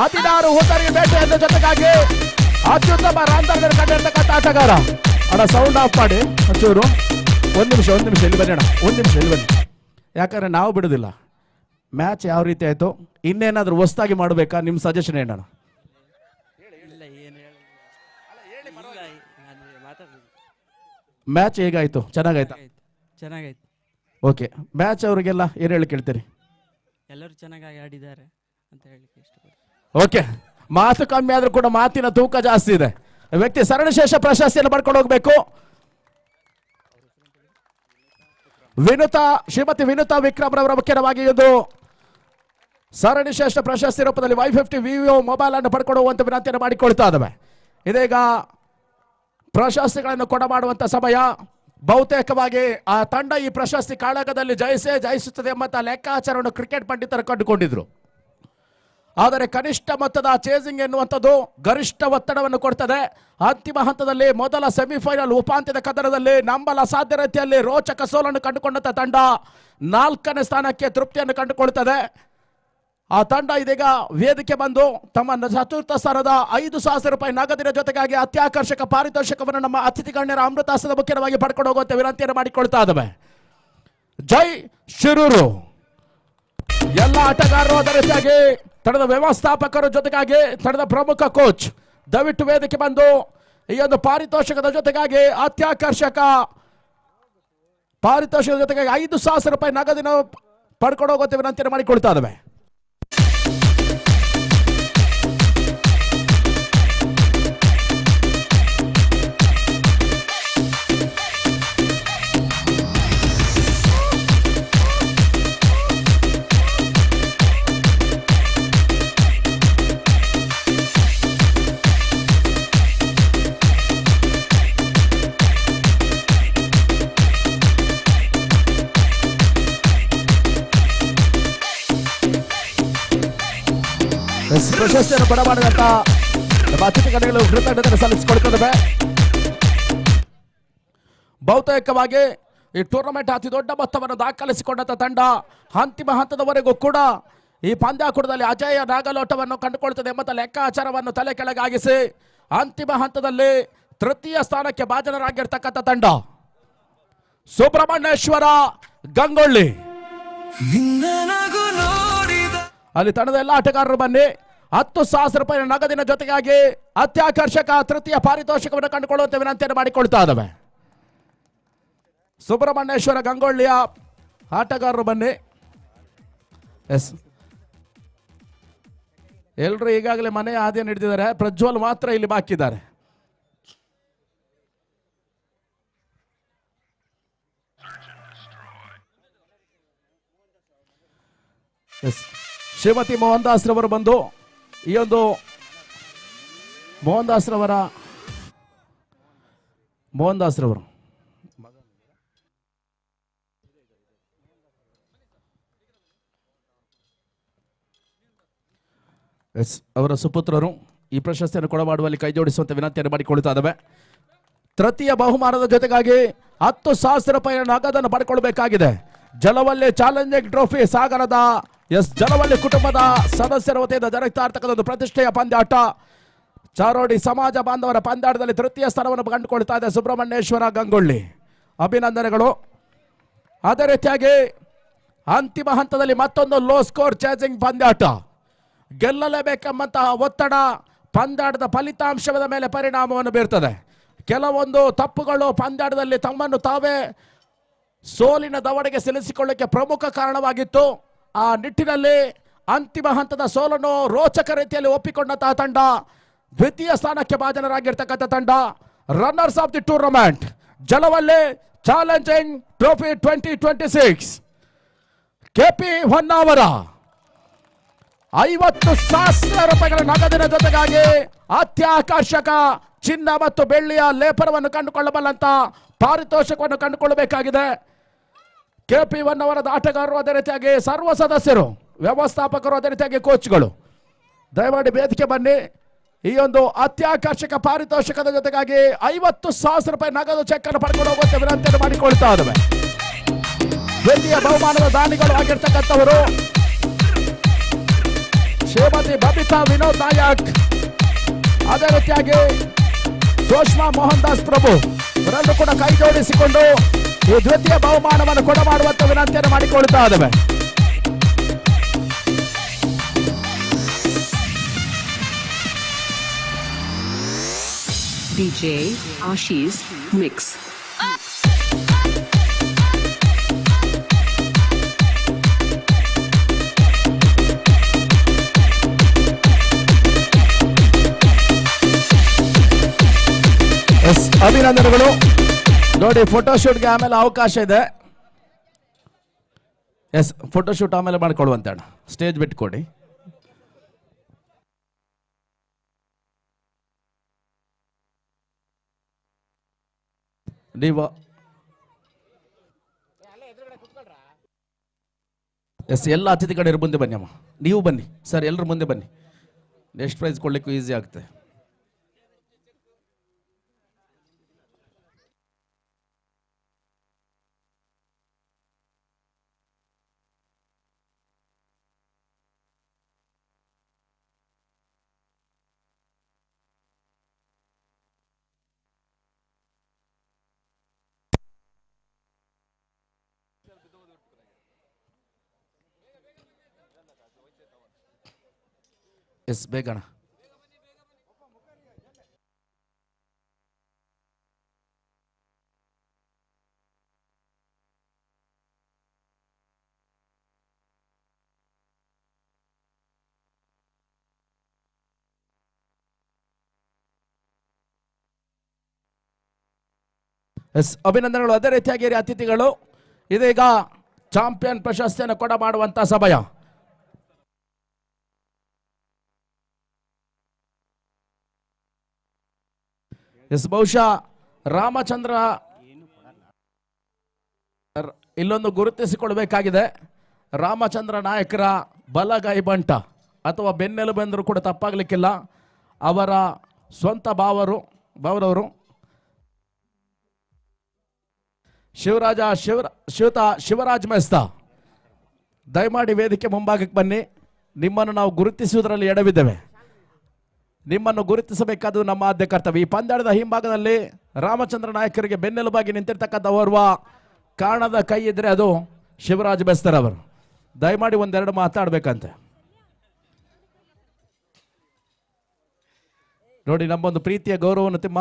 16 ಉತ್ತರಿ ಬೇಟೆಯನ್ನು ಜೊತೆಗಾಗಿ ಅತ್ಯುತ್ತಮ ರಾಂಧರ್ನಲ್ಲಿ ಕಂಡಿರ್ತಕ್ಕಂಥ ಆಟಗಾರ. ಅಣ್ಣ ಸೌಂಡ್ ಆಫ್ ಮಾಡಿ ಒಂಚೂರು. ಒಂದು ನಿಮಿಷ ಇಲ್ಲಿ ಬನ್ನಿ ಅಣ್ಣ, ಒಂದು ನಿಮಿಷ ಇಲ್ಲಿ ಬನ್ನಿ. ಯಾಕಂದ್ರೆ ನಾವು ಬಿಡುದಿಲ್ಲ. ಮ್ಯಾಚ್ ಯಾವ ರೀತಿ ಆಯ್ತು, ಇನ್ನೇನಾದ್ರೂ ಹೊಸದಾಗಿ ಮಾಡಬೇಕಾ? ನಿಮ್ಮ ಸಜೆಷನ್ ಏನಣ್ಣ? ಮ್ಯಾಚ್ ಹೇಗಾಯ್ತು? ಚೆನ್ನಾಗಾಯ್ತಾ? ಚೆನ್ನಾಗಾಯ್ತು. ಓಕೆ, ಮ್ಯಾಚ್ ಅವರಿಗೆಲ್ಲ ಏನು ಹೇಳಿ ಕೇಳ್ತೀರಿ? ಎಲ್ಲರೂ ಚೆನ್ನಾಗಿ ಆಡಿದ್ದಾರೆ ಅಂತ ಹೇಳಲಿಕ್ಕೆ ಇಷ್ಟಪಡ್ತೀನಿ. ಓಕೆ, ಮಾತು ಕಮ್ಮಿ ಆದ್ರೂ ಕೂಡ ಮಾತಿನ ತೂಕ ಜಾಸ್ತಿ ಇದೆ. ವ್ಯಕ್ತಿ ಸರಣಿಶೇಷ ಪ್ರಶಸ್ತಿಯನ್ನು ಪಡ್ಕೊಂಡು ಹೋಗ್ಬೇಕು. ಶ್ರೀಮತಿ ವಿನುತಾ ವಿಕ್ರಮ್ ರವರ ಮುಖ್ಯವಾಗಿ ಒಂದು ಸರಣಿಶ್ರೇಷ್ಠ ಪ್ರಶಸ್ತಿ ರೂಪದಲ್ಲಿ Y50 ವಿವೋ ಮೊಬೈಲ್ ಅನ್ನು ಪಡ್ಕೊಂಡು ಹೋಗುವಂತ ವಿನಂತಿಯನ್ನು ಮಾಡಿಕೊಳ್ತಾ ಇದ್ದಾವೆ. ಇದೀಗ ಪ್ರಶಸ್ತಿಗಳನ್ನು ಕೊಡಮಾಡುವಂತ ಸಮಯ. ಬಹುತೇಕವಾಗಿ ಆ ತಂಡ ಈ ಪ್ರಶಸ್ತಿ ಕಾಳಗದಲ್ಲಿ ಜಯಿಸುತ್ತದೆ ಎಂಬಂತ ಲೆಕ್ಕಾಚಾರವನ್ನು ಕ್ರಿಕೆಟ್ ಪಂಡಿತರು ಕಂಡುಕೊಂಡಿದ್ರು. ಆದರೆ ಕನಿಷ್ಠ ಮೊತ್ತದ ಚೇಸಿಂಗ್ ಎನ್ನುವಂಥದ್ದು ಗರಿಷ್ಠ ಒತ್ತಡವನ್ನು ಕೊಡ್ತದೆ. ಅಂತಿಮ ಹಂತದಲ್ಲಿ ಮೊದಲ ಸೆಮಿಫೈನಲ್ ಉಪಾಂತ್ಯದ ಕದನದಲ್ಲಿ ನಂಬಲ ಸಾಧ್ಯ ರೀತಿಯಲ್ಲಿ ರೋಚಕ ಸೋಲನ್ನು ಕಂಡುಕೊಂಡಂತ ತಂಡ 4ನೇ ಸ್ಥಾನಕ್ಕೆ ತೃಪ್ತಿಯನ್ನು ಕಂಡುಕೊಳ್ಳುತ್ತದೆ. ಆ ತಂಡ ಇದೀಗ ವೇದಿಕೆ ಬಂದು ತಮ್ಮ ಚತುರ್ಥ ಸ್ಥಾನದ 5,000 ರೂಪಾಯಿ ನಗದಿನ ಜೊತೆಗಾಗಿ ಅತ್ಯಾಕರ್ಷಕ ಪಾರಿತೋಷಕವನ್ನು ನಮ್ಮ ಅತಿಥಿ ಗಣ್ಯರ ಅಮೃತಾಸದ ಮುಖ್ಯವಾಗಿ ಪಡ್ಕೊಂಡು ಹೋಗುವಂತೆ ವಿನಂತಿಯನ್ನು ಮಾಡಿಕೊಳ್ತಾ ಇದ್ದಾವೆ. ಜೈ ಶಿರೂರು. ಎಲ್ಲ ಆಟಗಾರರು ಅದೇ ರೀತಿಯಾಗಿ ತಂಡದ ವ್ಯವಸ್ಥಾಪಕರ ಜೊತೆಗಾಗಿ ತಂಡದ ಪ್ರಮುಖ ಕೋಚ್ ದಯವಿಟ್ಟು ವೇದಿಕೆ ಬಂದು ಈ ಒಂದು ಪಾರಿತೋಷಕದ ಜೊತೆಗಾಗಿ ಅತ್ಯಾಕರ್ಷಕ ಪಾರಿತೋಷಕದ ಜೊತೆಗಾಗಿ 5,000 ರೂಪಾಯಿ ನಗದಿನ ಪಡ್ಕೊಂಡು ಹೋಗುವಂತೆ ವಿನಂತಿಯನ್ನು ಮಾಡಿಕೊಳ್ತಾ ಇದ್ದಾವೆ. ಪ್ರಶಸ್ತಿಯನ್ನು ಕೊಡಮಾಡಿದಂತ ನಮ್ಮ ಅತಿಥಿ ಗಣ್ಯಗಳು ಕೃತಜ್ಞತೆ ಸಲ್ಲಿಸಿಕೊಳ್ತವೆ. ಬಹುತೇಕವಾಗಿ ಈ ಟೂರ್ನಮೆಂಟ್ ಅತಿ ದೊಡ್ಡ ಮೊತ್ತವನ್ನು ದಾಖಲಿಸಿಕೊಂಡಂತ ತಂಡ ಅಂತಿಮ ಹಂತದವರೆಗೂ ಕೂಡ ಈ ಪಂದ್ಯಾಕೂಟದಲ್ಲಿ ಅಜೇಯ ನಾಗಲೋಟವನ್ನು ಕಂಡುಕೊಳ್ತದೆ ಎಂಬ ಲೆಕ್ಕಾಚಾರವನ್ನು ತಲೆ ಕೆಳಗಾಗಿಸಿ ಅಂತಿಮ ಹಂತದಲ್ಲಿ ತೃತೀಯ ಸ್ಥಾನಕ್ಕೆ ಭಾಜನರಾಗಿರ್ತಕ್ಕಂಥ ತಂಡ ಸುಬ್ರಹ್ಮಣ್ಯೇಶ್ವರ ಗಂಗೊಳ್ಳಿ. ಅಲ್ಲಿ ತಂಡದ ಎಲ್ಲ ಆಟಗಾರರು ಬನ್ನಿ. 10,000 ರೂಪಾಯಿ ನಗದಿನ ಜೊತೆಗಾಗಿ ಅತ್ಯಾಕರ್ಷಕ ತೃತೀಯ ಪಾರಿತೋಷಕವನ್ನು ಕಂಡುಕೊಳ್ಳುವಂತೆ ವಿನಂತಿಯನ್ನು ಮಾಡಿಕೊಳ್ತಾ ಇದ್ದಾವೆ. ಸುಬ್ರಹ್ಮಣ್ಯೇಶ್ವರ ಗಂಗೊಳ್ಳಿಯ ಆಟಗಾರರು ಬನ್ನಿ. ಎಸ್, ಎಲ್ಲರೂ ಈಗಾಗಲೇ ಮನೆ ಹಾದಿಯನ್ನು ಹಿಡಿದಿದ್ದಾರೆ. ಪ್ರಜ್ವಲ್ ಮಾತ್ರ ಇಲ್ಲಿ ಬಾಕಿ ಇದ್ದಾರೆ. ಶ್ರೀಮತಿ ಮೋಹನ್ ದಾಸ್ ರವರು ಬಂದು ಈ ಒಂದು ಮೋಹನ್ ದಾಸ್ ರವರು ಅವರ ಸುಪುತ್ರರು ಈ ಪ್ರಶಸ್ತಿಯನ್ನು ಕೊಡಮಾಡುವಲ್ಲಿ ಕೈ ಜೋಡಿಸುವಂತೆ ವಿನಂತಿಯನ್ನು ಮಾಡಿಕೊಳ್ತಾ ಇದ್ದಾವೆ. ತೃತೀಯ ಬಹುಮಾನದ ಜೊತೆಗಾಗಿ 10,000 ರೂಪಾಯಿ ನಗದನ್ನು ಪಡ್ಕೊಳ್ಬೇಕಾಗಿದೆ. ಜಲವಳ್ಳಿ ಚಾಲೆಂಜಿಂಗ್ ಟ್ರೋಫಿ ಸಾಗರದ ಜಲವಳ್ಳಿ ಕುಟುಂಬದ ಸದಸ್ಯರ ವತಿಯಿಂದ ಜರುಗ್ತಾ ಇರ್ತಕ್ಕಂಥ ಒಂದು ಪ್ರತಿಷ್ಠೆಯ ಪಂದ್ಯಾಟ. ಚಾರೋಡಿ ಸಮಾಜ ಬಾಂಧವರ ಪಂದ್ಯಾಟದಲ್ಲಿ ತೃತೀಯ ಸ್ಥಾನವನ್ನು ಕಂಡುಕೊಳ್ತಾ ಇದೆ ಸುಬ್ರಹ್ಮಣ್ಯೇಶ್ವರ ಗಂಗೊಳ್ಳಿ. ಅಭಿನಂದನೆಗಳು. ಅದೇ ರೀತಿಯಾಗಿ ಅಂತಿಮ ಹಂತದಲ್ಲಿ ಮತ್ತೊಂದು ಲೋ ಸ್ಕೋರ್ ಚೇಸಿಂಗ್ ಪಂದ್ಯಾಟ. ಗೆಲ್ಲಲೇಬೇಕೆಂಬಂತಹ ಒತ್ತಡ ಪಂದ್ಯಾಟದ ಫಲಿತಾಂಶದ ಮೇಲೆ ಪರಿಣಾಮವನ್ನು ಬೀರ್ತದೆ. ಕೆಲವೊಂದು ತಪ್ಪುಗಳು ಪಂದ್ಯಾಟದಲ್ಲಿ ತಮ್ಮನ್ನು ತಾವೇ ಸೋಲಿನ ದವಡೆಗೆ ಸಿಲುಕಿಸಿಕೊಳ್ಳಕ್ಕೆ ಪ್ರಮುಖ ಕಾರಣವಾಗಿತ್ತು. ಆ ನಿಟ್ಟಿನಲ್ಲಿ ಅಂತಿಮ ಹಂತದ ಸೋಲನ್ನು ರೋಚಕ ರೀತಿಯಲ್ಲಿ ಒಪ್ಪಿಕೊಂಡಂತಹ ತಂಡ ದ್ವಿತೀಯ ಸ್ಥಾನಕ್ಕೆ ಭಾಜನರಾಗಿರ್ತಕ್ಕಂಥ ತಂಡ runners of the tournament Jalavalli challenging trophy 2026 KP Honnavar. 50,000 ರೂಪಾಯಿಗಳ ನಗದಿನ ಜೊತೆಗಾಗಿ ಅತ್ಯಾಕರ್ಷಕ ಚಿನ್ನ ಮತ್ತು ಬೆಳ್ಳಿಯ ಲೇಪನವನ್ನು ಕಂಡುಕೊಳ್ಳಬಲ್ಲಂತ ಪಾರಿತೋಷಕವನ್ನು ಕಂಡುಕೊಳ್ಳಬೇಕಾಗಿದೆ. KP ಹೊನ್ನಾವರದ ಆಟಗಾರರು ಅದೇ ರೀತಿಯಾಗಿ ಸರ್ವ ಸದಸ್ಯರು ವ್ಯವಸ್ಥಾಪಕರು, ಅದೇ ರೀತಿಯಾಗಿ ಕೋಚ್ಗಳು ದಯಮಾಡಿ ವೇದಿಕೆ ಬನ್ನಿ. ಈ ಒಂದು ಅತ್ಯಾಕರ್ಷಕ ಪಾರಿತೋಷಕದ ಜೊತೆಗಾಗಿ 50,000 ರೂಪಾಯಿ ನಗದು ಚೆಕ್ ಅನ್ನು ಪಡ್ಕೊಂಡು ಹೋಗುವಂತೆ ವಿನಂತಿಯನ್ನು ಮಾಡಿಕೊಳ್ತಾ ಇದ್ದಾವೆ. ದ್ವಿತೀಯ ಬಹುಮಾನದ ದಾನಿಗಳು ಆಗಿರ್ತಕ್ಕಂಥವರು ಶ್ರೀಮತಿ ಬಬಿತಾ ವಿನೋದ್ ನಾಯಕ್, ಅದೇ ರೀತಿಯಾಗಿ ಸುಷ್ಮಾ ಮೋಹನ್ ದಾಸ್ ಪ್ರಭು ಇವರನ್ನು ಕೂಡ ಕೈ ಜೋಡಿಸಿಕೊಂಡು ಈ ದ್ವಿತೀಯ ಬಹುಮಾನವನ್ನು ಕೊಡಮಾಡುವಂತ ವಿನಂತಿಯನ್ನು ಮಾಡಿಕೊಳ್ತಾ ಇದ್ದಾವೆ. DJ Ashish Mix. ಅಭಿನಂದನೆಗಳು. ನೋಡಿ, ಫೋಟೋಶೂಟ್ಗೆ ಆಮೇಲೆ ಅವಕಾಶ ಇದೆ. ಫೋಟೋಶೂಟ್ ಆಮೇಲೆ ಮಾಡಿಕೊಡುವಂತೆ ಅಣ್ಣ, ಸ್ಟೇಜ್ ಬಿಟ್ಕೊಡಿ. ನೀವು ಎಲ್ಲ ಅತಿಥಿಗಳು ಮುಂದೆ ಬನ್ನಿ ಅಮ್ಮ, ನೀವು ಬನ್ನಿ ಸರ್, ಎಲ್ಲರೂ ಮುಂದೆ ಬನ್ನಿ. ನೆಕ್ಸ್ಟ್ ಪ್ರೈಸ್ ಕೊಡ್ಲಿಕ್ಕೂ ಈಸಿ ಆಗುತ್ತೆ. ಬೇಗಣ. ಅಭಿನಂದನೆಗಳು. ಅದೇ ರೀತಿಯಾಗಿ ಅತಿಥಿಗಳು ಇದೀಗ ಚಾಂಪಿಯನ್ ಪ್ರಶಸ್ತಿಯನ್ನು ಕೊಡಮಾಡುವಂತ ಸಮಯ. ಬಹುಶಃ ರಾಮಚಂದ್ರ ಇಲ್ಲೊಂದು ಗುರುತಿಸಿಕೊಳ್ಬೇಕಾಗಿದೆ. ರಾಮಚಂದ್ರ ನಾಯಕರ ಬಲಗೈ ಬಂಟ ಅಥವಾ ಬೆನ್ನೆಲುಬೆಂದರೂ ಕೂಡ ತಪ್ಪಾಗಲಿಕ್ಕಿಲ್ಲ. ಅವರ ಸ್ವಂತ ಭಾವರವರು ಶಿವರಾಜ್ ಮೆಸ್ತಾ, ದಯಮಾಡಿ ವೇದಿಕೆ ಮುಂಭಾಗಕ್ಕೆ ಬನ್ನಿ. ನಿಮ್ಮನ್ನು ನಾವು ಗುರುತಿಸುವುದರಲ್ಲಿ ಎಡವಿದ್ದೇವೆ. ನಿಮ್ಮನ್ನು ಗುರುತಿಸಬೇಕಾದ್ದು ನಮ್ಮ ಆದ್ಯ ಕರ್ತವ್ಯ. ಈ ಪಂದ್ಯದ ಹಿಂಭಾಗದಲ್ಲಿ ರಾಮಚಂದ್ರ ನಾಯಕರಿಗೆ ಬೆನ್ನೆಲುಬಾಗಿ ನಿಂತಿರ್ತಕ್ಕಂಥ ಓರ್ವ ಕಾಣದ ಕೈ ಇದ್ರೆ ಅದು ಶಿವರಾಜ್ ಬೆಸ್ತರ್ ಅವರು. ದಯಮಾಡಿ ಒಂದೆರಡು ಮಾತಾಡಬೇಕಂತೆ. ನೋಡಿ, ನಮ್ಮೊಂದು ಪ್ರೀತಿಯ ಗೌರವವನ್ನು ನಿಮ್ಮ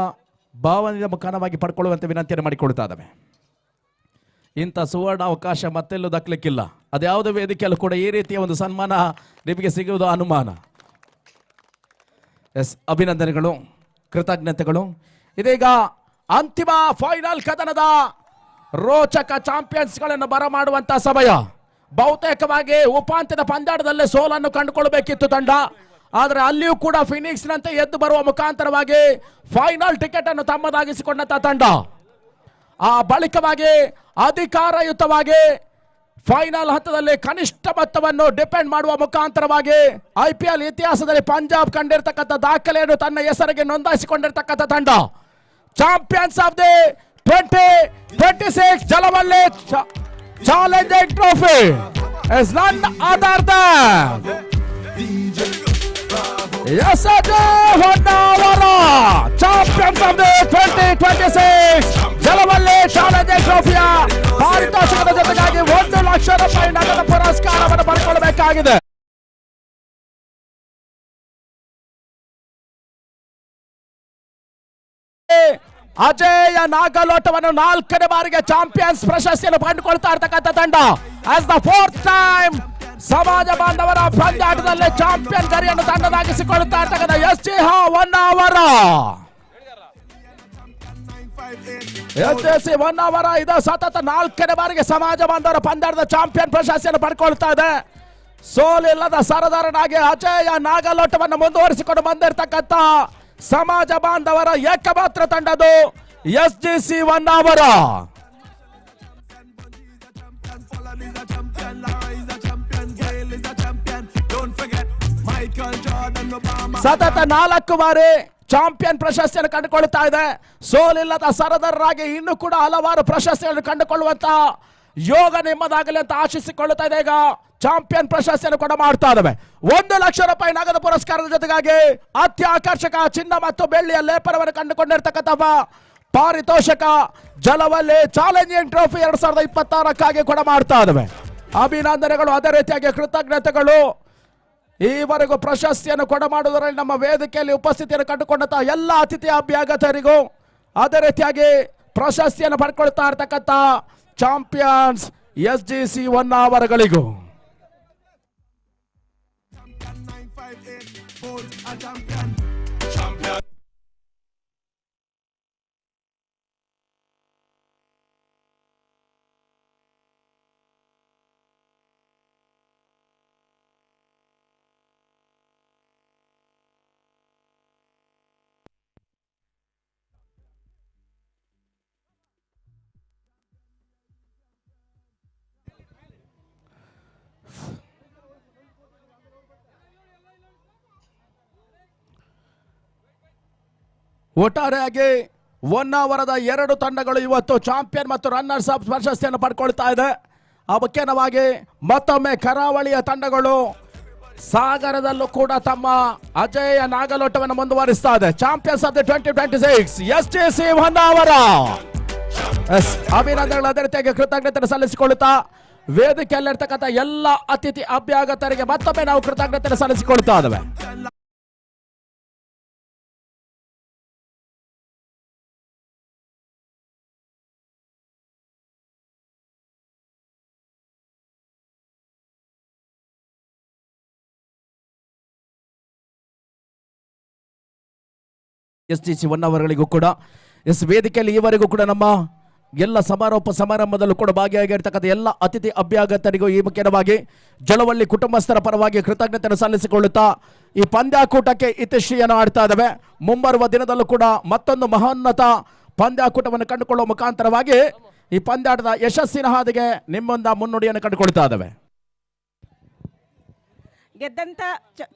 ಭಾವನೆಯ ಮುಖಾನವಾಗಿ ಪಡ್ಕೊಳ್ಳುವಂತೆ ವಿನಂತಿಯನ್ನು ಮಾಡಿಕೊಳ್ತಾ ಇದ್ದಾವೆ. ಇಂಥ ಸುವರ್ಣ ಅವಕಾಶ ಮತ್ತೆಲ್ಲೂ ದಕ್ಕಲಿಕ್ಕಿಲ್ಲ. ಅದ್ಯಾವುದೇ ವೇದಿಕೆಯಲ್ಲೂ ಕೂಡ ಈ ರೀತಿಯ ಒಂದು ಸನ್ಮಾನ ನಿಮಗೆ ಸಿಗುವುದು ಅನುಮಾನ. ಅಭಿನಂದನೆಗಳು, ಕೃತಜ್ಞತೆಗಳು. ಇದೀಗ ಅಂತಿಮ ಫೈನಲ್ ಕದನದ ರೋಚಕ ಚಾಂಪಿಯನ್ಸ್ಗಳನ್ನು ಬರಮಾಡುವಂತಹ ಸಮಯ. ಬಹುತೇಕವಾಗಿ ಉಪಾಂತ್ಯದ ಪಂದ್ಯದಲ್ಲಿ ಸೋಲನ್ನು ಕಂಡುಕೊಳ್ಳಬೇಕಿತ್ತು ತಂಡ. ಆದರೆ ಅಲ್ಲಿಯೂ ಕೂಡ ಫಿನಿಕ್ಸ್ ನಂತೆ ಎದ್ದು ಬರುವ ಮುಖಾಂತರವಾಗಿ ಫೈನಲ್ ಟಿಕೆಟ್ ಅನ್ನು ತಮ್ಮದಾಗಿಸಿಕೊಂಡಂತ ತಂಡ ಆ ಬಳಿಕವಾಗಿ ಅಧಿಕಾರಯುತವಾಗಿ ಫೈನಲ್ ಹಂತದಲ್ಲಿ ಕನಿಷ್ಠ ಮೊತ್ತವನ್ನು ಡಿಪೆಂಡ್ ಮಾಡುವ ಮುಖಾಂತರವಾಗಿ IPL ಇತಿಹಾಸದಲ್ಲಿ ಪಂಜಾಬ್ ಕಂಡಿರ್ತಕ್ಕಂಥ ದಾಖಲೆಯನ್ನು ತನ್ನ ಹೆಸರಿಗೆ ನೋಂದಾಯಿಸಿಕೊಂಡಿರ್ತಕ್ಕಂಥ ತಂಡ champions of the 2026 Jalavalli challenging trophy is none other than Honnavar champions of the 2026 Jalavalli challenging ಟ್ರೋಫಿಯ ಪಾರಿತೋಷಕದ ಜೊತೆಗಾಗಿ 1 ಲಕ್ಷ ರೂಪಾಯಿ ನಗದು ಪುರಸ್ಕಾರವನ್ನು ಪಡೆದುಕೊಳ್ಳಬೇಕಾಗಿದೆ. ಅಜೇಯ ನಾಗಲೋಟವನ್ನು 4ನೇ ಬಾರಿಗೆ ಚಾಂಪಿಯನ್ಸ್ ಪ್ರಶಸ್ತಿಯನ್ನು ಪಡೆದುಕೊಳ್ತಾ ಇರ್ತಕ್ಕಂಥ ತಂಡ ಆಸ್ ದ 4th ಟೈಮ್ ಸಮಾಜ ಬಾಂಧವರ ಪಂದ್ಯಾಟದಲ್ಲಿ ಚಾಂಪಿಯನ್ ಗರಿಯನ್ನು ತಂಡದಾಗಿಸಿಕೊಳ್ಳುತ್ತಾ ಇರ್ತಕ್ಕಂಥ SG ಹೊನ್ನಾವರ. SJC ಹೊನ್ನಾವರ ಇದು ಸತತ 4ನೇ ಬಾರಿಗೆ ಸಮಾಜ ಬಾಂಧವರ ಪಂದ್ಯಾಟದ ಚಾಂಪಿಯನ್ ಪ್ರಶಸ್ತಿಯನ್ನು ಪಡ್ಕೊಳ್ತಾ ಇದೆ. ಸೋಲಿಲ್ಲದ ಸರದಾರನಾಗಿ ಅಜೇಯ ನಾಗಲೋಟವನ್ನು ಮುಂದುವರಿಸಿಕೊಂಡು ಬಂದಿರತಕ್ಕಂಥ ಸಮಾಜ ಬಾಂಧವರ ಏಕಮಾತ್ರ ತಂಡದು SJC Honnavar. Is a champion ಸತತ 4 ಬಾರಿ ಚಾಂಪಿಯನ್ ಪ್ರಶಸ್ತಿಯನ್ನು ಕಂಡುಕೊಳ್ಳುತ್ತಾ ಇದೆ. ಸೋಲಿಲ್ಲದ ಸರದಾರರಾಗಿ ಇನ್ನೂ ಕೂಡ ಹಲವಾರು ಪ್ರಶಸ್ತಿಗಳನ್ನು ಕಂಡುಕೊಳ್ಳುವಂತ ಯೋಗ ನಿಮ್ಮದಾಗಲಿ ಅಂತ ಆಶಿಸಿಕೊಳ್ಳುತ್ತಾ ಇದೆ. ಈಗ ಚಾಂಪಿಯನ್ ಪ್ರಶಸ್ತಿಯನ್ನು ಕೂಡ ಮಾಡ್ತಾ ಇದ್ದಾವೆ. 1 ಲಕ್ಷ ರೂಪಾಯಿ ನಗದು ಪುರಸ್ಕಾರದ ಜೊತೆಗಾಗಿ ಅತ್ಯಾಕರ್ಷಕ ಚಿನ್ನ ಮತ್ತು ಬೆಳ್ಳಿಯ ಲೇಪನವನ್ನು ಕಂಡುಕೊಂಡಿರ್ತಕ್ಕಂಥ ಪಾರಿತೋಷಕ ಜಲವಲ್ಲಿ ಚಾಲೆಂಜಿಂಗ್ ಟ್ರೋಫಿ 2026 ಕೂಡ ಮಾಡ್ತಾ ಇದ್ದಾವೆ. ಅಭಿನಂದನೆಗಳು, ಅದೇ ರೀತಿಯಾಗಿ ಕೃತಜ್ಞತೆಗಳು. ಈವರೆಗೂ ಪ್ರಶಸ್ತಿಯನ್ನು ಕೊಡ ಮಾಡುವುದರಲ್ಲಿ ನಮ್ಮ ವೇದಿಕೆಯಲ್ಲಿ ಉಪಸ್ಥಿತಿಯನ್ನು ಕಂಡುಕೊಂಡಂತ ಎಲ್ಲ ಅತಿಥಿ ಅಭ್ಯಾಗತರಿಗೂ, ಅದೇ ರೀತಿಯಾಗಿ ಪ್ರಶಸ್ತಿಯನ್ನು ಪಡ್ಕೊಳ್ತಾ ಇರ್ತಕ್ಕಂಥ ಚಾಂಪಿಯನ್ಸ್ SGC ಹೊನ್ನಾವರಗಳಿಗೂ. ಒಟ್ಟಾರೆಯಾಗಿ ಹೊನ್ನಾವರದ 2 ತಂಡಗಳು ಇವತ್ತು ಚಾಂಪಿಯನ್ ಮತ್ತು ರನ್ನರ್ಸ್ ಅಪ್ ಪ್ರಶಸ್ತಿಯನ್ನು ಪಡ್ಕೊಳ್ತಾ ಇದೆ. ಮುಖ್ಯವಾಗಿ ಮತ್ತೊಮ್ಮೆ ಕರಾವಳಿಯ ತಂಡಗಳು ಸಾಗರದಲ್ಲೂ ಕೂಡ ತಮ್ಮ ಅಜೇಯ ನಾಗಲೋಟವನ್ನು ಮುಂದುವರಿಸ್ತಾ ಇದೆ. Champions of the 2026 SGC Honnavar. ಅಭಿನಂದನೆಗಳು, ಅದೇ ರೀತಿಯಾಗಿ ಕೃತಜ್ಞತೆ ಸಲ್ಲಿಸಿಕೊಳ್ಳುತ್ತಾ ವೇದಿಕೆಯಲ್ಲಿರ್ತಕ್ಕಂಥ ಎಲ್ಲ ಅತಿಥಿ ಅಭ್ಯಾಗತರಿಗೆ ಮತ್ತೊಮ್ಮೆ ನಾವು ಕೃತಜ್ಞತೆ ಸಲ್ಲಿಸಿಕೊಳ್ತಾ ಇದ್ದೇವೆ. SGC ಹೊನ್ನಾವರಗಳಿಗೂ ಕೂಡ ವೇದಿಕೆಯಲ್ಲಿ ಈವರೆಗೂ ಕೂಡ ನಮ್ಮ ಎಲ್ಲ ಸಮಾರೋಪ ಸಮಾರಂಭದಲ್ಲೂ ಕೂಡ ಭಾಗಿಯಾಗಿರ್ತಕ್ಕಂಥ ಎಲ್ಲ ಅತಿಥಿ ಅಭ್ಯಾಗತರಿಗೂ ಈ ಮುಖ್ಯವಾಗಿ ಜಲವಳ್ಳಿ ಕುಟುಂಬಸ್ಥರ ಪರವಾಗಿ ಕೃತಜ್ಞತೆಯನ್ನು ಸಲ್ಲಿಸಿಕೊಳ್ಳುತ್ತಾ ಈ ಪಂದ್ಯಾಕೂಟಕ್ಕೆ ಇತಿಶ್ರೀಯನ್ನು ಆಡ್ತಾ ಇದ್ದಾವೆ. ಮುಂಬರುವ ದಿನದಲ್ಲೂ ಕೂಡ ಮತ್ತೊಂದು ಮಹೋನ್ನತ ಪಂದ್ಯಾಕೂಟವನ್ನು ಕಂಡುಕೊಳ್ಳುವ ಮುಖಾಂತರವಾಗಿ ಈ ಪಂದ್ಯಾಟದ ಯಶಸ್ಸಿನ ಹಾದಿಗೆ ನಿಮ್ಮೊಂದ ಮುನ್ನುಡಿಯನ್ನು ಕಂಡುಕೊಳ್ತಾ ಇದ್ದಾವೆ. ಗೆದ್ದಂಥ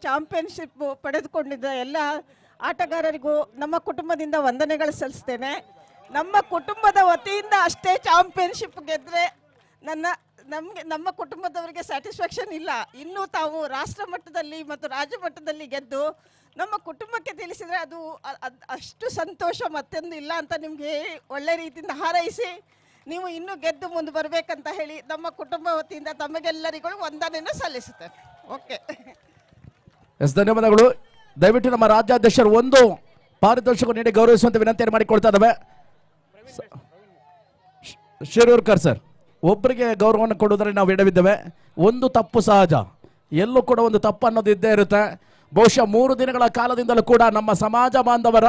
ಚಾಂಪಿಯನ್ಶಿಪ್ ಪಡೆದುಕೊಂಡಿದ್ದ ಎಲ್ಲ ಆಟಗಾರರಿಗೂ ನಮ್ಮ ಕುಟುಂಬದಿಂದ ವಂದನೆಗಳು ಸಲ್ಲಿಸ್ತೇನೆ. ನಮ್ಮ ಕುಟುಂಬದ ವತಿಯಿಂದ ಅಷ್ಟೇ ಚಾಂಪಿಯನ್ಶಿಪ್ ಗೆದ್ದರೆ ನಮ್ಮ ಕುಟುಂಬದವರಿಗೆ ಸ್ಯಾಟಿಸ್ಫ್ಯಾಕ್ಷನ್ ಇಲ್ಲ. ಇನ್ನೂ ತಾವು ರಾಷ್ಟ್ರ ಮಟ್ಟದಲ್ಲಿ ಮತ್ತು ರಾಜ್ಯ ಮಟ್ಟದಲ್ಲಿ ಗೆದ್ದು ನಮ್ಮ ಕುಟುಂಬಕ್ಕೆ ತಿಳಿಸಿದರೆ ಅದು ಅಷ್ಟು ಸಂತೋಷ ಮತ್ತೊಂದು ಇಲ್ಲ ಅಂತ ನಿಮಗೆ ಒಳ್ಳೆ ರೀತಿಯಿಂದ ಹಾರೈಸಿ ನೀವು ಇನ್ನೂ ಗೆದ್ದು ಮುಂದೆ ಬರಬೇಕಂತ ಹೇಳಿ ನಮ್ಮ ಕುಟುಂಬ ವತಿಯಿಂದ ತಮಗೆಲ್ಲರಿಗೂ ವಂದನೆಯನ್ನು ಸಲ್ಲಿಸುತ್ತೇನೆ. ಓಕೆ, ಧನ್ಯವಾದಗಳು. ದಯವಿಟ್ಟು ನಮ್ಮ ರಾಜ್ಯಾಧ್ಯಕ್ಷರು ಒಂದು ಪಾರಿತೋಷಕ ನೀಡಿ ಗೌರವಿಸುವಂತೆ ವಿನಂತಿಯನ್ನು ಮಾಡಿಕೊಳ್ತಾ ಇದ್ದಾವೆ. ಶಿರೂರ್ಕರ್ ಸರ್, ಒಬ್ಬರಿಗೆ ಗೌರವವನ್ನು ಕೊಡುವುದರಲ್ಲಿ ನಾವು ಎಡವಿದ್ದೇವೆ. ಒಂದು ತಪ್ಪು ಸಹಜ, ಎಲ್ಲೂ ಕೂಡ ಒಂದು ತಪ್ಪು ಅನ್ನೋದು ಇದ್ದೇ ಇರುತ್ತೆ. ಬಹುಶಃ 3 ದಿನಗಳ ಕಾಲದಿಂದಲೂ ಕೂಡ ನಮ್ಮ ಸಮಾಜ ಬಾಂಧವರ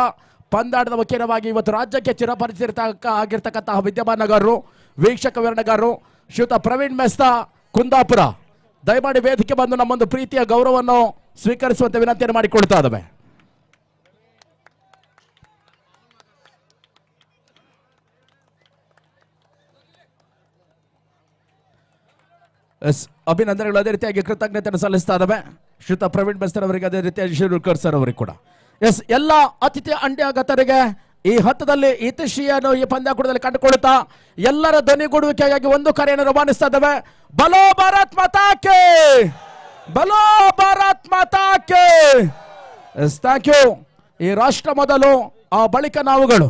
ಪಂದ್ಯಾಟದ ಮುಖ್ಯವಾಗಿ ಇವತ್ತು ರಾಜ್ಯಕ್ಕೆ ಚಿರಪರಿಚಿತ ಆಗಿರ್ತಕ್ಕಂತಹ ವಿದ್ಯಮಾನಗಾರರು, ವೀಕ್ಷಕ ವಿವರಣೆಗಾರರು ಶ್ರೀಯುತ ಪ್ರವೀಣ್ ಮೆಸ್ತಾ ಕುಂದಾಪುರ, ದಯಮಾಡಿ ವೇದಿಕೆ ಬಂದು ನಮ್ಮೊಂದು ಪ್ರೀತಿಯ ಗೌರವವನ್ನು ಸ್ವೀಕರಿಸುವಂತೆ ವಿನಂತಿಯನ್ನು ಮಾಡಿಕೊಳ್ತಾ ಇದ್ದಾವೆ. ಅಭಿನಂದನೆಗಳು, ಅದೇ ರೀತಿಯಾಗಿ ಕೃತಜ್ಞತೆಯನ್ನು ಸಲ್ಲಿಸ್ತಾ ಇದ್ದಾವೆ ಶ್ರೀಯುತ ಪ್ರವೀಣ್ ಮೆಸ್ತಾ ಅವರಿಗೆ, ಅದೇ ರೀತಿಯಾಗಿ ಶಿರೂರ್ಕರ್ ಸರ್ ಅವರಿಗೆ ಕೂಡ. ಎಲ್ಲ ಅತಿಥಿ ಅಂಡ್ಯಾಗತರಿಗೆ ಈ ಹಂತದಲ್ಲಿ ಇತಿಶ್ರೀಯನ್ನು ಈ ಪಂದ್ಯಾಕೂಟದಲ್ಲಿ ಕಂಡುಕೊಳ್ಳುತ್ತಾ ಎಲ್ಲರ ಧ್ವನಿಗೂಡುವಿಕೆಯಾಗಿ ಒಂದು ಕರೆಯನ್ನು ರವಾನಿಸ್ತಾ ಇದ್ದಾವೆ. ಬಲೋ ಭಾರತ್ ಮಾತಾ ಕೇ, ಬಲೋ ಭಾರತ್ ಮಾತಾ ಕೇ. Thank you. ಈ ರಾಷ್ಟ್ರ ಮೊದಲು, ಆ ಬಳಿಕ ನಾವುಗಳು.